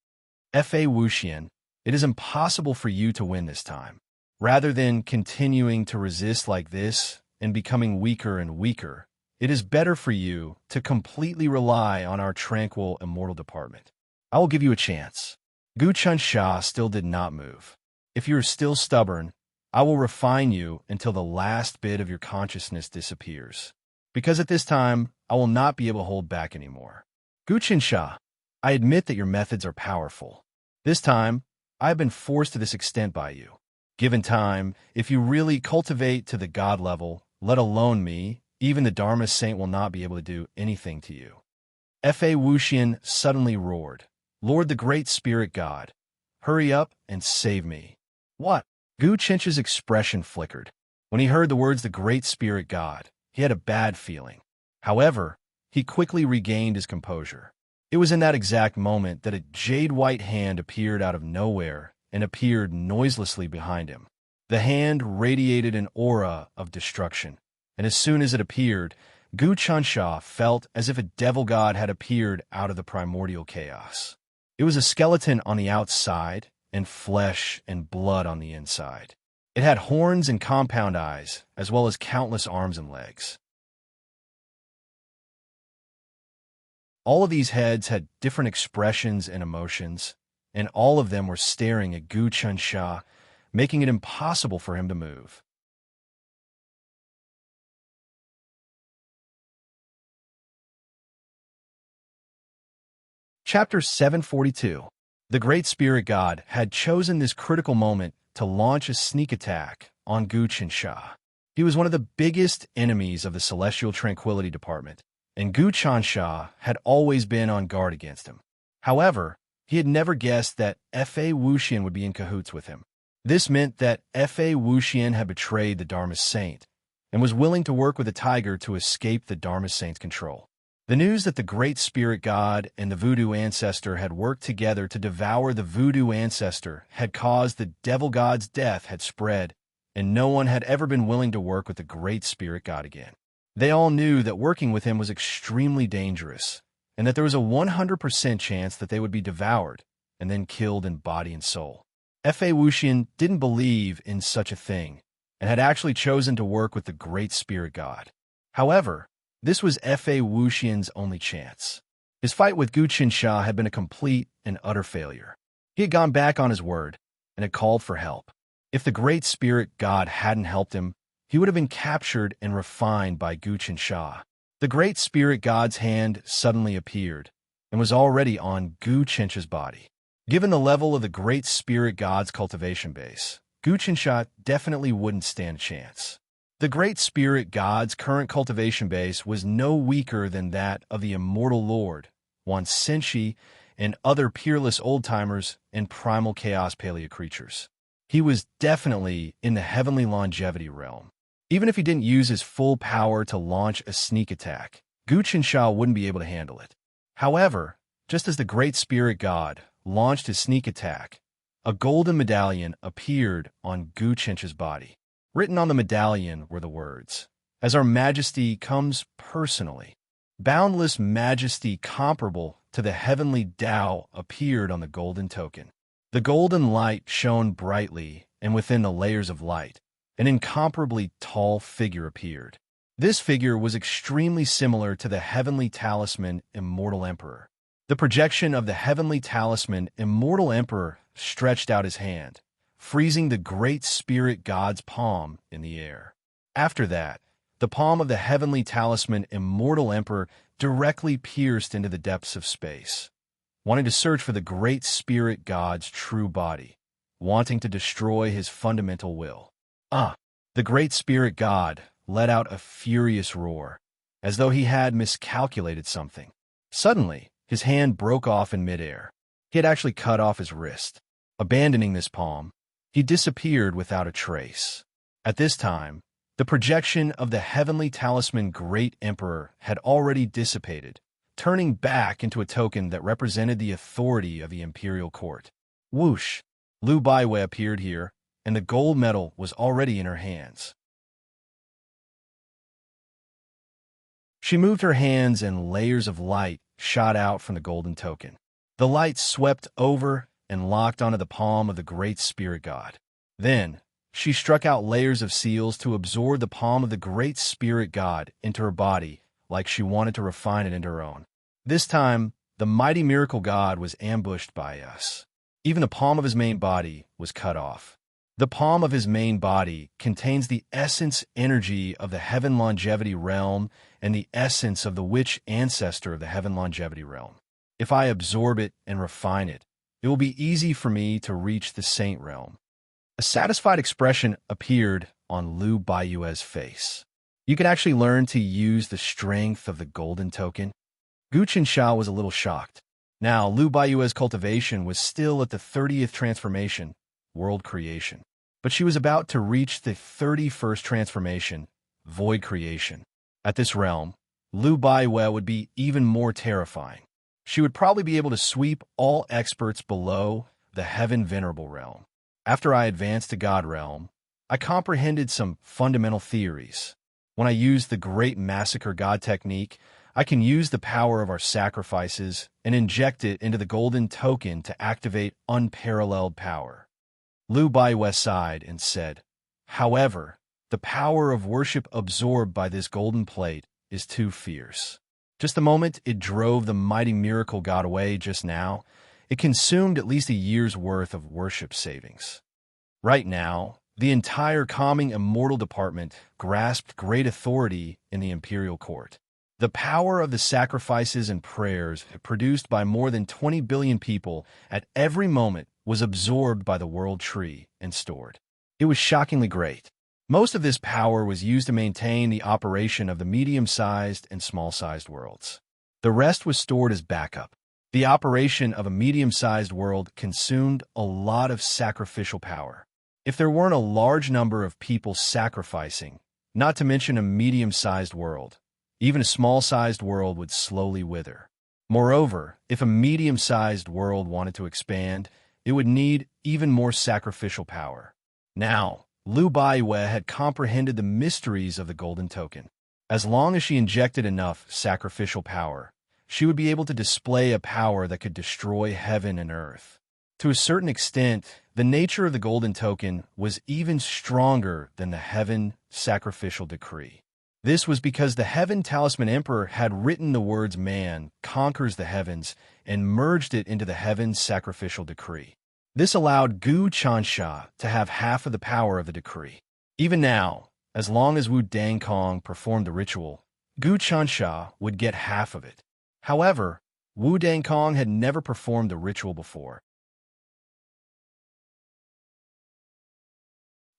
Fa Wuxian, it is impossible for you to win this time. Rather than continuing to resist like this and becoming weaker and weaker, it is better for you to completely rely on our tranquil immortal department. I will give you a chance. Gu Chansha still did not move. If you are still stubborn, I will refine you until the last bit of your consciousness disappears. Because at this time, I will not be able to hold back anymore. Gu Chansha, I admit that your methods are powerful. This time, I have been forced to this extent by you. Given time, if you really cultivate to the God level, let alone me, even the Dharma saint will not be able to do anything to you. Fa Wuxian suddenly roared, Lord the Great Spirit God, hurry up and save me. What? Gu Chencha's expression flickered. When he heard the words the Great Spirit God, he had a bad feeling. However, he quickly regained his composure. It was in that exact moment that a jade-white hand appeared out of nowhere and appeared noiselessly behind him. The hand radiated an aura of destruction, and as soon as it appeared, Gu Chansha felt as if a devil god had appeared out of the primordial chaos. It was a skeleton on the outside and flesh and blood on the inside. It had horns and compound eyes, as well as countless arms and legs. All of these heads had different expressions and emotions, and all of them were staring at Gu Chansha, making it impossible for him to move. Chapter 742. The Great Spirit God had chosen this critical moment to launch a sneak attack on Gu Chansha. He was one of the biggest enemies of the Celestial Tranquility Department, and Gu Chansha had always been on guard against him. However, he had never guessed that Fa Wuxian would be in cahoots with him. This meant that Fa Wuxian had betrayed the Dharma Saint and was willing to work with the tiger to escape the Dharma Saint's control. The news that the Great Spirit God and the Voodoo Ancestor had worked together to devour the Voodoo Ancestor had caused the Devil God's death had spread, and no one had ever been willing to work with the Great Spirit God again. They all knew that working with him was extremely dangerous, and that there was a 100% chance that they would be devoured and then killed in body and soul. Fa Wuxian didn't believe in such a thing, and had actually chosen to work with the Great Spirit God. However, this was Fa Wuxian's only chance. His fight with Gu Chansha had been a complete and utter failure. He had gone back on his word and had called for help. If the Great Spirit God hadn't helped him, he would have been captured and refined by Gu Chansha. The Great Spirit God's hand suddenly appeared and was already on Gu Chencha's body. Given the level of the Great Spirit God's cultivation base, Gu Chansha definitely wouldn't stand a chance. The Great Spirit God's current cultivation base was no weaker than that of the Immortal Lord, Wan Senshi, and other peerless old-timers and primal chaos paleo creatures. He was definitely in the heavenly longevity realm. Even if he didn't use his full power to launch a sneak attack, Gu Chansha wouldn't be able to handle it. However, just as the Great Spirit God launched his sneak attack, a golden medallion appeared on Gu Chencha's body. Written on the medallion were the words, "As our majesty comes personally." Boundless majesty comparable to the heavenly Tao appeared on the golden token. The golden light shone brightly, and within the layers of light, an incomparably tall figure appeared. This figure was extremely similar to the heavenly talisman Immortal Emperor. The projection of the heavenly talisman Immortal Emperor stretched out his hand, freezing the Great Spirit God's palm in the air. After that, the palm of the heavenly talisman Immortal Emperor directly pierced into the depths of space, wanting to search for the Great Spirit God's true body, wanting to destroy his fundamental will. The great spirit god let out a furious roar, as though he had miscalculated something. Suddenly, his hand broke off in midair. He had actually cut off his wrist. Abandoning this palm, he disappeared without a trace. At this time, the projection of the heavenly talisman Great Emperor had already dissipated, turning back into a token that represented the authority of the imperial court. Whoosh! Lu Baiwei appeared here, and the gold medal was already in her hands. She moved her hands and layers of light shot out from the golden token. The light swept over and locked onto the palm of the great spirit god. Then, she struck out layers of seals to absorb the palm of the great spirit god into her body like she wanted to refine it into her own. This time, the mighty miracle god was ambushed by us. Even the palm of his main body was cut off. The palm of his main body contains the essence energy of the Heaven Longevity Realm and the essence of the witch ancestor of the Heaven Longevity Realm. If I absorb it and refine it, it will be easy for me to reach the Saint Realm. A satisfied expression appeared on Lu Baiwei's face. You can actually learn to use the strength of the golden token. Gu Qinsha was a little shocked. Now, Lu Baiwei's cultivation was still at the 30th transformation, world creation. But she was about to reach the 31st transformation, void creation. At this realm, Lu Baiwei would be even more terrifying. She would probably be able to sweep all experts below the Heaven Venerable Realm. After I advanced to God Realm, I comprehended some fundamental theories. When I used the Great Massacre God technique, I can use the power of our sacrifices and inject it into the golden token to activate unparalleled power. Lu Baiwei sighed and said, "However, the power of worship absorbed by this golden plate is too fierce. Just the moment it drove the mighty miracle god away just now, it consumed at least a year's worth of worship savings. Right now, the entire calming immortal department grasped great authority in the imperial court. The power of the sacrifices and prayers produced by more than 20 billion people at every moment was absorbed by the world tree and stored. It was shockingly great. Most of this power was used to maintain the operation of the medium-sized and small-sized worlds. The rest was stored as backup. The operation of a medium-sized world consumed a lot of sacrificial power. If there weren't a large number of people sacrificing, not to mention a medium-sized world, even a small-sized world would slowly wither. Moreover, if a medium-sized world wanted to expand, it would need even more sacrificial power. Now, Lu Baiwei had comprehended the mysteries of the golden token. As long as she injected enough sacrificial power, she would be able to display a power that could destroy heaven and earth. To a certain extent, the nature of the golden token was even stronger than the heaven sacrificial decree. This was because the Heaven Talisman Emperor had written the words "man conquers the heavens" and merged it into the heaven sacrificial decree. This allowed Gu Qinsha to have half of the power of the decree. Even now, as long as Wu Dangkong performed the ritual, Gu Qinsha would get half of it. However, Wu Dangkong had never performed the ritual before.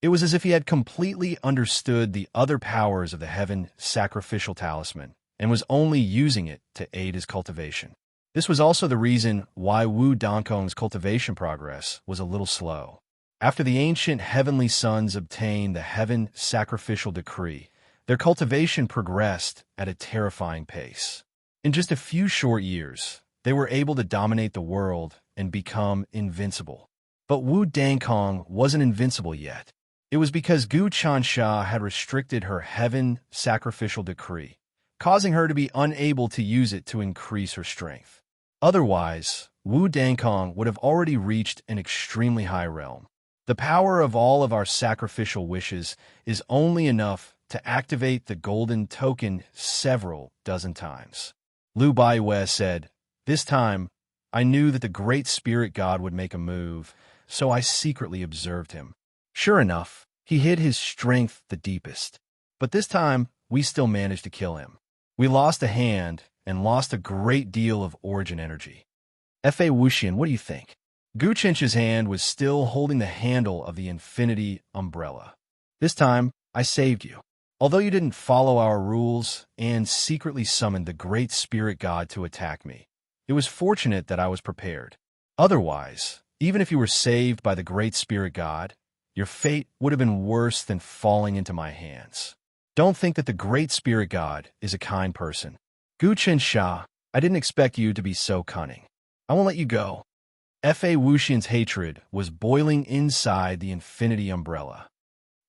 It was as if he had completely understood the other powers of the heaven sacrificial talisman and was only using it to aid his cultivation. This was also the reason why Wu Dangkong's cultivation progress was a little slow. After the ancient heavenly sons obtained the heaven sacrificial decree, their cultivation progressed at a terrifying pace. In just a few short years, they were able to dominate the world and become invincible. But Wu Dangkong wasn't invincible yet. It was because Gu Qinsha had restricted her heaven sacrificial decree, causing her to be unable to use it to increase her strength. Otherwise, Wu Dangkong would have already reached an extremely high realm. The power of all of our sacrificial wishes is only enough to activate the golden token several dozen times. Lu Baiwei said, "This time, I knew that the great spirit god would make a move, so I secretly observed him. Sure enough, he hid his strength the deepest. But this time, we still managed to kill him. We lost a hand and lost a great deal of origin energy." F.A. Wuxian, what do you think? Gu Qinsha's hand was still holding the handle of the infinity umbrella. This time, I saved you. Although you didn't follow our rules and secretly summoned the Great Spirit God to attack me, it was fortunate that I was prepared. Otherwise, even if you were saved by the Great Spirit God, your fate would have been worse than falling into my hands. Don't think that the Great Spirit God is a kind person. Gu Qinsha, I didn't expect you to be so cunning. I won't let you go. Fa Wuxian's hatred was boiling inside the infinity umbrella.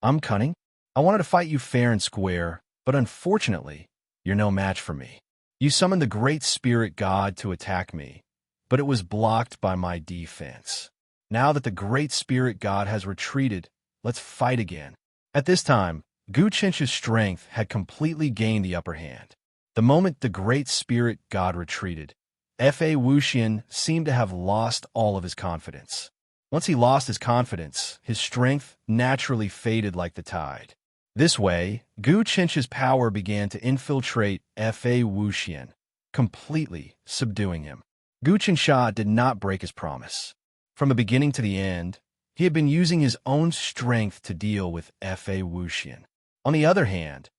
I'm cunning? I wanted to fight you fair and square, but unfortunately, you're no match for me. You summoned the Great Spirit God to attack me, but it was blocked by my defense. Now that the Great Spirit God has retreated, let's fight again. At this time, Gu Qinsha's strength had completely gained the upper hand. The moment the Great Spirit God retreated, Fa Wuxian seemed to have lost all of his confidence. Once he lost his confidence, his strength naturally faded like the tide. This way, Gu Qinsha's power began to infiltrate Fa Wuxian, completely subduing him. Gu Qinsha did not break his promise. From the beginning to the end, he had been using his own strength to deal with Fa Wuxian. On the other hand,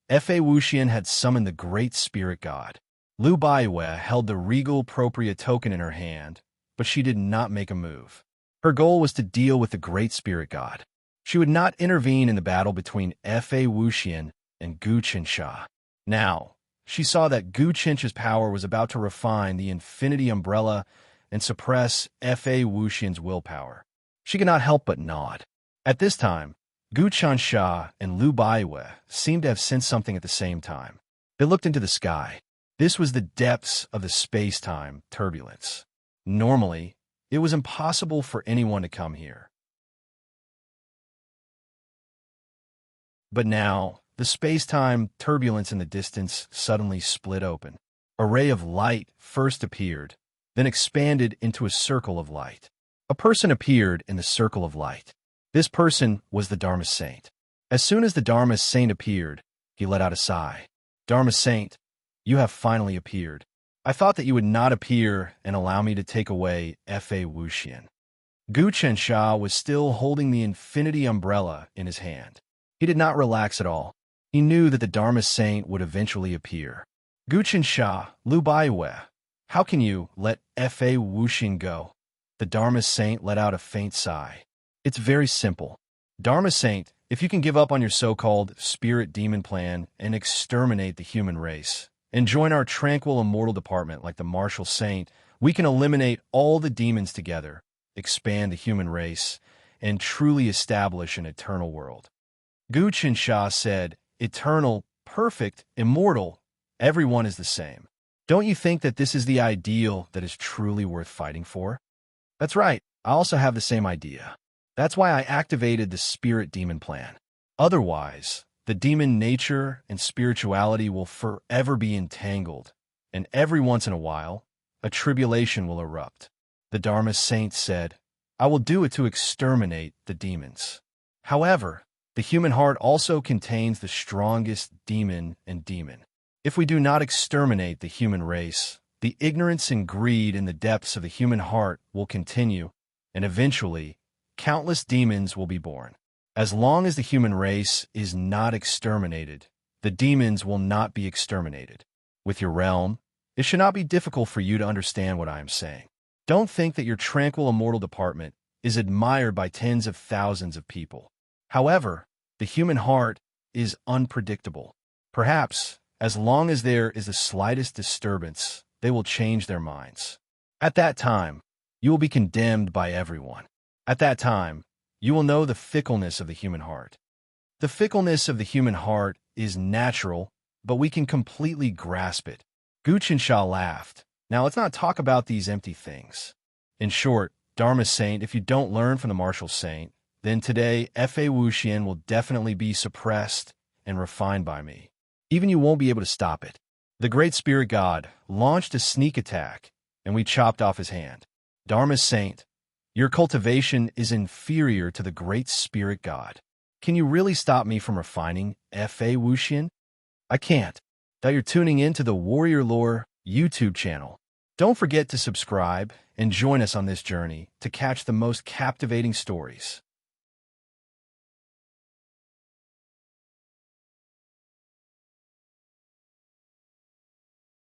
Fa Wuxian had summoned the Great Spirit God. Lu Baiwei held the regal propria token in her hand, but she did not make a move. Her goal was to deal with the Great Spirit God. She would not intervene in the battle between Fa Wuxian and Gu Qinsha. Now, she saw that Gu Qinsha's power was about to refine the infinity umbrella and suppress Fa Wuxian's willpower. She could not help but nod. At this time, Gu Qinsha and Lu Baiwei seemed to have sensed something at the same time. They looked into the sky. This was the depths of the space-time turbulence. Normally, it was impossible for anyone to come here. But now, the space-time turbulence in the distance suddenly split open. A ray of light first appeared, then expanded into a circle of light. A person appeared in the circle of light. This person was the Dharma Saint. As soon as the Dharma Saint appeared, he let out a sigh. Dharma Saint, you have finally appeared. I thought that you would not appear and allow me to take away Fa Wuxian. Gu Qinsha was still holding the infinity umbrella in his hand. He did not relax at all. He knew that the Dharma Saint would eventually appear. Gu Qinsha, Lu Baiwei, how can you let Fa Wuxian go? The Dharma Saint let out a faint sigh. It's very simple. Dharma Saint, if you can give up on your so-called spirit demon plan and exterminate the human race, and join our tranquil immortal department like the martial saint, we can eliminate all the demons together, expand the human race, and truly establish an eternal world. Gu Qinsha said, eternal, perfect, immortal, everyone is the same. Don't you think that this is the ideal that is truly worth fighting for? That's right, I also have the same idea. That's why I activated the spirit demon plan. Otherwise, the demon nature and spirituality will forever be entangled, and every once in a while, a tribulation will erupt. The Dharma Saint said, I will do it to exterminate the demons. However, the human heart also contains the strongest demon and demon. If we do not exterminate the human race, the ignorance and greed in the depths of the human heart will continue, and eventually, countless demons will be born. As long as the human race is not exterminated, the demons will not be exterminated. With your realm, it should not be difficult for you to understand what I am saying. Don't think that your tranquil immortal department is admired by tens of thousands of people. However, the human heart is unpredictable. Perhaps, as long as there is the slightest disturbance, they will change their minds. At that time, you will be condemned by everyone. At that time, you will know the fickleness of the human heart. The fickleness of the human heart is natural, but we can completely grasp it. Gu Qinsha laughed. Now let's not talk about these empty things. In short, Dharma Saint, if you don't learn from the martial saint, then today Fa Wuxian will definitely be suppressed and refined by me. Even you won't be able to stop it. The Great Spirit God launched a sneak attack, and we chopped off his hand. Dharma Saint, your cultivation is inferior to the Great Spirit God. Can you really stop me from refining Fa Wuxian? I can't. That you're tuning in to the Warrior Lore YouTube channel. Don't forget to subscribe and join us on this journey to catch the most captivating stories.